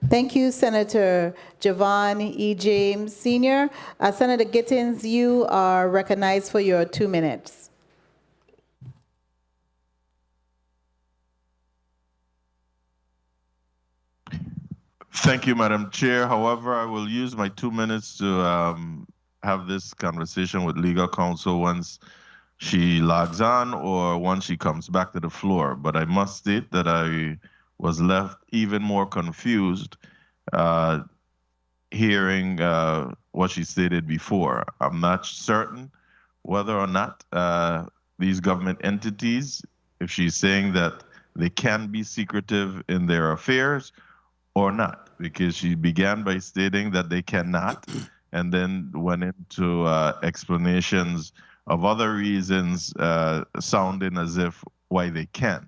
Thank you, Senator Javon E. James, Sr. Senator Gittins, you are recognized for your 2 minutes. Thank you, Madam Chair. However, I will use my 2 minutes to have this conversation with legal counsel once she logs on or once she comes back to the floor. But I must state that I was left even more confused hearing what she stated before. I'm not certain whether or not these government entities, if she's saying that they can be secretive in their affairs or not, because she began by stating that they cannot and then went into explanations of other reasons sounding as if why they can.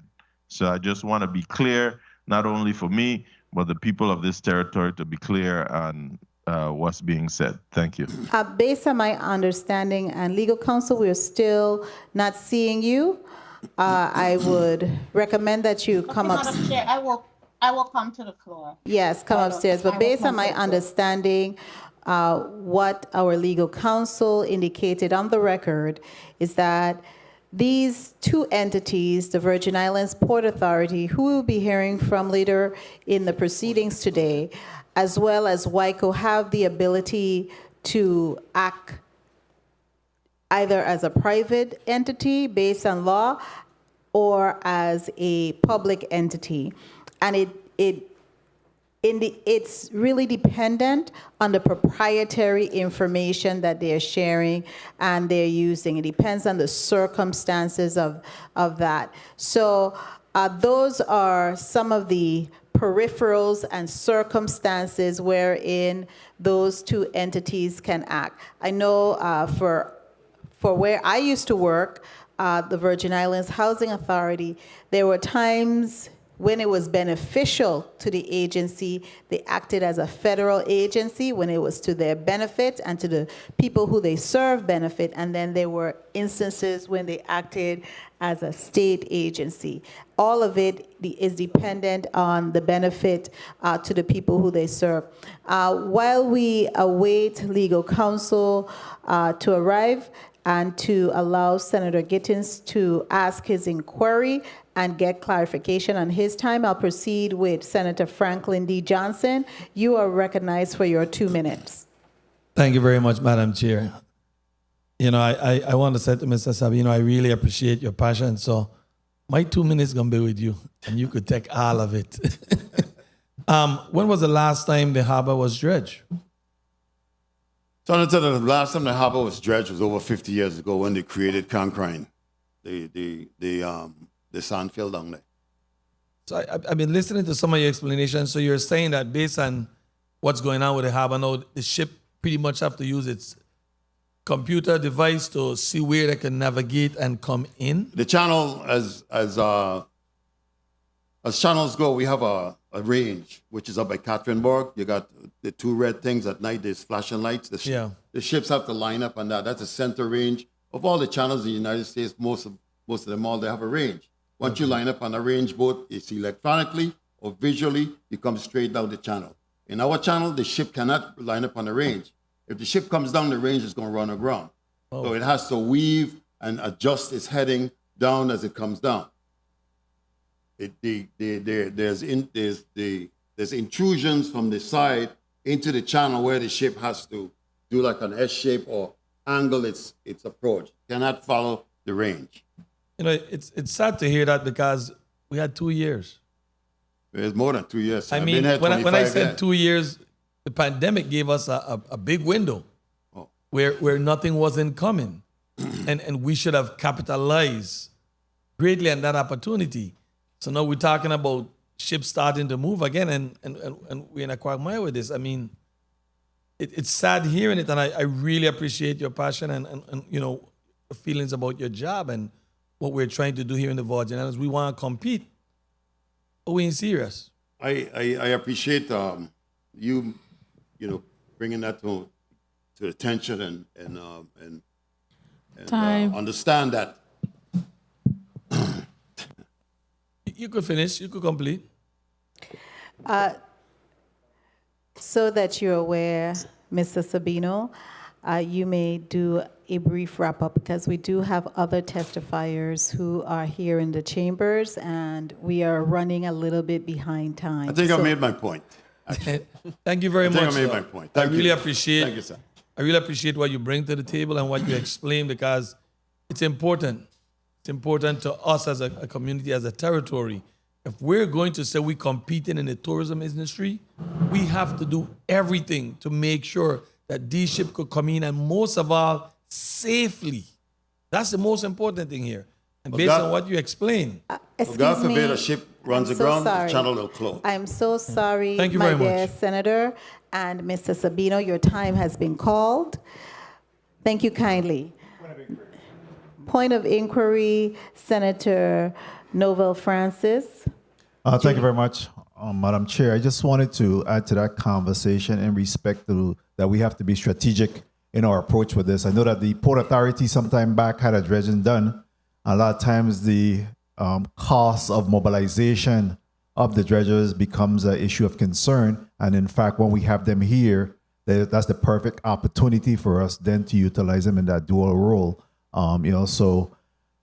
So I just want to be clear, not only for me, but the people of this territory to be clear on what's being said. Thank you. Based on my understanding and legal counsel, we're still not seeing you. I would recommend that you come up. Madam Chair, I will come to the floor. Yes, come upstairs. But based on my understanding, what our legal counsel indicated on the record is that these two entities, the Virgin Islands Port Authority, who we'll be hearing from later in the proceedings today, as well as Whitaker, have the ability to act either as a private entity based on law or as a public entity. And it's really dependent on the proprietary information that they're sharing and they're using. It depends on the circumstances of that. So those are some of the peripherals and circumstances wherein those two entities can act. I know for where I used to work, the Virgin Islands Housing Authority, there were times when it was beneficial to the agency, they acted as a federal agency when it was to their benefit and to the people who they serve benefit. And then there were instances when they acted as a state agency. All of it is dependent on the benefit to the people who they serve. While we await legal counsel to arrive and to allow Senator Gittins to ask his inquiry and get clarification on his time, I'll proceed with Senator Franklin D. Johnson. You are recognized for your 2 minutes. Thank you very much, Madam Chair. You know, I want to say to Mr. Saab, you know, I really appreciate your passion. So my 2 minutes going to be with you, and you could take all of it. When was the last time the harbor was dredged? So the last time the harbor was dredged was over 50 years ago when they created Concrine. the sand field down there. So I've been listening to some of your explanations. So you're saying that based on what's going on with the harbor now, the ship pretty much have to use its computer device to see where they can navigate and come in? The channel, as channels go, we have a range, which is up by Katerinburg. You got the two red things at night, there's flashing lights. The ships have to line up on that. That's a center range. Of all the channels in the United States, most of them all, they have a range. Once you line up on a range boat, it's electronically or visually, you come straight down the channel. In our channel, the ship cannot line up on the range. If the ship comes down the range, it's going to run aground. So it has to weave and adjust its heading down as it comes down. There's intrusions from the side into the channel where the ship has to do like an S shape or angle its approach. Cannot follow the range. You know, it's sad to hear that because we had 2 years. It's more than 2 years. I mean, when I said 2 years, the pandemic gave us a big window where nothing wasn't coming. and we should have capitalized greatly on that opportunity. So now we're talking about ships starting to move again, and we're in a quagmire with this. I mean, it's sad hearing it, and I really appreciate your passion and you know, feelings about your job and what we're trying to do here in the Virgin Islands. We want to compete, but we ain't serious. I appreciate you know, bringing that to attention and understand that. You could finish. You could complete. So that you're aware, Mr. Sabino, you may do a brief wrap-up because we do have other testifiers who are here in the chambers, and we are running a little bit behind time. I think I made my point. Thank you very much. I made my point. I really appreciate. Thank you, sir. I really appreciate what you bring to the table and what you explain, because it's important. It's important to us as a community, as a territory. If we're going to say we're competing in the tourism industry, we have to do everything to make sure that these ships could come in, and most of all, safely. That's the most important thing here. And based on what you explained. God forbid a ship runs aground, the channel will close. I'm so sorry, Thank you my very dear much. Senator and Mr. Sabino, your time has been called. Thank you kindly. Point of inquiry, Senator Novell Francis. Thank you very much, Madam Chair. I just wanted to add to that conversation in respect to that we have to be strategic in our approach with this. I know that the Port Authority sometime back had a dredging done. A lot of times the cost of mobilization of the dredgers becomes an issue of concern. And in fact, when we have them here, that's the perfect opportunity for us then to utilize them in that dual role. You know, so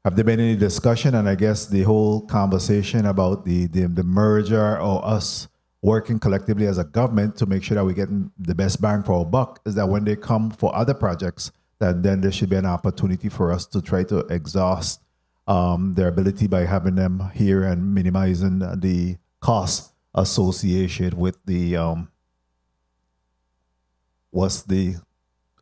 have there been any discussion? And I guess the whole conversation about the merger or us working collectively as a government to make sure that we're getting the best bang for our buck is that when they come for other projects, that then there should be an opportunity for us to try to exhaust their ability by having them here and minimizing the costs associated with the what's the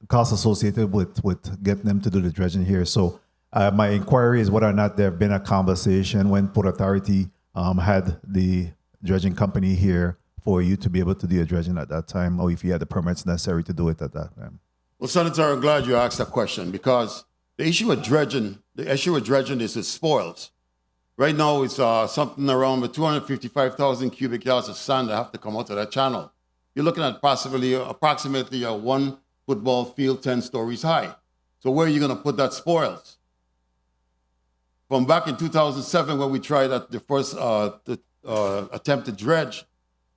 cost associated with getting them to do the dredging here. So my inquiry is whether or not there have been a conversation when Port Authority had the dredging company here for you to be able to do a dredging at that time, or if you had the permits necessary to do it at that time. Well, Senator, I'm glad you asked that question, because the issue with dredging is with spoils. Right now, it's something around 255,000 cubic yards of sand that have to come out of that channel. You're looking at approximately one football field 10 stories high. So where are you going to put that spoils? From back in 2007, when we tried the first attempt to dredge,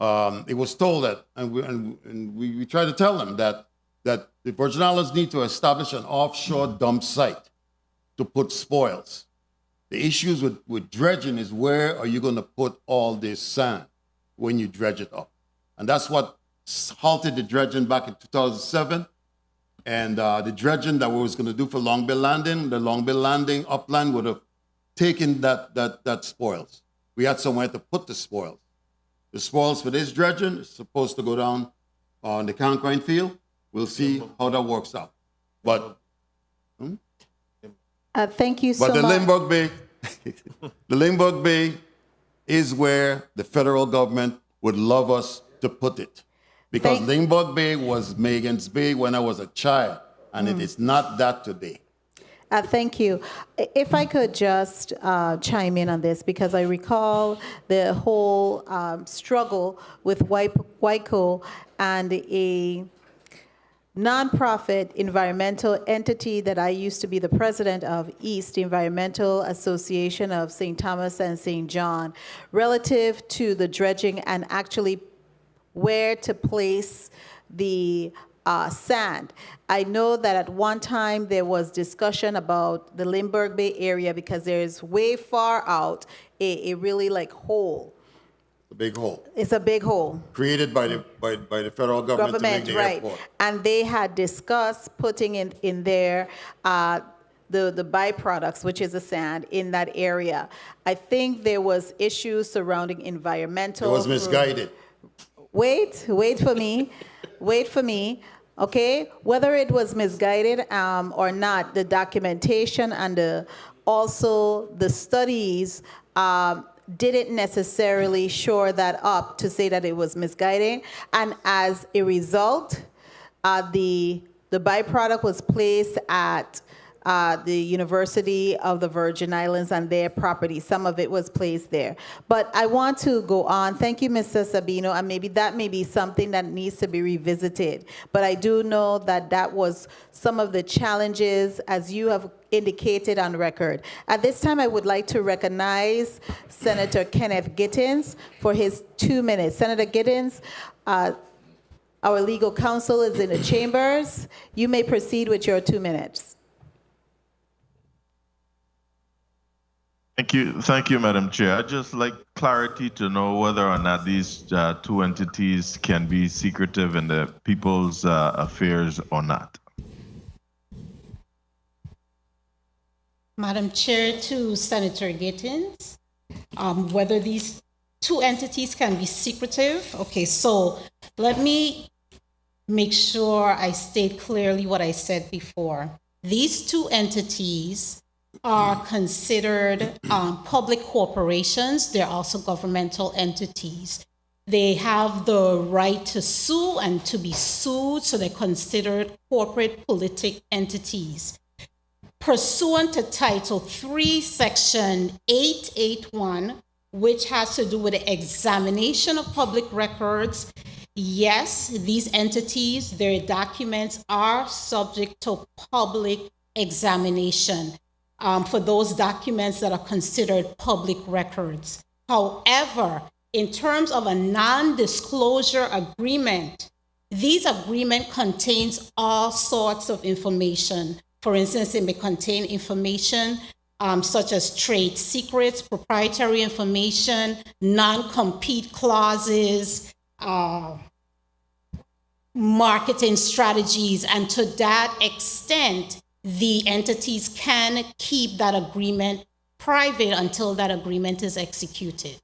it was told that, and we tried to tell them that the Virgin Islands need to establish an offshore dump site to put spoils. The issues with dredging is where are you going to put all this sand when you dredge it up? And that's what halted the dredging back in 2007. And the dredging that we was going to do for Long Bill Landing, the Long Bill Landing upland would have taken that spoils. We had somewhere to put the spoils. The spoils for this dredging is supposed to go down on the Cancrine field. We'll see how that works out. But Thank you so But the much. Limburg Bay, the Limburg Bay is where the federal government would love us to put it. Because Limburg Bay was Megan's Bay when I was a child, and it is not that today. Thank you. If I could just chime in on this, because I recall the whole struggle with Whitaker and a nonprofit environmental entity that I used to be the president of, East Environmental Association of St. Thomas and St. John, relative to the dredging and actually where to place the sand. I know that at one time there was discussion about the Limburg Bay area because there's way far out a really like hole. A big hole. It's a big hole. Created by the federal government to make the right. airport. And they had discussed putting in there the byproducts, which is the sand, in that area. I think there was issues surrounding environmental. It was misguided. Wait for me. Wait for me. Okay, whether it was misguided or not, the documentation and also the studies didn't necessarily shore that up to say that it was misguiding. And as a result, the byproduct was placed at the University of the Virgin Islands and their property. Some of it was placed there. But I want to go on. Thank you, Mr. Sabino, and maybe that may be something that needs to be revisited. But I do know that that was some of the challenges, as you have indicated on record. At this time, I would like to recognize Senator Kenneth Gittins for his 2 minutes. Senator Gittins, our legal counsel is in the chambers. You may proceed with your 2 minutes. Thank you, Madam Chair. I'd just like clarity to know whether or not these two entities can be secretive in the people's affairs or not. Madam Chair, to Senator Gittins, whether these two entities can be secretive. Okay, so let me make sure I state clearly what I said before. These two entities are considered public corporations. They're also governmental entities. They have the right to sue and to be sued, so they're considered corporate politic entities. Pursuant to Title III, Section 881, which has to do with the examination of public records, yes, these entities, their documents are subject to public examination. For those documents that are considered public records. However, in terms of a non-disclosure agreement, this agreement contains all sorts of information. For instance, it may contain information such as trade secrets, proprietary information, non-compete clauses, marketing strategies, and to that extent, the entities can keep that agreement private until that agreement is executed.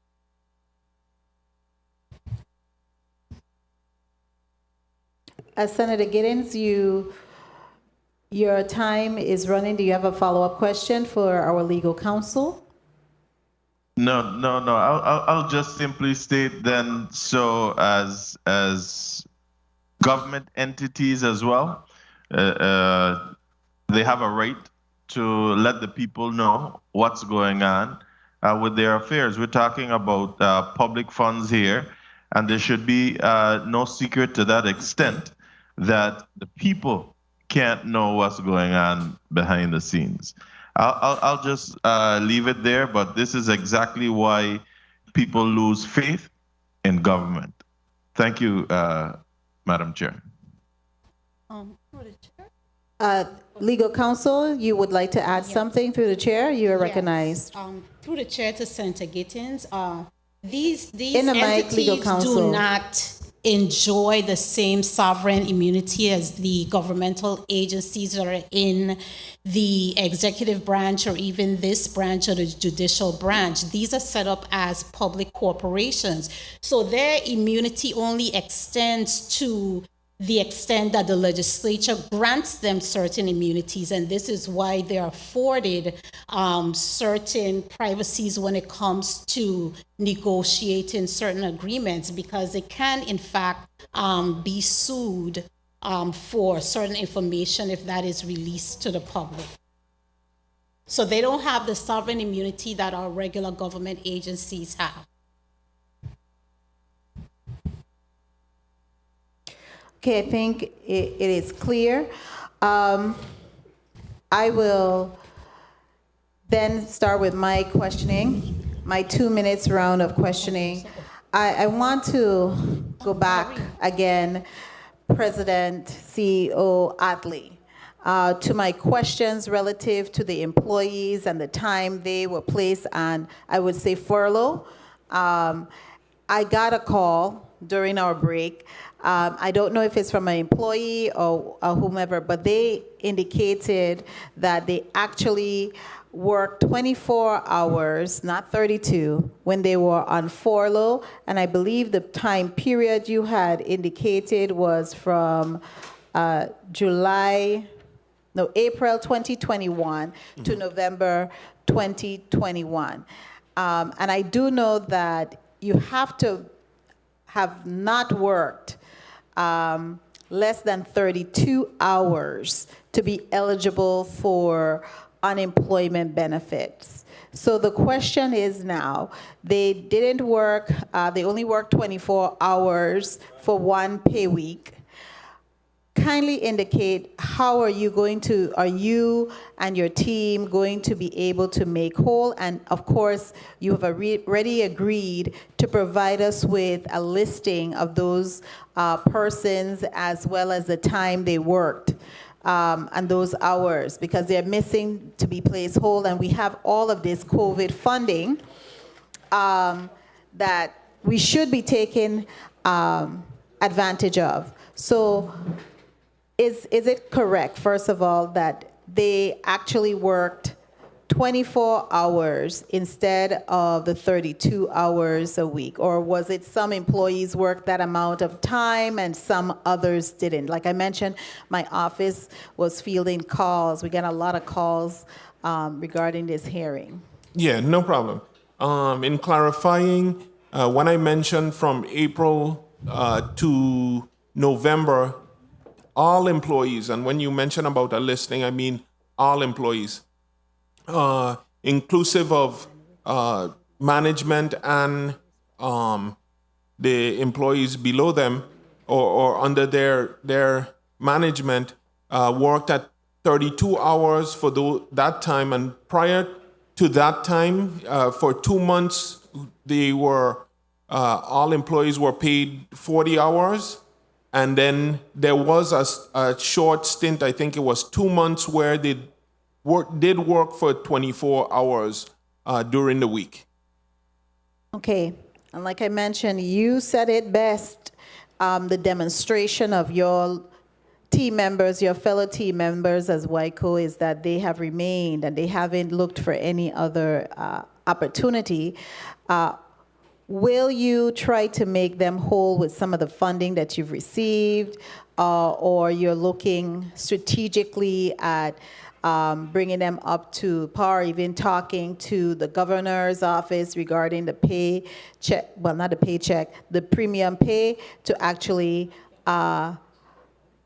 Senator Gittins, your time is running. Do you have a follow-up question for our legal counsel? No. I'll just simply state then, so as government entities as well, they have a right to let the people know what's going on with their affairs. We're talking about public funds here, and there should be no secret to that extent that the people can't know what's going on behind the scenes. I'll just leave it there, but this is exactly why people lose faith in government. Thank you, Madam Chair. Legal counsel, you would like to add something through the chair? You are recognized. Through the chair to Senator Gittins, these In the mic, legal entities counsel. do not enjoy the same sovereign immunity as the governmental agencies that are in the executive branch or even this branch or the judicial branch. These are set up as public corporations. So their immunity only extends to the extent that the legislature grants them certain immunities, and this is why they are afforded certain privacies when it comes to negotiating certain agreements, because they can, in fact, be sued for certain information if that is released to the public. So they don't have the sovereign immunity that our regular government agencies have. Okay, I think it is clear. I will then start with my questioning, my 2 minutes round of questioning. I want to go back again, President CEO Atley, to my questions relative to the employees and the time they were placed on, I would say, furlough. I got a call during our break. I don't know if it's from an employee or whomever, but they indicated that they actually worked 24 hours, not 32, when they were on furlough. And I believe the time period you had indicated was from April 2021 to November 2021. And I do know that you have to have not worked less than 32 hours to be eligible for unemployment benefits. So the question is now, they didn't work, they only worked 24 hours for one pay week. Kindly indicate how are you and your team going to be able to make whole? And of course, you have already agreed to provide us with a listing of those persons as well as the time they worked and those hours, because they're missing to be placed whole. And we have all of this COVID funding that we should be taking advantage of. So is it correct, first of all, that they actually worked 24 hours instead of the 32 hours a week? Or was it some employees worked that amount of time and some others didn't? Like I mentioned, my office was fielding calls. We got a lot of calls regarding this hearing. Yeah, no problem. In clarifying, when I mentioned from April to November, all employees, and when you mention about a listing, I mean all employees, inclusive of management and the employees below them or under their management, worked at 32 hours for that time. And prior to that time, for 2 months, they were all employees were paid 40 hours. And then there was a short stint, I think it was 2 months, where they did work for 24 hours during the week. Okay, and like I mentioned, you said it best, the demonstration of your team members, your fellow team members as WICO, is that they have remained and they haven't looked for any other opportunity. Will you try to make them whole with some of the funding that you've received, or you're looking strategically at bringing them up to par, even talking to the governor's office regarding the pay check, well, not the paycheck, the premium pay, to actually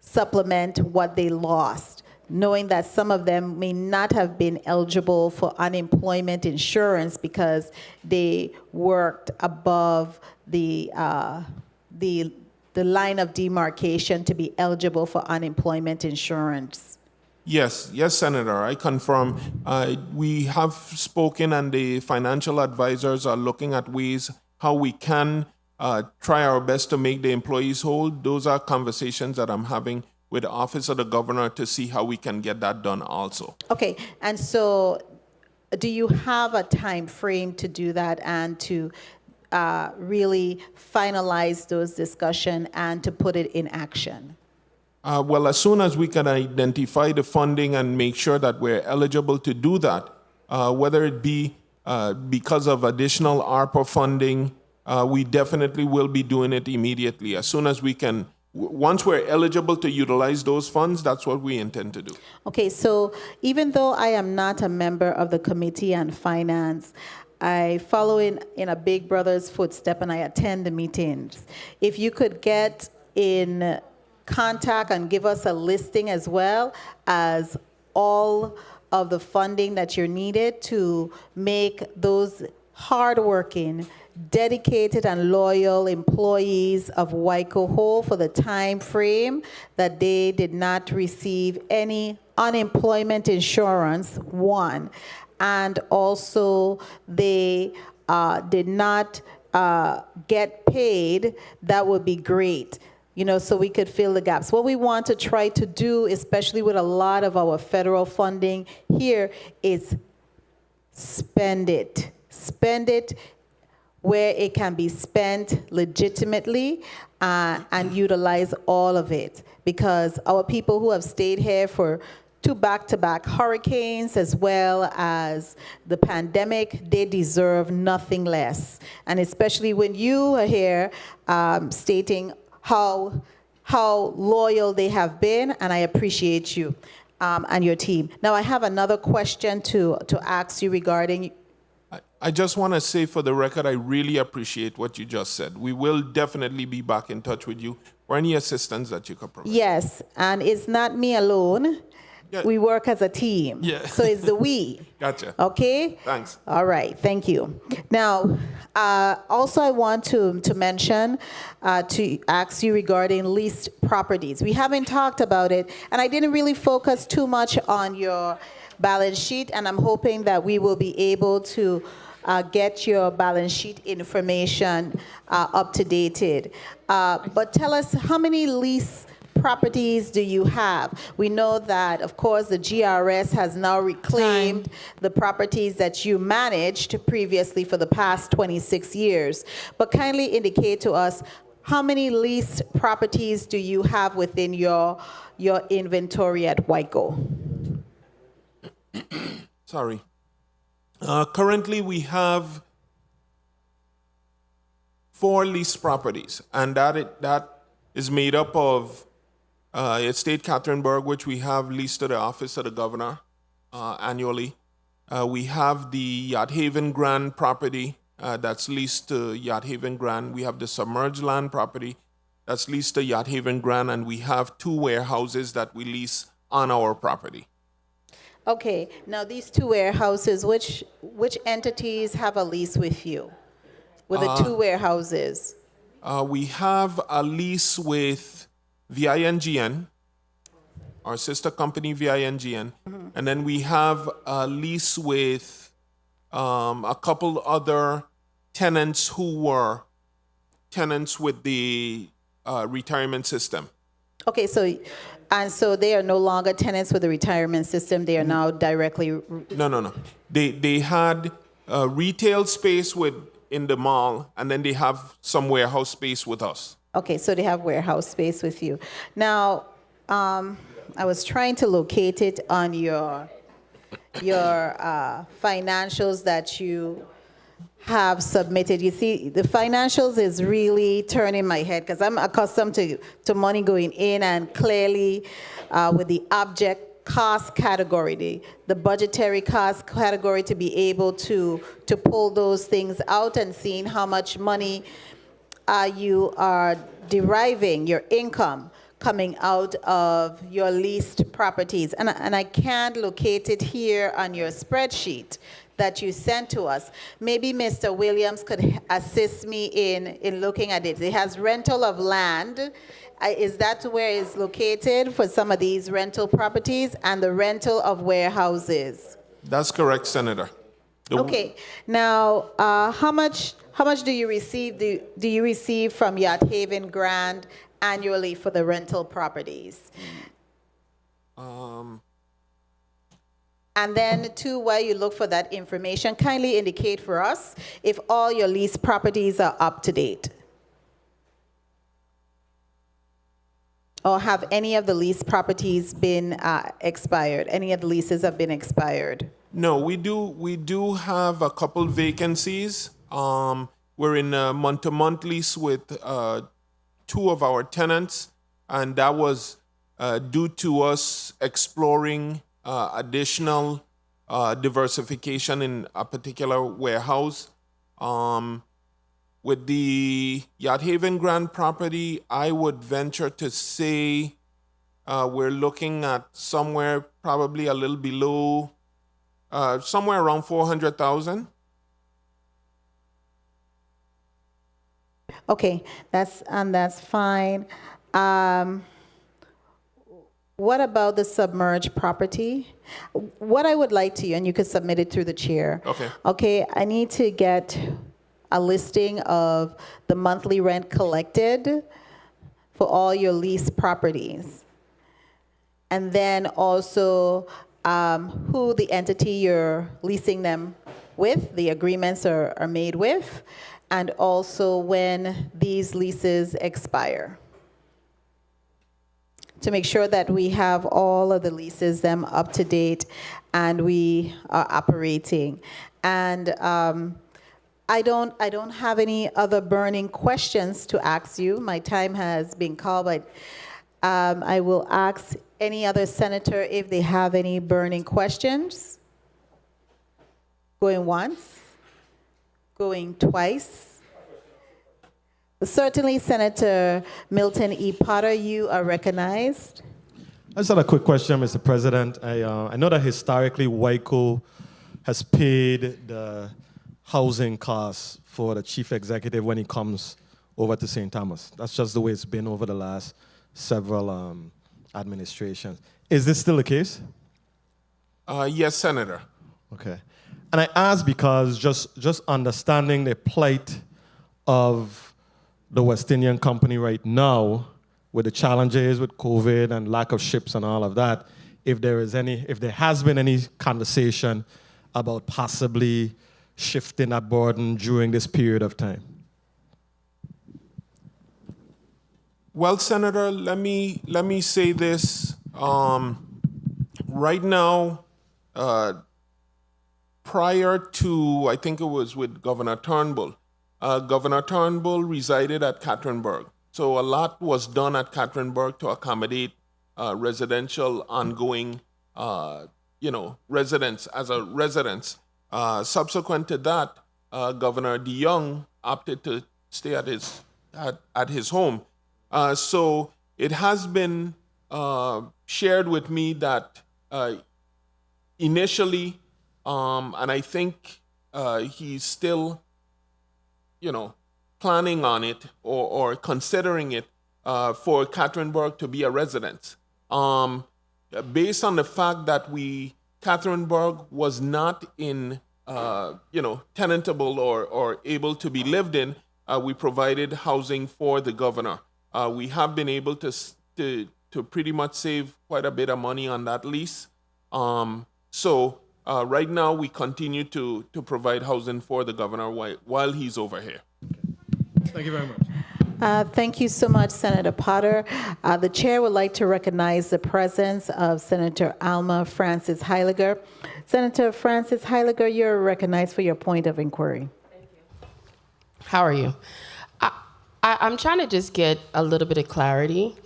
supplement what they lost, knowing that some of them may not have been eligible for unemployment insurance because they worked above the line of demarcation to be eligible for unemployment insurance? Yes, Senator, I confirm. We have spoken, and the financial advisors are looking at ways how we can try our best to make the employees whole. Those are conversations that I'm having with the Office of the Governor to see how we can get that done also. Okay, and so do you have a time frame to do that and to really finalize those discussions and to put it in action? Well, as soon as we can identify the funding and make sure that we're eligible to do that, whether it be because of additional ARPA funding, we definitely will be doing it immediately. As soon as we can once we're eligible to utilize those funds, that's what we intend to do. Okay, so even though I am not a member of the Committee on Finance, I follow in a big brother's footstep and I attend the meetings. If you could get in contact and give us a listing as well as all of the funding that you're needed to make those hardworking, dedicated and loyal employees of Whitaker whole for the time frame that they did not receive any unemployment insurance, one, and also they did not get paid, that would be great. So we could fill the gaps. What we want to try to do, especially with a lot of our federal funding here, is spend it. Spend it where it can be spent legitimately and utilize all of it. Because our people who have stayed here for 2 back-to-back hurricanes as well as the pandemic, they deserve nothing less. And especially when you are here stating how loyal they have been, and I appreciate you and your team. Now I have another question to ask you regarding. I just want to say for the record, I really appreciate what you just said. We will definitely be back in touch with you for any assistance that you could provide. Yes, and it's not me alone. Yeah. We work as a team. Yeah. So it's the we. Gotcha. Okay? Thanks. All right, thank you. Now, also I want to mention, to ask you regarding leased properties. We haven't talked about it, and I didn't really focus too much on your balance sheet, and I'm hoping that we will be able to get your balance sheet information up to dated. But tell us, how many lease properties do you have? We know that, of course, the GRS has now reclaimed the properties that you managed previously for the past 26 years. But kindly indicate to us, how many leased properties do you have within your inventory at Whitaker? Sorry. Currently, we have 4 leased properties, and that is made up of Estate Catherineburg, which we have leased to the Office of the Governor annually. We have the Yacht Haven Grand property that's leased to Yacht Haven Grand. We have the Submerged Land property that's leased to Yacht Haven Grand, and we have 2 warehouses that we lease on our property. Okay, now these 2 warehouses, which entities have a lease with you? With the 2 warehouses? We have a lease with VINGN, our sister company VINGN, and then we have a lease with a couple other tenants who were tenants with the retirement system. Okay, so they are no longer tenants with the retirement system. They are now directly. No. They had retail space in the mall, and then they have some warehouse space with us. Okay, so they have warehouse space with you. Now, I was trying to locate it on your financials that you have submitted. You see, the financials is really turning my head because I'm accustomed to money going in, and clearly with the object cost category, the budgetary cost category, to be able to pull those things out and seeing how much money you are deriving, your income coming out of your leased properties. And I can't locate it here on your spreadsheet that you sent to us. Maybe Mr. Williams could assist me in looking at it. It has rental of land. Is that where it's located for some of these rental properties, and the rental of warehouses? That's correct, Senator. Okay. Now, how much do you receive? Do you receive from Yacht Haven Grand annually for the rental properties? And then, too, while you look for that information, kindly indicate for us if all your lease properties are up to date. Or have any of the lease properties been expired? Any of the leases have been expired? No, we do have a couple vacancies. We're in a month-to-month lease with 2 of our tenants, and that was due to us exploring additional diversification in a particular warehouse. With the Yacht Haven Grand property, I would venture to say we're looking at somewhere probably a little below, somewhere around 400,000. Okay, that's fine. What about the submerged property? What I would like to, and you could submit it through the chair. Okay. Okay, I need to get a listing of the monthly rent collected for all your leased properties. And then also who the entity you're leasing them with, the agreements are made with, and also when these leases expire. To make sure that we have all of the leases, them up to date, and we are operating. And I don't have any other burning questions to ask you. My time has been called, but I will ask any other senator if they have any burning questions. Going once, going twice. Certainly, Senator Milton E. Potter, you are recognized. I just had a quick question, Mr. President. I know that historically, WICO has paid the housing costs for the chief executive when he comes over to St. Thomas. That's just the way it's been over the last several administrations. Is this still the case? Yes, Senator. Okay. And I ask because just understanding the plight of the West Indian Company right now, with the challenges with COVID and lack of ships and all of that, if there has been any conversation about possibly shifting that burden during this period of time. Well, Senator, let me say this. Right now, prior to, I think it was with Governor Turnbull, Governor Turnbull resided at Katerinburg. So a lot was done at Katerinburg to accommodate residential ongoing, residents as a residence. Subsequent to that, Governor DeYoung opted to stay at his home. So it has been shared with me that initially, and I think he's still, planning on it or considering it for Katerinburg to be a residence. Based on the fact that Katerinburg was not in, tenantable or able to be lived in, we provided housing for the governor. We have been able to pretty much save quite a bit of money on that lease. So right now we continue to provide housing for the governor while he's over here. Thank you very much. Thank you so much, Senator Potter. The chair would like to recognize the presence of Senator Alma Francis Heiliger. Senator Francis Heiliger, you're recognized for your point of inquiry. Thank you. How are you? I'm trying to just get a little bit of clarity.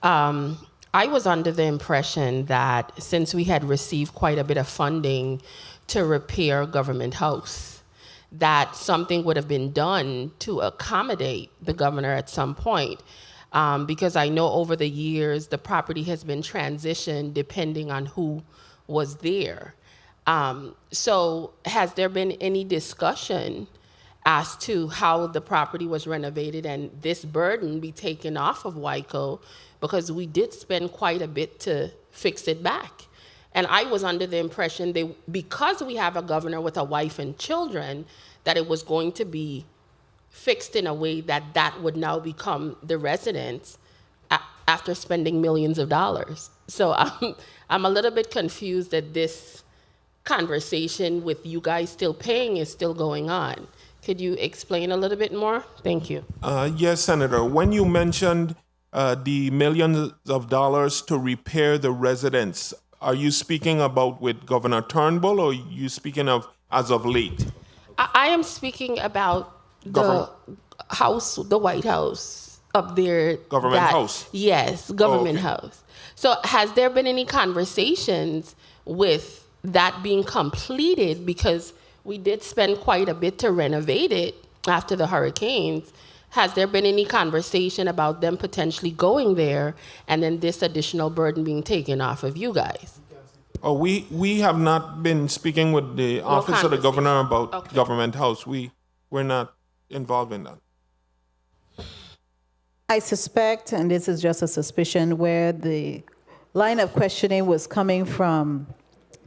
I was under the impression that since we had received quite a bit of funding to repair Government House, that something would have been done to accommodate the governor at some point. Because I know over the years, the property has been transitioned depending on who was there. So has there been any discussion as to how the property was renovated and this burden be taken off of WICO? Because we did spend quite a bit to fix it back. And I was under the impression that because we have a governor with a wife and children, that it was going to be fixed in a way that would now become the residence after spending millions of dollars. So I'm a little bit confused that this conversation with you guys still paying is still going on. Could you explain a little bit more? Thank you. Yes, Senator. When you mentioned the millions of dollars to repair the residence, are you speaking about with Governor Turnbull, or are you speaking of as of late? I am speaking about the House, the White House, up there. Government house. Yes, government okay. house. So has there been any conversations with that being completed? Because we did spend quite a bit to renovate it after the hurricanes. Has there been any conversation about them potentially going there and then this additional burden being taken off of you guys? Oh, we have not been speaking with the office of the governor about government house. We're not involved in that. I suspect, and this is just a suspicion, where the line of questioning was coming from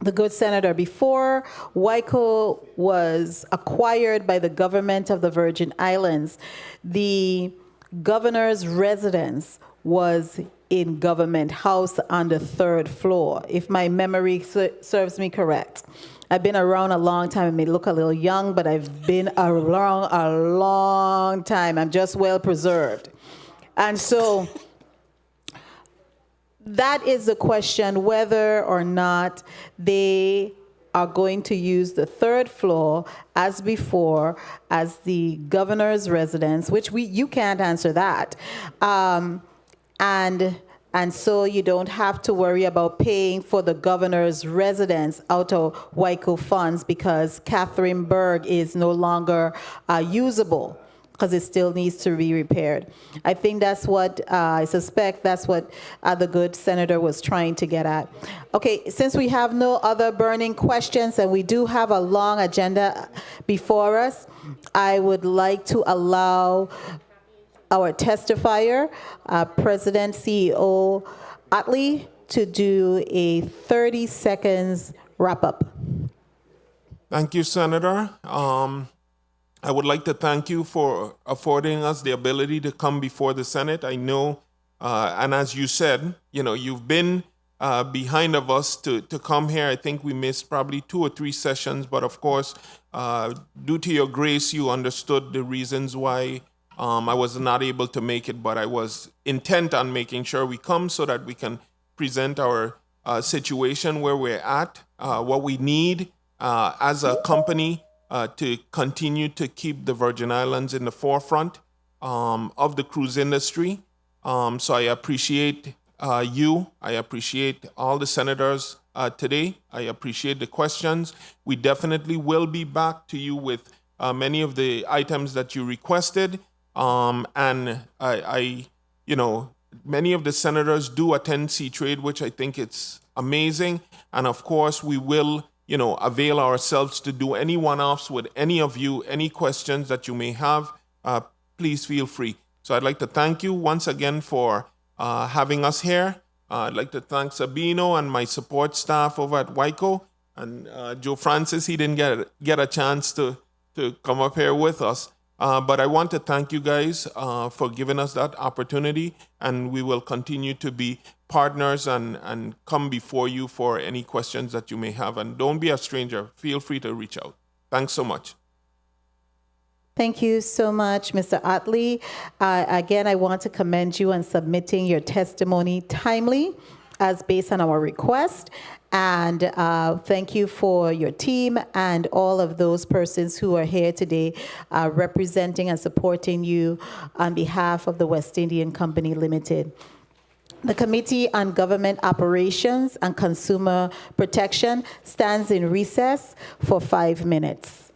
the good senator. Before Whitaker was acquired by the government of the Virgin Islands, the governor's residence was in government house on the 3rd floor, if my memory serves me correct. I've been around a long time. I may look a little young, but I've been around a long time. I'm just well preserved. And so that is the question, whether or not they are going to use the 3rd floor as before as the governor's residence, which you can't answer that. And so you don't have to worry about paying for the governor's residence out of Whitaker funds because Catherine Berg is no longer usable, because it still needs to be repaired. I think that's what, I suspect that's what the good senator was trying to get at. Okay, since we have no other burning questions and we do have a long agenda before us, I would like to allow our testifier, President CEO Utley, to do a 30 seconds wrap up. Thank you, Senator. I would like to thank you for affording us the ability to come before the Senate. I know, and as you said, you've been behind of us to come here. I think we missed probably 2 or 3 sessions, but of course, due to your grace, you understood the reasons why I was not able to make it, but I was intent on making sure we come so that we can present our situation where we're at, what we need as a company to continue to keep the Virgin Islands in the forefront of the cruise industry. So I appreciate you. I appreciate all the senators today. I appreciate the questions. We definitely will be back to you with many of the items that you requested. And many of the senators do attend C-Trade, which I think it's amazing. And of course, we will avail ourselves to do any one-offs with any of you, any questions that you may have, please feel free. So I'd like to thank you once again for having us here. I'd like to thank Sabino and my support staff over at Whitaker, and Joe Francis. He didn't get a chance to come up here with us. But I want to thank you guys for giving us that opportunity, and we will continue to be partners and come before you for any questions that you may have. And don't be a stranger. Feel free to reach out. Thanks so much. Thank you so much, Mr. Utley. Again, I want to commend you on submitting your testimony timely as based on our request. And thank you for your team and all of those persons who are here today representing and supporting you on behalf of the West Indian Company Limited. The Committee on Government Operations and Consumer Protection stands in recess for 5 minutes.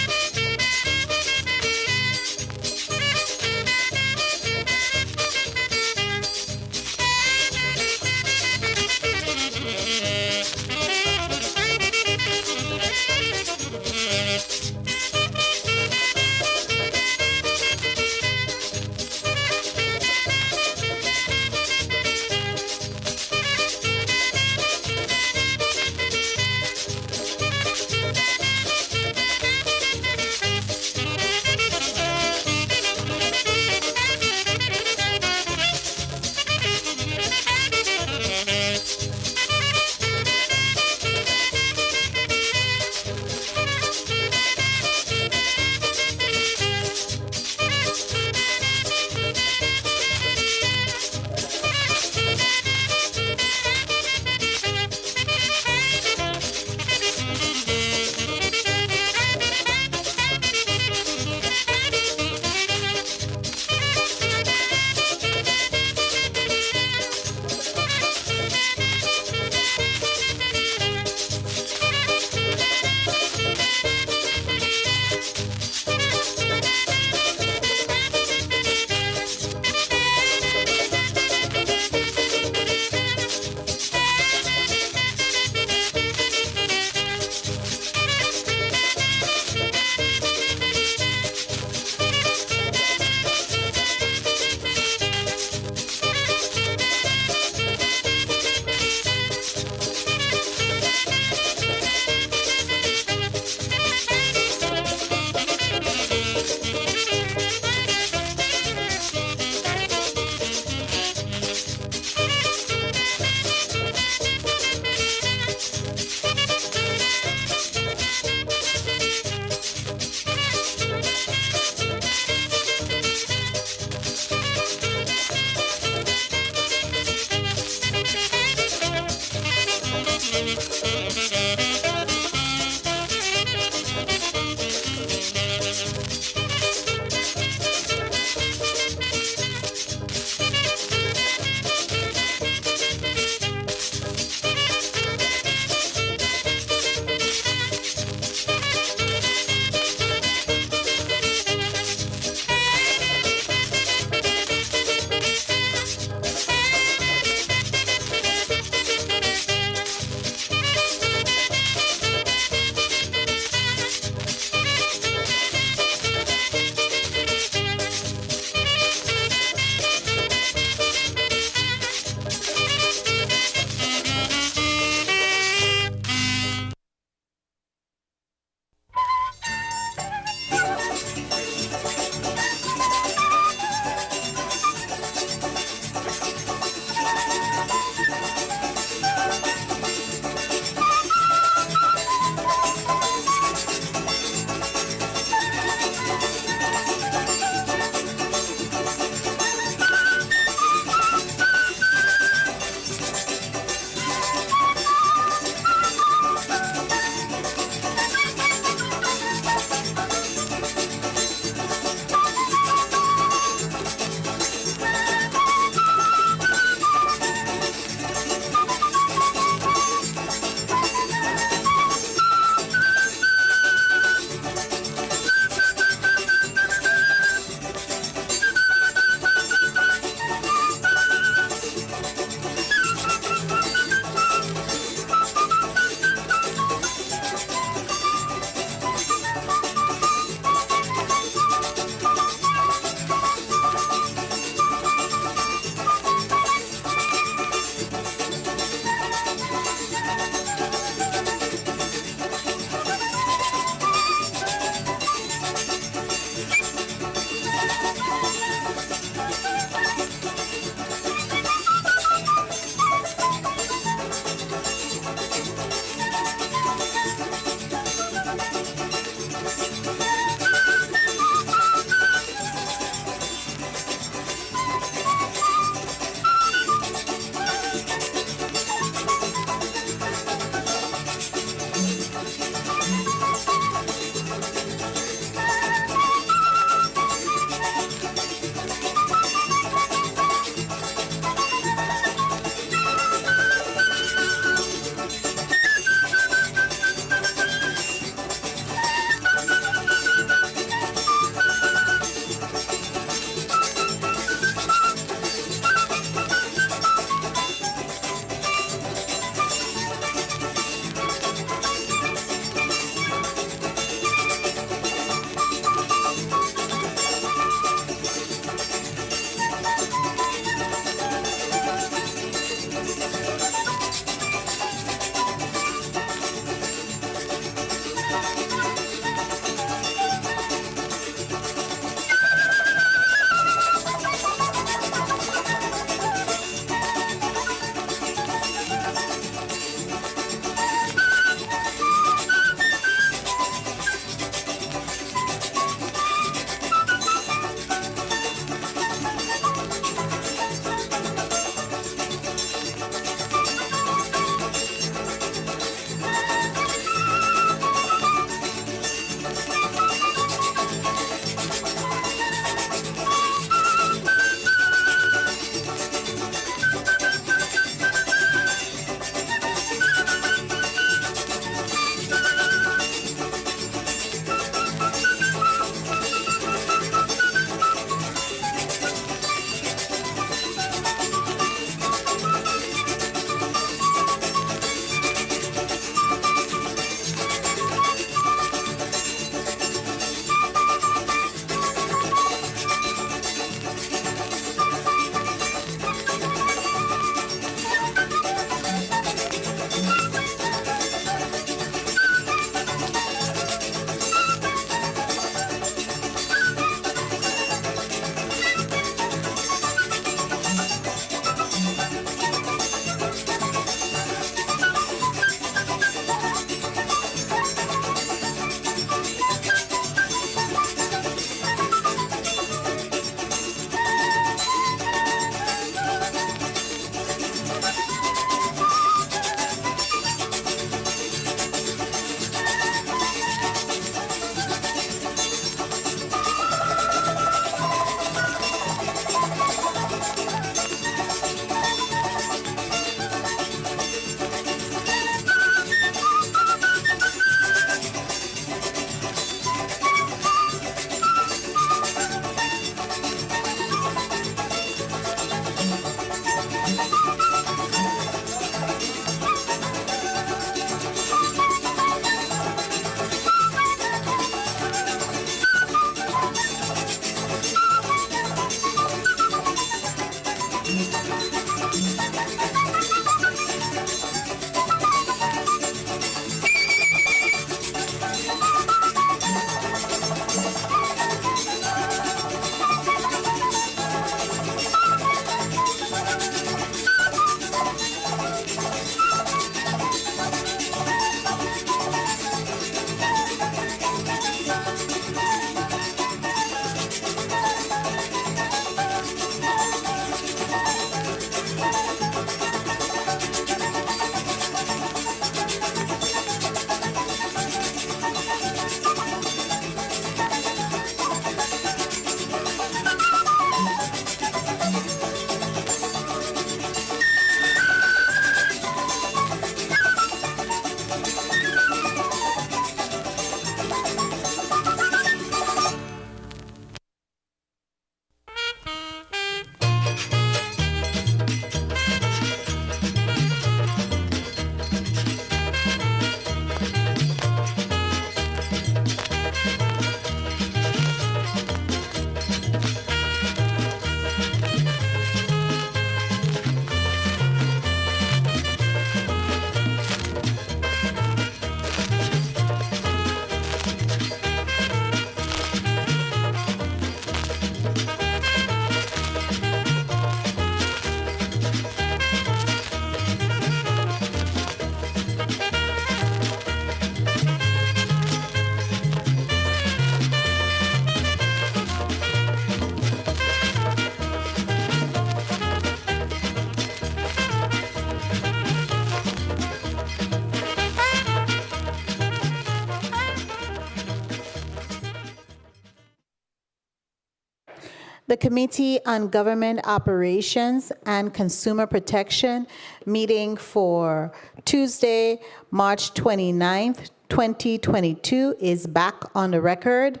The Committee on Government Operations and Consumer Protection meeting for Tuesday, March 29th, 2022 is back on the record.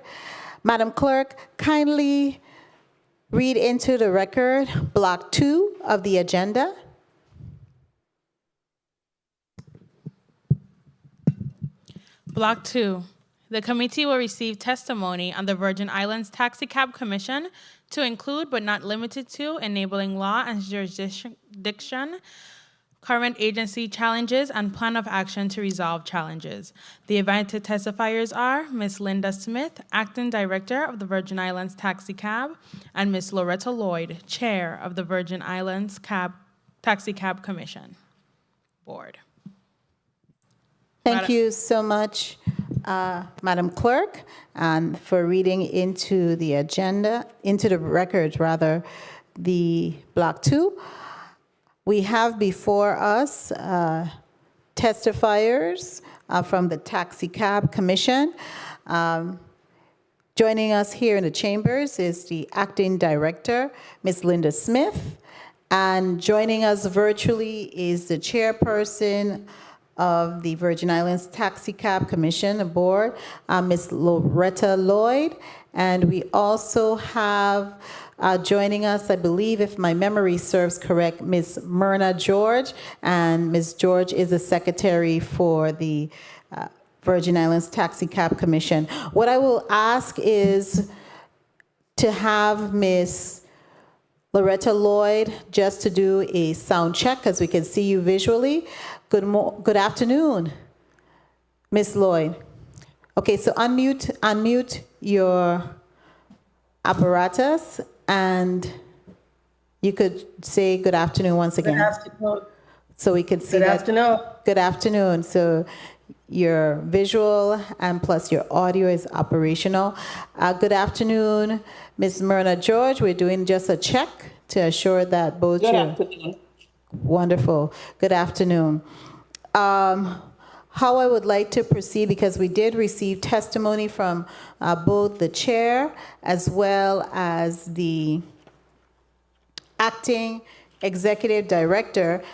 Madam Clerk, kindly read into the record Block 2 of the agenda. Block 2. The committee will receive testimony on the Virgin Islands Taxi Cab Commission to include but not limited to enabling law and jurisdiction, current agency challenges, and plan of action to resolve challenges. The invited testifiers are Ms. Linda Smith, Acting Director of the Virgin Islands Taxi Cab, and Ms. Loretta Lloyd, Chair of the Virgin Islands Taxi Cab Commission Board. Thank you so much, Madam Clerk, and for reading into the agenda, into the record rather, the Block 2. We have before us testifiers from the Taxi Cab Commission. Joining us here in the chambers is the Acting Director, Ms. Linda Smith, and joining us virtually is the Chairperson of the Virgin Islands Taxi Cab Commission Board, Ms. Loretta Lloyd, and we also have joining us, I believe, if my memory serves correct, Ms. Myrna George, and Ms. George is the Secretary for the Virgin Islands Taxi Cab Commission. What I will ask is to have Ms. Loretta Lloyd just to do a sound check, because we can see you visually. Good afternoon, Ms. Lloyd. Okay, so unmute your apparatus, and you could say good afternoon once again. Good afternoon. So we can see Good that. afternoon. Good afternoon. So your visual and plus your audio is operational. Good afternoon, Ms. Myrna George. We're doing just a check to assure that both Good you. afternoon. Wonderful. Good afternoon. How I would like to proceed, because we did receive testimony from both the chair as well as the acting executive director,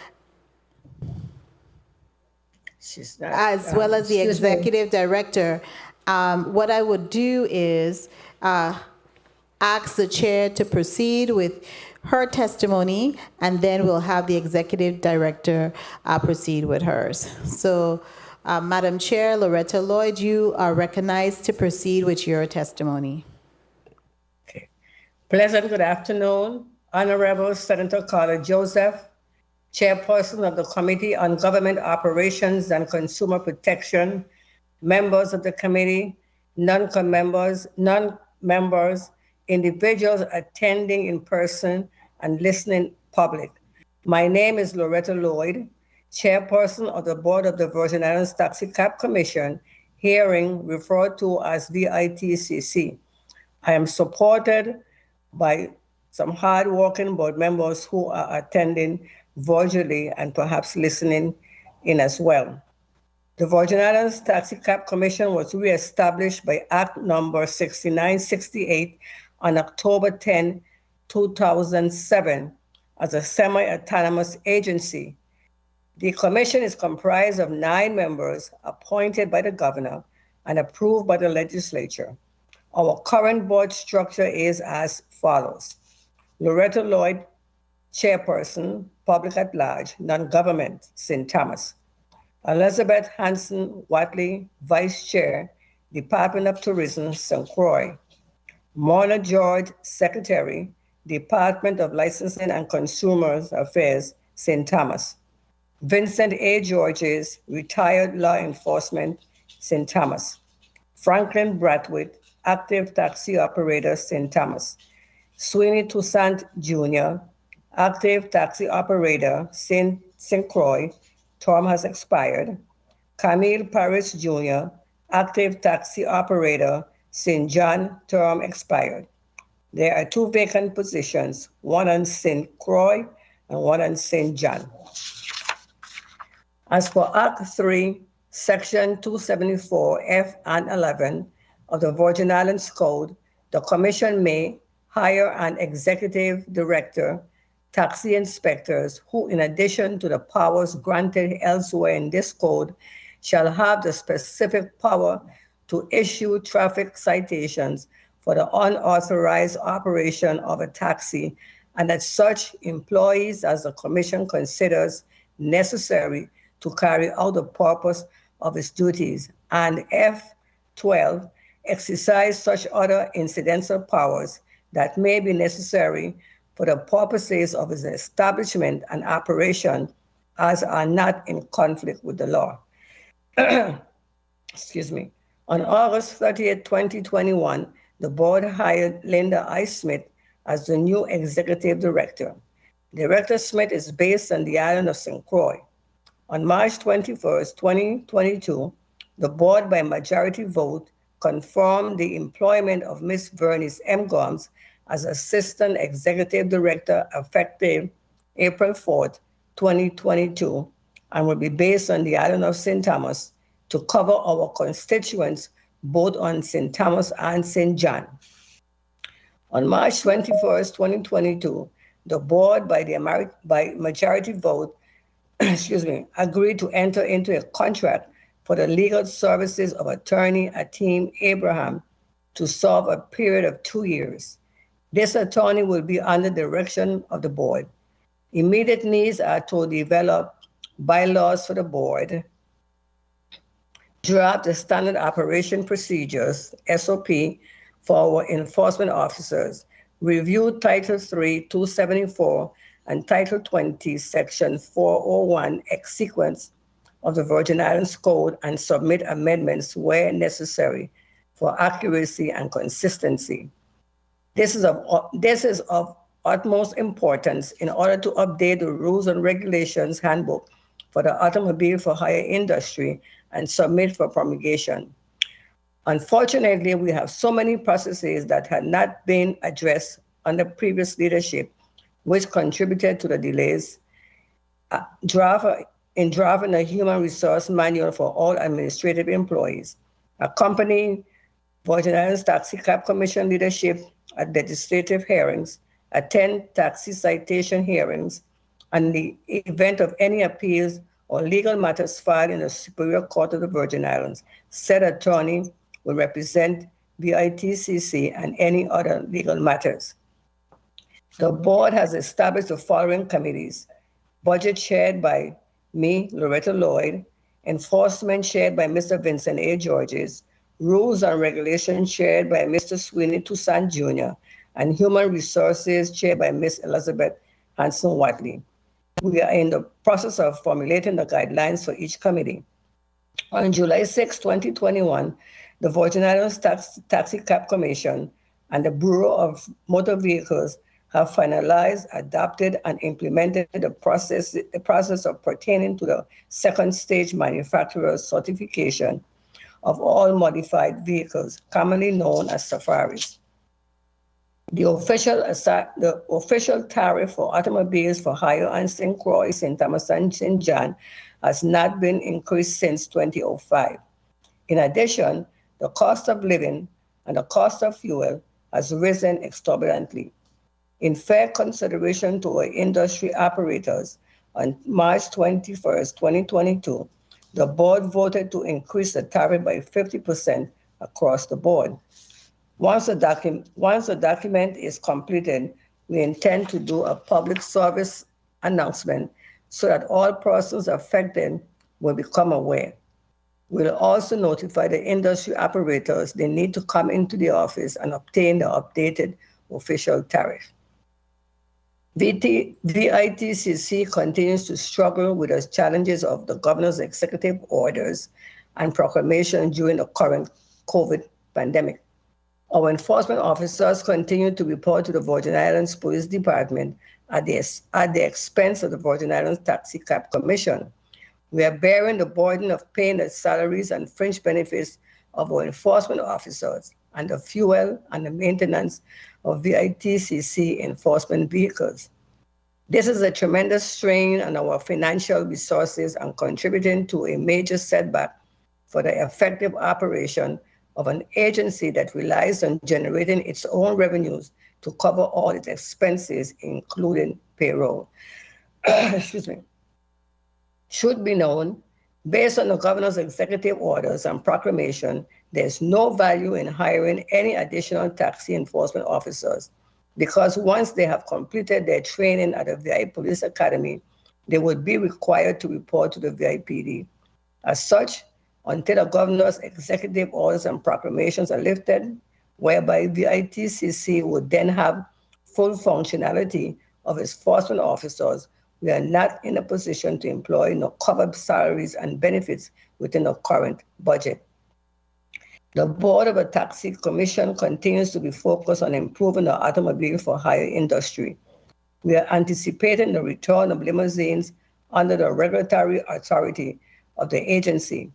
as well as the executive director. What I would do is ask the chair to proceed with her testimony, and then we'll have the executive director proceed with hers. So, Madam Chair, Loretta Lloyd, you are recognized to proceed with your testimony. Okay. Pleasant good afternoon, Honorable Senator Carla Joseph, Chairperson of the Committee on Government Operations and Consumer Protection, members of the committee, non-members, individuals attending in person and listening public. My name is Loretta Lloyd, Chairperson of the Board of the Virgin Islands Taxi Cab Commission, hearing referred to as VITCC. I am supported by some hard-working board members who are attending virtually and perhaps listening in as well. The Virgin Islands Taxi Cab Commission was reestablished by Act number 6968 on October 10, 2007 as a semi-autonomous agency. The commission is comprised of 9 members appointed by the governor and approved by the legislature. Our current board structure is as follows. Loretta Lloyd, Chairperson, Public at Large, Non-Government, St. Thomas. Elizabeth Hanson Watley, Vice Chair, Department of Tourism, St. Croix. Mona George, Secretary, Department of Licensing and Consumer Affairs, St. Thomas. Vincent A. Georges, Retired Law Enforcement, St. Thomas. Franklin Bradwitt, Active Taxi Operator, St. Thomas. Sweeney Toussaint Jr., Active Taxi Operator, St. Croix, term has expired. Camille Paris Jr., Active Taxi Operator, St. John, term expired. There are 2 vacant positions, one on St. Croix and one on St. John. As for Act 3, Section 274 F and 11 of the Virgin Islands Code, the Commission may hire an executive director, taxi inspectors who, in addition to the powers granted elsewhere in this code, shall have the specific power to issue traffic citations for the unauthorized operation of a taxi, and that such employees as the Commission considers necessary to carry out the purpose of its duties. And F12, exercise such other incidental powers that may be necessary for the purposes of its establishment and operation as are not in conflict with the law. Excuse me. On August 30th, 2021, the board hired Linda I. Smith as the new executive director. Director Smith is based on the island of St. Croix. On March 21st, 2022, the board by majority vote confirmed the employment of Ms. Vernice M. Gomes as Assistant Executive Director effective April 4th, 2022, and will be based on the island of St. Thomas to cover our constituents both on St. Thomas and St. John. On March 21st, 2022, the board by majority vote agreed to enter into a contract for the legal services of attorney Ateem Abraham to serve a period of 2 years. This attorney will be under direction of the board. Immediate needs are to develop bylaws for the board, draft the standard operation procedures, SOP, for our enforcement officers, review Title III, 274, and Title 20, Section 401, X sequence of the Virgin Islands Code, and submit amendments where necessary for accuracy and consistency. This is of utmost importance in order to update the rules and regulations handbook for the automobile for hire industry and submit for promulgation. Unfortunately, we have so many processes that had not been addressed under previous leadership, which contributed to the delays. In drafting a human resource manual for all administrative employees, accompanying Virgin Islands Taxi Cab Commission leadership at legislative hearings, attend taxi citation hearings, and the event of any appeals or legal matters filed in the Superior Court of the Virgin Islands. Said attorney will represent VITCC and any other legal matters. The board has established the following committees: budget chaired by me, Loretta Lloyd, enforcement chaired by Mr. Vincent A. Georges, rules and regulations chaired by Mr. Sweeney Toussaint Jr., and human resources chaired by Ms. Elizabeth Hanson-Watley. We are in the process of formulating the guidelines for each committee. On July 6, 2021, the Virgin Islands Taxi Cab Commission and the Bureau of Motor Vehicles have finalized, adopted, and implemented the process of pertaining to the second stage manufacturer certification of all modified vehicles, commonly known as safaris. The official tariff for automobiles for hire on St. Croix, St. Thomas, and St. John has not been increased since 2005. In addition, the cost of living and the cost of fuel has risen exorbitantly. In fair consideration to our industry operators, on March 21st, 2022, the board voted to increase the tariff by 50% across the board. Once the document is completed, we intend to do a public service announcement so that all persons affected will become aware. We'll also notify the industry operators they need to come into the office and obtain the updated official tariff. VITCC continues to struggle with the challenges of the governor's executive orders and proclamation during the current COVID pandemic. Our enforcement officers continue to report to the Virgin Islands Police Department at the expense of the Virgin Islands Taxi Cab Commission. We are bearing the burden of paying the salaries and fringe benefits of our enforcement officers and the fuel and the maintenance of VITCC enforcement vehicles. This is a tremendous strain on our financial resources and contributing to a major setback for the effective operation of an agency that relies on generating its own revenues to cover all its expenses, including payroll. Excuse me. Should be known, based on the governor's executive orders and proclamation, there's no value in hiring any additional taxi enforcement officers because once they have completed their training at the VI Police Academy, they would be required to report to the VIPD. As such, until the governor's executive orders and proclamations are lifted, whereby VITCC would then have full functionality of its enforcement officers, we are not in a position to employ nor cover salaries and benefits within the current budget. The Board of the Taxi Commission continues to be focused on improving the automobile for hire industry. We are anticipating the return of limousines under the regulatory authority of the agency.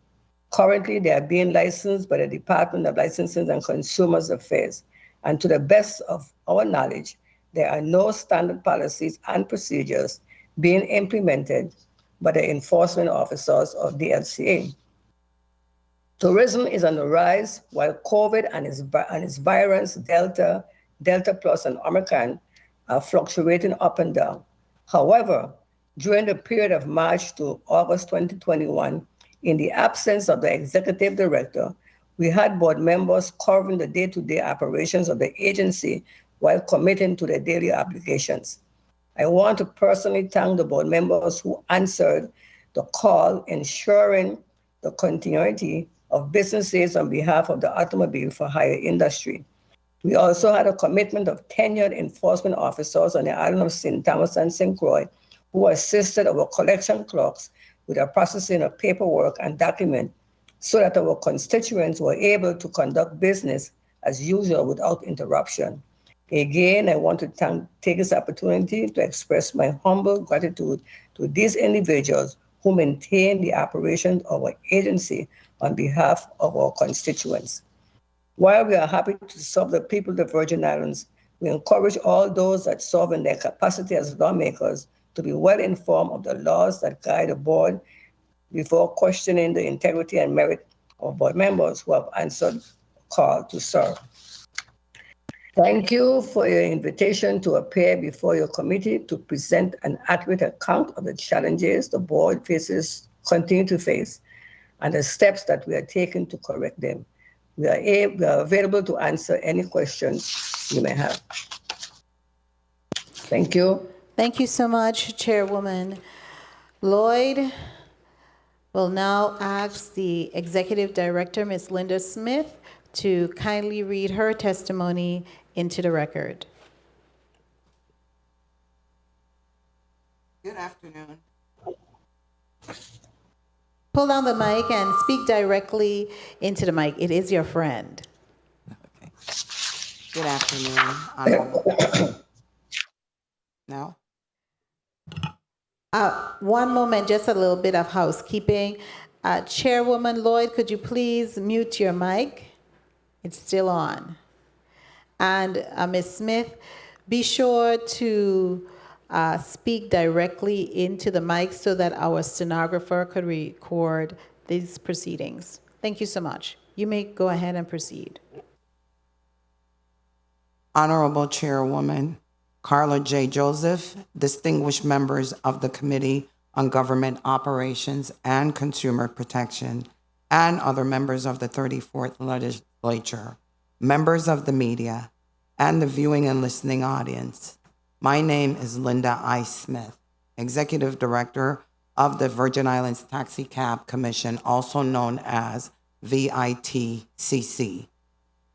Currently, they are being licensed by the Department of Licensing and Consumers Affairs. And to the best of our knowledge, there are no standard policies and procedures being implemented by the enforcement officers of the LCA. Tourism is on the rise, while COVID and its variants, Delta Plus, and Omicron are fluctuating up and down. However, during the period of March to August 2021, in the absence of the executive director, we had board members covering the day-to-day operations of the agency while committing to their daily obligations. I want to personally thank the board members who answered the call, ensuring the continuity of businesses on behalf of the automobile for hire industry. We also had a commitment of tenured enforcement officers on the island of St. Thomas and St. Croix who assisted our collection clerks with the processing of paperwork and documents so that our constituents were able to conduct business as usual without interruption. Again, I want to take this opportunity to express my humble gratitude to these individuals who maintain the operation of our agency on behalf of our constituents. While we are happy to serve the people of the Virgin Islands, we encourage all those that serve in their capacity as lawmakers to be well informed of the laws that guide the board before questioning the integrity and merit of board members who have answered the call to serve. Thank you for your invitation to appear before your committee to present an accurate account of the challenges the board continue to face, and the steps that we are taking to correct them. We are available to answer any questions you may have. Thank you. Thank you so much, Chairwoman Lloyd. We'll now ask the Executive Director, Ms. Linda Smith, to kindly read her testimony into the record. Good afternoon. Pull down the mic and speak directly into the mic. It is your friend. Okay. Good afternoon. Honorable. No? One moment, just a little bit of housekeeping. Chairwoman Lloyd, could you please mute your mic? It's still on. And Ms. Smith, be sure to speak directly into the mic so that our stenographer could record these proceedings. Thank you so much. You may go ahead and proceed. Honorable Chairwoman Carla J. Joseph, distinguished members of the Committee on Government Operations and Consumer Protection, and other members of the 34th Legislature, members of the media, and the viewing and listening audience. My name is Linda I. Smith, Executive Director of the Virgin Islands Taxi Cab Commission, also known as VITCC.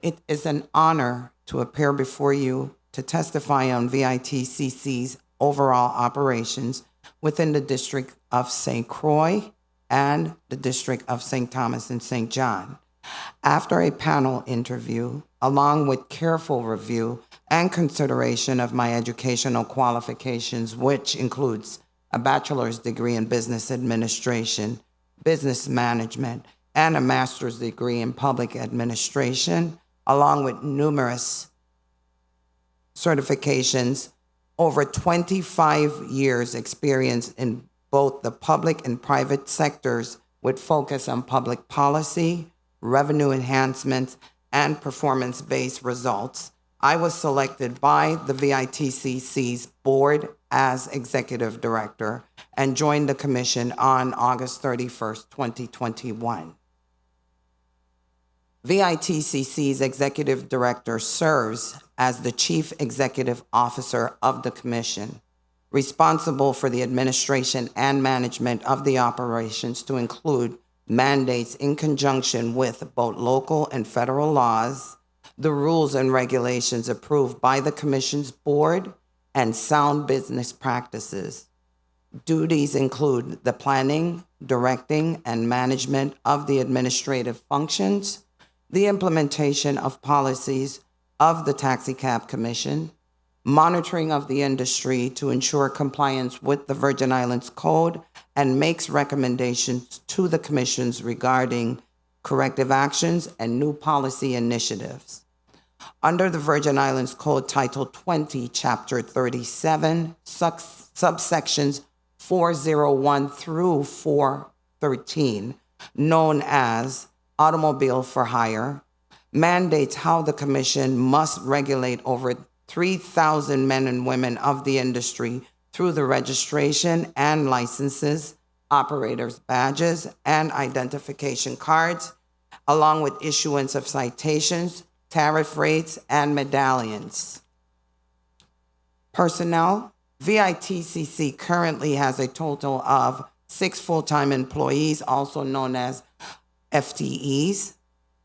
It is an honor to appear before you to testify on VITCC's overall operations within the District of St. Croix and the District of St. Thomas and St. John. After a panel interview, along with careful review and consideration of my educational qualifications, which includes a bachelor's degree in business administration, business management, and a master's degree in public administration, along with numerous certifications, over 25 years experience in both the public and private sectors with focus on public policy, revenue enhancements, and performance-based results, I was selected by the VITCC's board as executive director and joined the commission on August 31st, 2021. VITCC's executive director serves as the chief executive officer of the commission, responsible for the administration and management of the operations to include mandates in conjunction with both local and federal laws, the rules and regulations approved by the commission's board, and sound business practices. Duties include the planning, directing, and management of the administrative functions, the implementation of policies of the Taxi Cab Commission, monitoring of the industry to ensure compliance with the Virgin Islands Code, and makes recommendations to the commissions regarding corrective actions and new policy initiatives. Under the Virgin Islands Code Title 20, Chapter 37, subsections 401 through 413, known as Automobile for Hire, mandates how the commission must regulate over 3,000 men and women of the industry through the registration and licenses, operators' badges, and identification cards, along with issuance of citations, tariff rates, and medallions. Personnel, VITCC currently has a total of 6 full-time employees, also known as FTEs,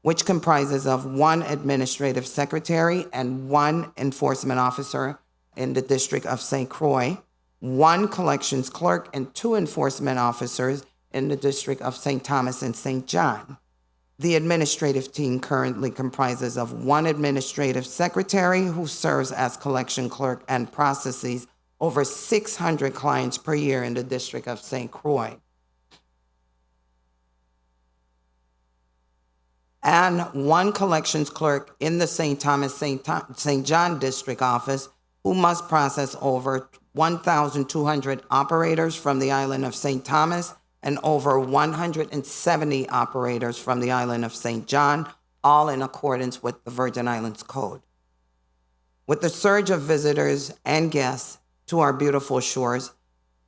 which comprises of 1 administrative secretary and 1 enforcement officer in the District of St. Croix, 1 collections clerk, and 2 enforcement officers in the District of St. Thomas and St. John. The administrative team currently comprises of 1 administrative secretary who serves as collection clerk and processes over 600 clients per year in the District of St. Croix, and 1 collections clerk in the St. Thomas, St. John District Office who must process over 1,200 operators from the island of St. Thomas and over 170 operators from the island of St. John, all in accordance with the Virgin Islands Code. With the surge of visitors and guests to our beautiful shores,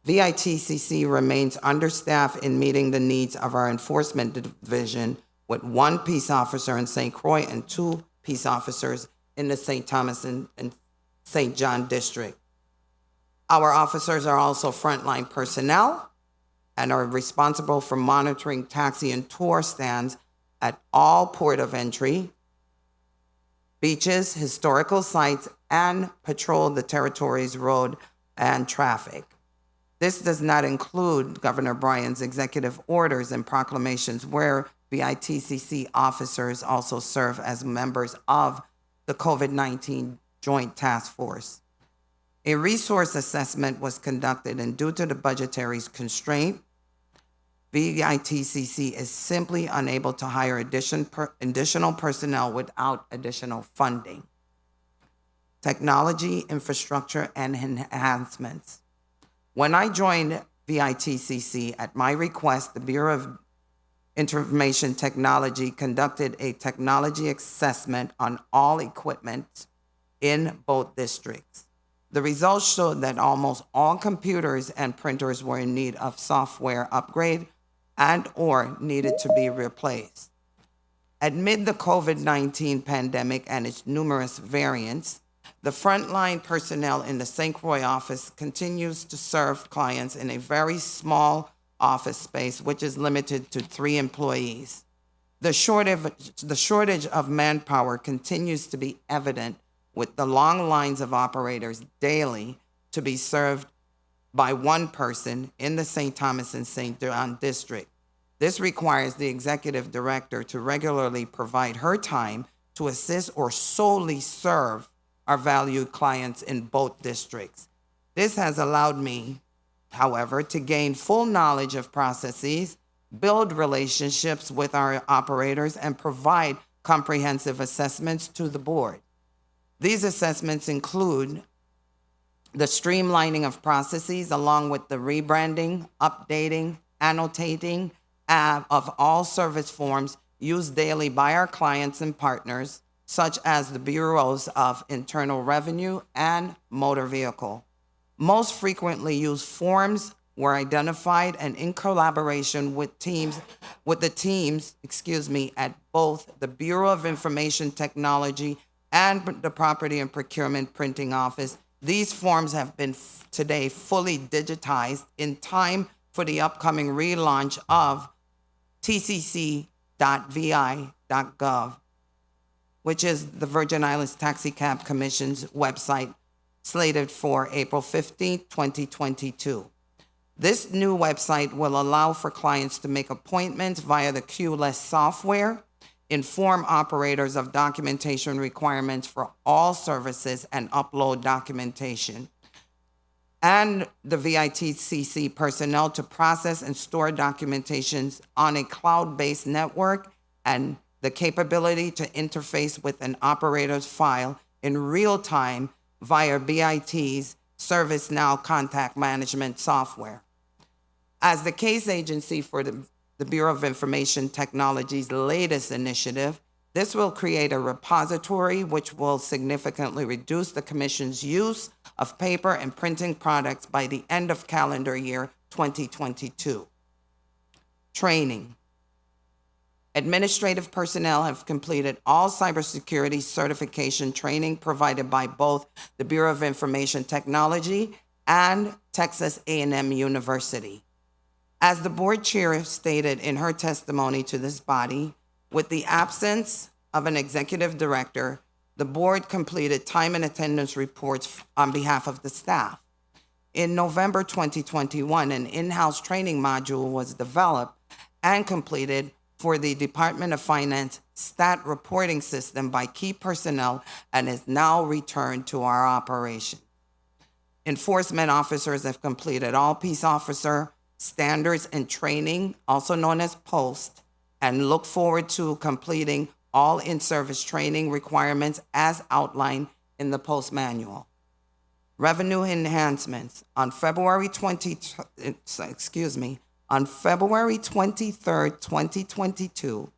VITCC remains understaffed in meeting the needs of our enforcement division, with 1 peace officer in St. Croix and 2 peace officers in the St. Thomas and St. John district. Our officers are also frontline personnel and are responsible for monitoring taxi and tour stands at all port of entry, beaches, historical sites, and patrol the territory's road and traffic. This does not include Governor Bryan's executive orders and proclamations where VITCC officers also serve as members of the COVID-19 Joint Task Force. A resource assessment was conducted, and due to the budgetary constraint, VITCC is simply unable to hire additional personnel without additional funding. Technology, infrastructure, and enhancements. When I joined VITCC, at my request, the Bureau of Information Technology conducted a technology assessment on all equipment in both districts. The results showed that almost all computers and printers were in need of software upgrade and or needed to be replaced. Amid the COVID-19 pandemic and its numerous variants, the frontline personnel in the St. Croix office continues to serve clients in a very small office space, which is limited to 3 employees. The shortage of manpower continues to be evident, with the long lines of operators daily to be served by 1 person in the St. Thomas and St. John district. This requires the executive director to regularly provide her time to assist or solely serve our valued clients in both districts. This has allowed me, however, to gain full knowledge of processes, build relationships with our operators, and provide comprehensive assessments to the board. These assessments include the streamlining of processes along with the rebranding, updating, annotating of all service forms used daily by our clients and partners, such as the Bureaus of Internal Revenue and Motor Vehicle. Most frequently used forms were identified and in collaboration with the teams at both the Bureau of Information Technology and the Property and Procurement Printing Office. These forms have been today fully digitized in time for the upcoming relaunch of tcc.vi.gov, which is the Virgin Islands Taxi Cab Commission's website, slated for April 15, 2022. This new website will allow for clients to make appointments via the QLess software, inform operators of documentation requirements for all services, and upload documentation, and the VITCC personnel to process and store documentations on a cloud-based network, and the capability to interface with an operator's file in real time via BIT's ServiceNow contact management software. As the case agency for the Bureau of Information Technology's latest initiative, this will create a repository which will significantly reduce the Commission's use of paper and printing products by the end of calendar year 2022. Training. Administrative personnel have completed all cybersecurity certification training provided by both the Bureau of Information Technology and Texas A&M University. As the board chair stated in her testimony to this body, with the absence of an executive director, the board completed time and attendance reports on behalf of the staff. In November 2021, an in-house training module was developed and completed for the Department of Finance stat reporting system by key personnel and is now returned to our operation. Enforcement officers have completed all peace officer standards and training, also known as POST, and look forward to completing all in-service training requirements as outlined in the POST manual. Revenue enhancements. On February 23rd, 2022,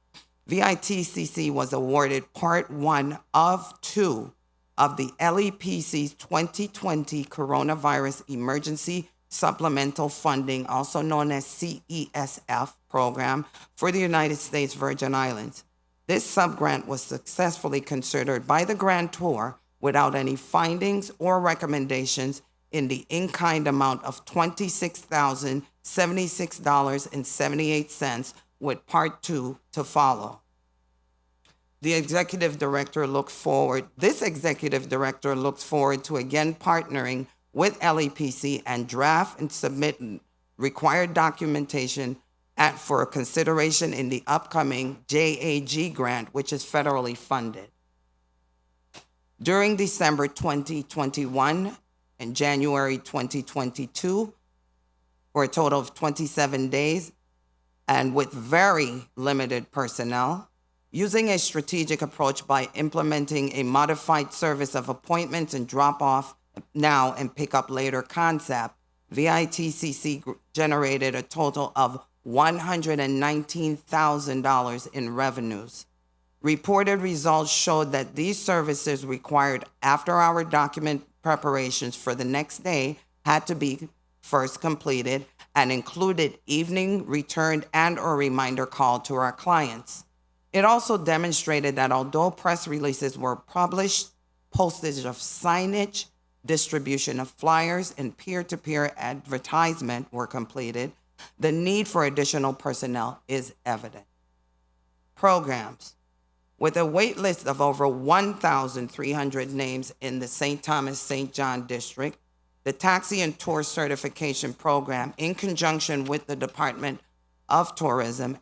VITCC was awarded Part 1 of 2 of the LEPC's 2020 Coronavirus Emergency Supplemental Funding, also known as CESF program, for the United States Virgin Islands. This subgrant was successfully considered by the grantor without any findings or recommendations in the in-kind amount of $26,076.78, with Part 2 to follow. This executive director looks forward to again partnering with LEPC and draft and submit required documentation for consideration in the upcoming JAG grant, which is federally funded. During December 2021 and January 2022, for a total of 27 days, and with very limited personnel, using a strategic approach by implementing a modified service of appointments and drop-off now and pick up later concept, VITCC generated a total of $119,000 in revenues. Reported results showed that these services required after-hour document preparations for the next day had to be first completed and included evening return and or reminder call to our clients. It also demonstrated that although press releases were published, postage of signage, distribution of flyers, and peer-to-peer advertisement were completed, the need for additional personnel is evident. Programs. With a wait list of over 1,300 names in the St. Thomas St. John district, the Taxi and Tour Certification Program, in conjunction with the Department of Tourism,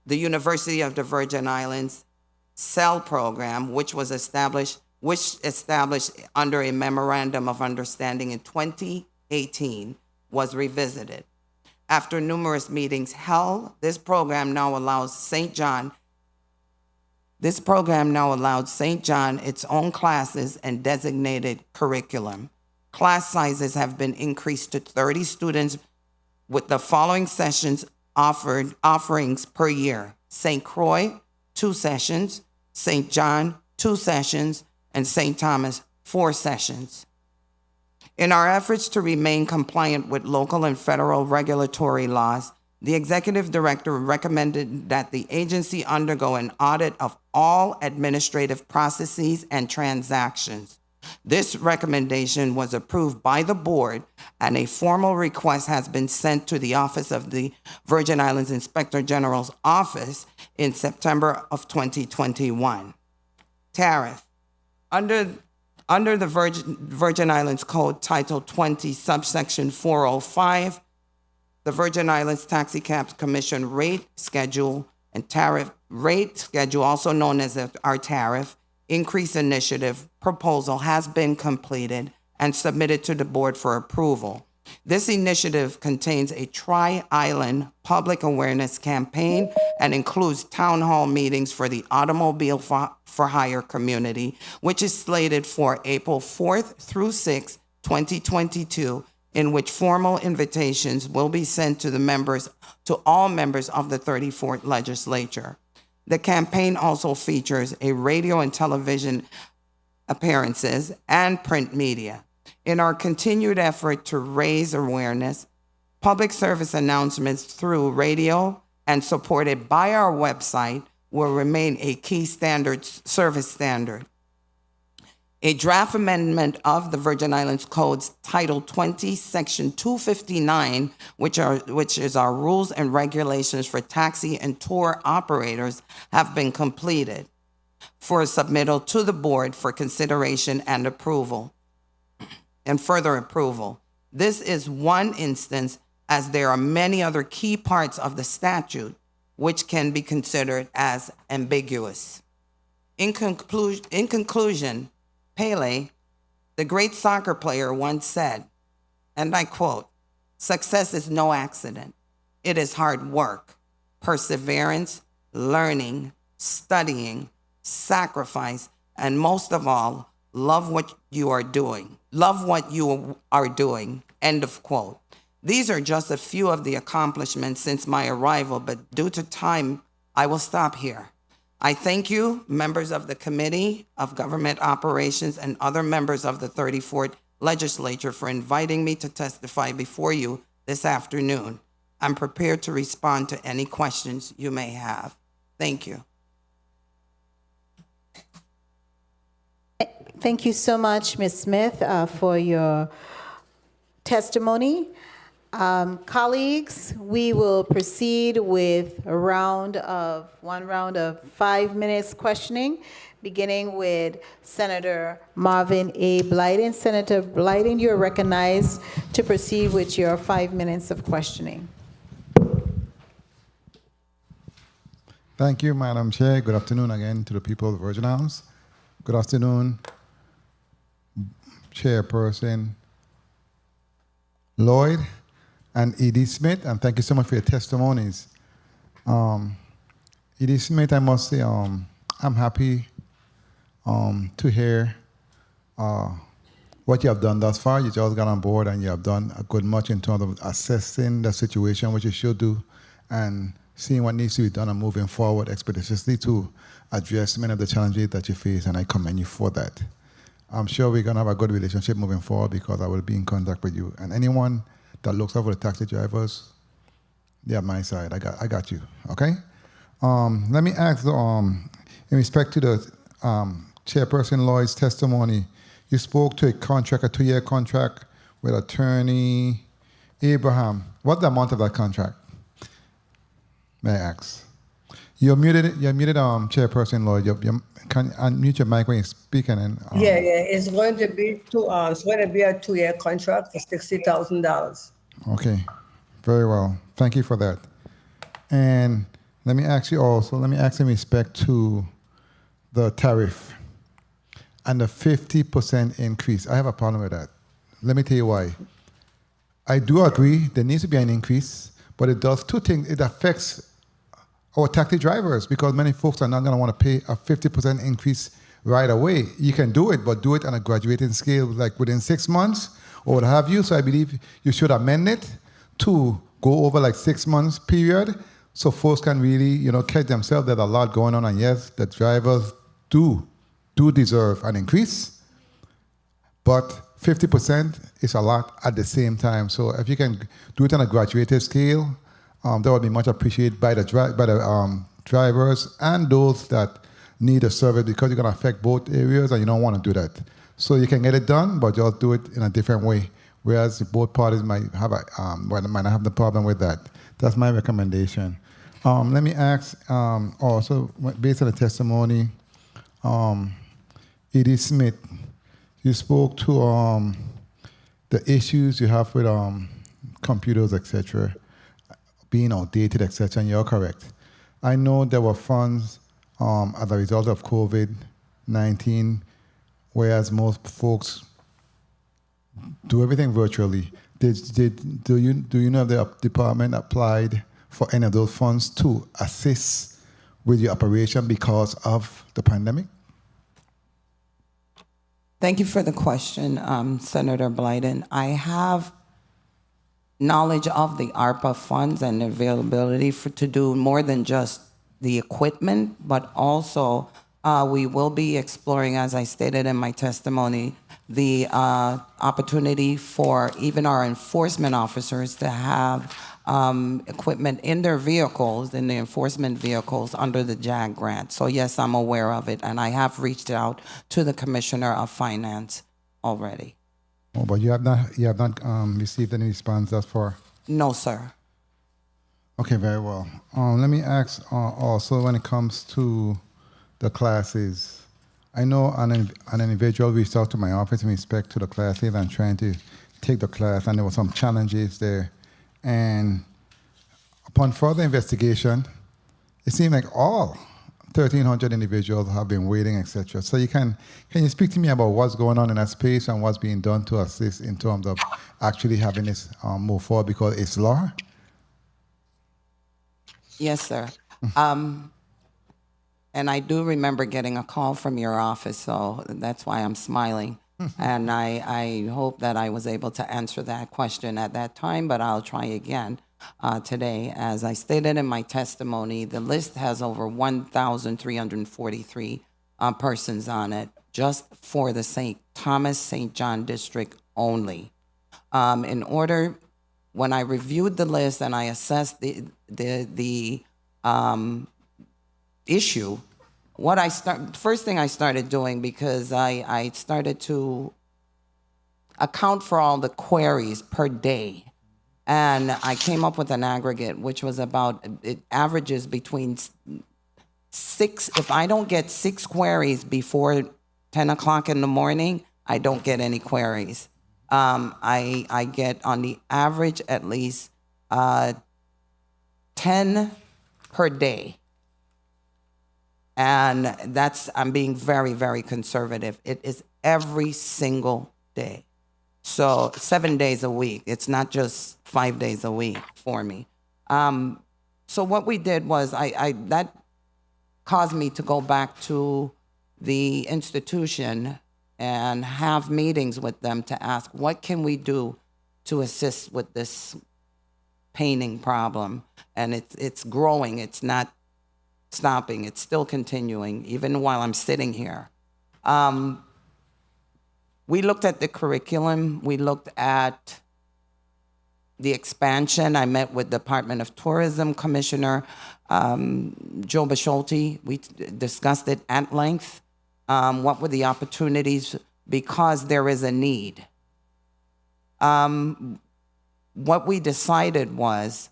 the University of the Virgin Islands CEL program, which established under a Memorandum of Understanding in 2018, was revisited. After numerous meetings held, this program now allows St. John its own classes and designated curriculum. Class sizes have been increased to 30 students with the following sessions offerings per year: St. Croix, 2 sessions; St. John, 2 sessions, and St. Thomas, 4 sessions. In our efforts to remain compliant with local and federal regulatory laws, the executive director recommended that the agency undergo an audit of all administrative processes and transactions. This recommendation was approved by the board, and a formal request has been sent to the Office of the Virgin Islands Inspector General's office in September of 2021. Tariff. Under the Virgin Islands Code Title 20, subsection 405, the Virgin Islands Taxi Cab Commission rate schedule and tariff rate schedule, also known as our tariff increase initiative proposal, has been completed and submitted to the board for approval. This initiative contains a tri-island public awareness campaign and includes town hall meetings for the automobile for hire community, which is slated for April 4th through 6th, 2022, in which formal invitations will be sent to all members of the 34th legislature. The campaign also features a radio and television appearances and print media. In our continued effort to raise awareness, public service announcements through radio and supported by our website will remain a key service standard. A draft amendment of the Virgin Islands Code's Title 20, Section 259, which is our rules and regulations for taxi and tour operators, have been completed for submittal to the board for consideration and approval, and further approval. This is one instance, as there are many other key parts of the statute which can be considered as ambiguous. In conclusion, Pele, the great soccer player, once said, and I quote, "Success is no accident. It is hard work, perseverance, learning, studying, sacrifice, and most of all, love what you are doing. Love what you are doing," end of quote. These are just a few of the accomplishments since my arrival, but due to time, I will stop here. I thank you, members of the Committee of Government Operations and other members of the 34th Legislature, for inviting me to testify before you this afternoon. I'm prepared to respond to any questions you may have. Thank you. Thank you so much, Ms. Smith, for your testimony. Colleagues, we will proceed with one round of 5 minutes questioning, beginning with Senator Marvin A. Blyden. Senator Blyden, you're recognized to proceed with your 5 minutes of questioning. Thank you, Madam Chair. Good afternoon again to the people of the Virgin Islands. Good afternoon, Chairperson Lloyd and E.D. Smith, and thank you so much for your testimonies. E.D. Smith, I must say, I'm happy to hear what you have done thus far. You just got on board and you have done a good much in terms of assessing the situation, which you should do, and seeing what needs to be done and moving forward expeditiously to address many of the challenges that you face, and I commend you for that. I'm sure we're going to have a good relationship moving forward because I will be in contact with you. And anyone that looks out for the taxi drivers, they're on my side. I got you, okay? Let me ask, in respect to the Chairperson Lloyd's testimony, you spoke to a 2-year contract with Attorney Abraham. What's the amount of that contract? May I ask? You're muted, Chairperson Lloyd. You can unmute your mic when you're speaking. And, yeah, it's going to be a 2-year contract for $60,000. Okay, very well. Thank you for that. And let me ask in respect to the tariff and the 50% increase. I have a problem with that. Let me tell you why. I do agree there needs to be an increase, but it does two things. It affects our taxi drivers because many folks are not going to want to pay a 50% increase right away. You can do it, but do it on a graduating scale, like within 6 months or what have you. So I believe you should amend it to go over like 6 months period so folks can really, catch themselves. There's a lot going on, and yes, the drivers do do deserve an increase, but 50% is a lot at the same time. So if you can do it on a graduated scale, that would be much appreciated by the drivers and those that need a service, because you're going to affect both areas and you don't want to do that. So you can get it done, but just do it in a different way. Whereas both parties might have might not have the problem with that. That's my recommendation. Let me ask also, based on the testimony, Edie Smith, you spoke to the issues you have with computers, etc., being outdated, etc., and you're correct. I know there were funds as a result of COVID-19, whereas most folks do everything virtually. Do you know if the department applied for any of those funds to assist with your operation because of the pandemic? Thank you for the question, Senator Blyden. I have knowledge of the ARPA funds and the availability to do more than just the equipment, but also we will be exploring, as I stated in my testimony, the opportunity for even our enforcement officers to have equipment in their vehicles, in the enforcement vehicles under the JAG grant. So yes, I'm aware of it, and I have reached out to the Commissioner of Finance already. Oh, but you have not received any response thus far? No, sir. Okay, very well. Let me ask also, when it comes to the classes, I know an individual reached out to my office in respect to the classes and trying to take the class, and there were some challenges there. And upon further investigation, it seemed like all 1,300 individuals have been waiting, etc. So can you speak to me about what's going on in that space and what's being done to assist in terms of actually having this move forward, because it's law? Yes, sir. And I do remember getting a call from your office, so that's why I'm smiling. And I hope that I was able to answer that question at that time, but I'll try again today. As I stated in my testimony, the list has over 1,343 persons on it, just for the St. Thomas, St. John district only. When I reviewed the list and I assessed the issue, first thing I started doing, because I started to account for all the queries per day, and I came up with an aggregate, which was it averages between 6. If I don't get 6 queries before 10 o'clock in the morning, I don't get any queries. I get on the average at least 10 per day. And I'm being very, very conservative. It is every single day. So 7 days a week. It's not just 5 days a week for me. So what we did was that caused me to go back to the institution and have meetings with them to ask, what can we do to assist with this painting problem? And it's growing. It's not stopping. It's still continuing, even while I'm sitting here. We looked at the curriculum. We looked at the expansion. I met with Department of Tourism Commissioner Joe Bisciotti. We discussed it at length. What were the opportunities? Because there is a need. What we decided was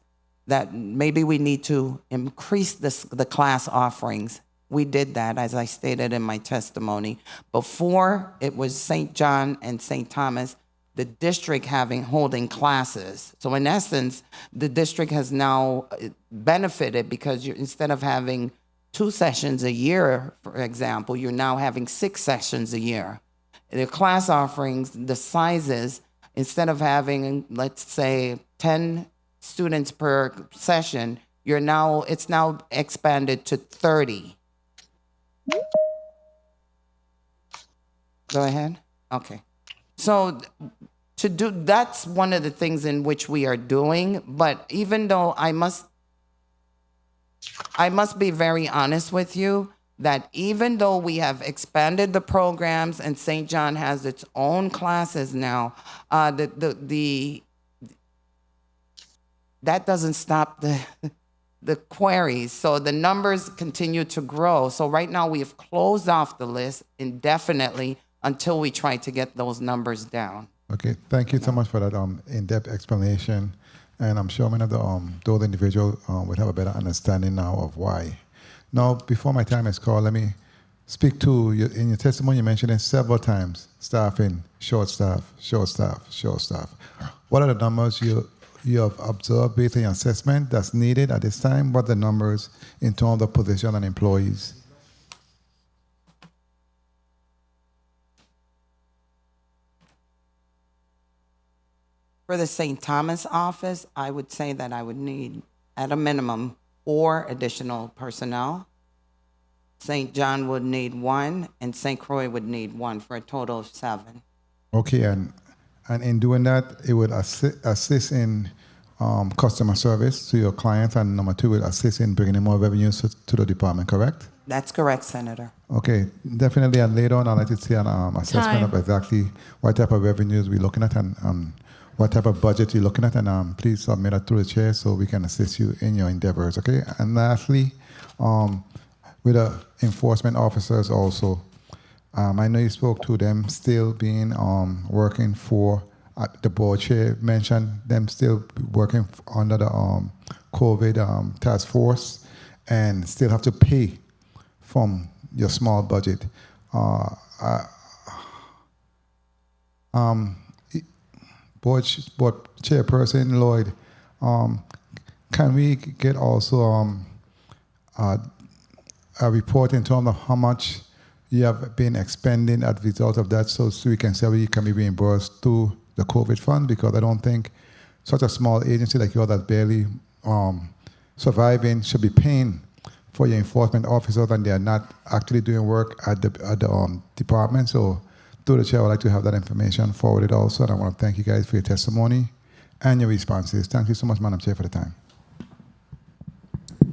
that maybe we need to increase the class offerings. We did that, as I stated in my testimony. Before, it was St. John and St. Thomas, the district holding classes. So in essence, the district has now benefited, because instead of having 2 sessions a year, for example, you're now having 6 sessions a year. The class offerings, the sizes, instead of having, let's say, 10 students per session, it's now expanded to 30. Go ahead. Okay. So that's one of the things in which we are doing. But even though I must be very honest with you, that even though we have expanded the programs and St. John has its own classes now, that doesn't stop the queries. So the numbers continue to grow. So right now we have closed off the list indefinitely until we try to get those numbers down. Okay, thank you so much for that in-depth explanation. And I'm sure many of those individuals would have a better understanding now of why. Now, before my time is called, let me speak to you. In your testimony, you mentioned it several times, staffing, short staff, short staff, short staff. What are the numbers you have observed based on your assessment that's needed at this time? What are the numbers in terms of position and employees? For the St. Thomas office, I would say that I would need, at a minimum, 4 additional personnel. St. John would need 1, and St. Croix would need 1, for a total of 7. Okay, and in doing that, it would assist in customer service to your clients, and number 2, would assist in bringing in more revenues to the department, correct? That's correct, Senator. Okay, definitely. And later on, I'd like to see an assessment of exactly what type of revenues we're looking at and what type of budget you're looking at. And please submit it through the chair so we can assist you in your endeavors, okay? And lastly, with the enforcement officers also, I know you spoke to them still being working for the board chair mentioned them still working under the COVID task force and still have to pay from your small budget. Board chairperson Lloyd, can we get also a report in terms of how much you have been expending as a result of that, so we can say we can be reimbursed through the COVID fund? Because I don't think such a small agency like yours that's barely surviving should be paying for your enforcement officers and they are not actually doing work at the department. So through the chair, I would like to have that information forwarded also, and I want to thank you guys for your testimony and your responses. Thank you so much, Madam Chair, for the time.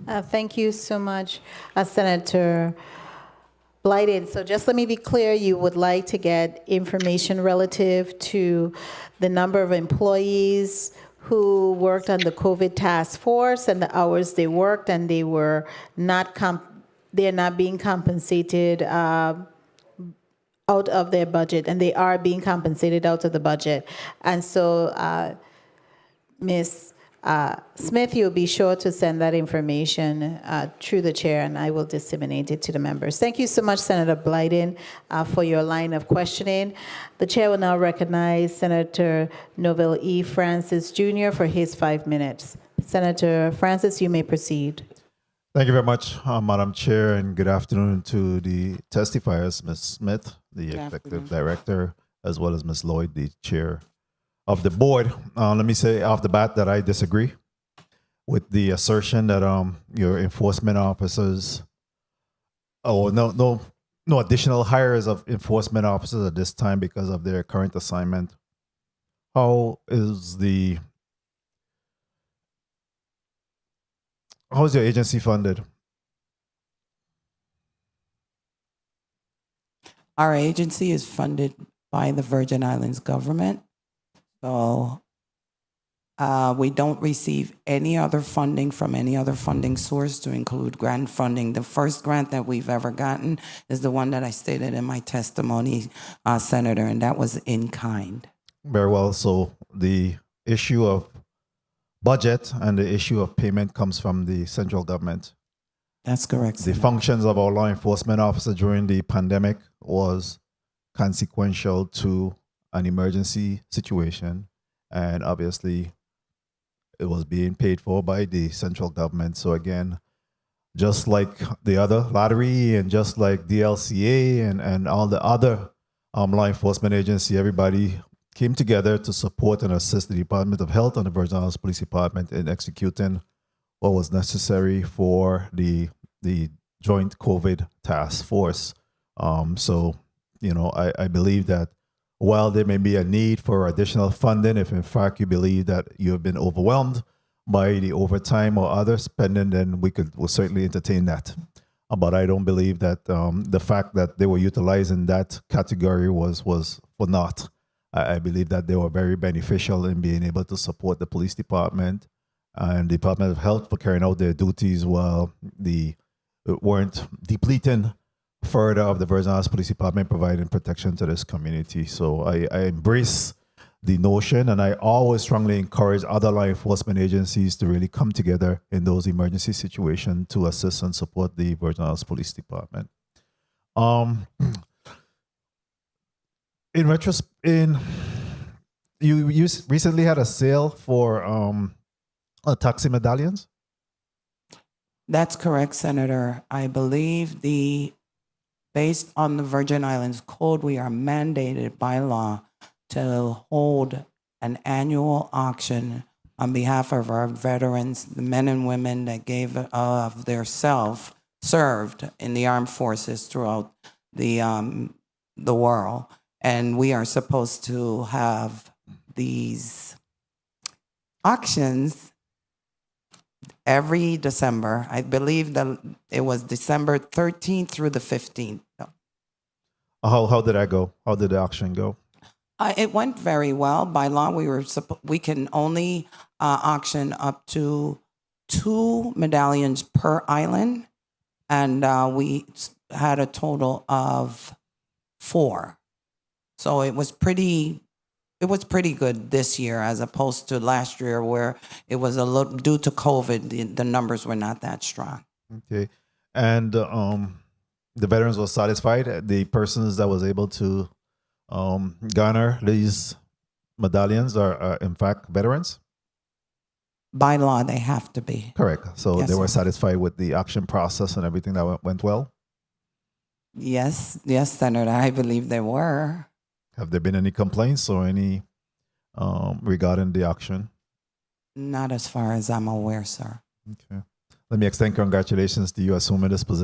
Thank you so much, Senator Blighted. So just let me be clear, you would like to get information relative to the number of employees who worked on the COVID task force and the hours they worked, and they were not they're not being compensated out of their budget, and they are being compensated out of the budget. And so, Ms. Smith, you'll be sure to send that information through the chair, and I will disseminate it to the members. Thank you so much, Senator Blyden, for your line of questioning. The chair will now recognize Senator Novell E. Francis Jr. for his 5 minutes. Senator Francis, you may proceed. Thank you very much, Madam Chair, and good afternoon to the testifiers, Ms. Smith, the Executive Director, as well as Ms. Lloyd, the Chair of the board. Let me say off the bat that I disagree with the assertion that your enforcement officers, no additional hires of enforcement officers at this time because of their current assignment. How is your agency funded? Our agency is funded by the Virgin Islands government. So we don't receive any other funding from any other funding source, to include grant funding. The first grant that we've ever gotten is the one that I stated in my testimony, Senator, and that was in kind. Very well. So the issue of budget and the issue of payment comes from the central government. That's correct, The Senator. functions of our law enforcement officer during the pandemic was consequential to an emergency situation, and obviously it was being paid for by the central government. So again, just like the other lottery and just like DLCA and all the other law enforcement agency, everybody came together to support and assist the Department of Health and the Virgin Islands Police Department in executing what was necessary for the joint COVID task force. So, you know, I believe that while there may be a need for additional funding, if in fact you believe that you have been overwhelmed by the overtime or other spending, then we'll certainly entertain that. but I don't believe that the fact that they were utilized in that category was for naught. I believe that they were very beneficial in being able to support the police department and the Department of Health for carrying out their duties while the weren't depleting further of the Virgin Islands Police Department providing protection to this community. So I embrace the notion, and I always strongly encourage other law enforcement agencies to really come together in those emergency situations to assist and support the Virgin Islands Police Department. You recently had a sale for taxi medallions? That's correct, Senator. I believe based on the Virgin Islands Code, we are mandated by law to hold an annual auction on behalf of our veterans, the men and women that gave of their self, served in the armed forces throughout the world. And we are supposed to have these auctions every December. I believe that it was December 13th through the 15th. How did that go? How did the auction go? It went very well. By law, we can only auction up to 2 medallions per island, and we had a total of 4. So it was pretty good this year as opposed to last year where it was a little, due to COVID, the numbers were not that strong. Okay. And the veterans were satisfied? The persons that was able to garner these medallions are in fact veterans? By law, they have to be. Correct. So Yes, they were sir. satisfied with the auction process and everything that went well? Yes, Senator, I believe they were. Have there been any complaints or any regarding the auction? Not as far as I'm aware, sir. Okay. Let me extend congratulations to you assuming this position.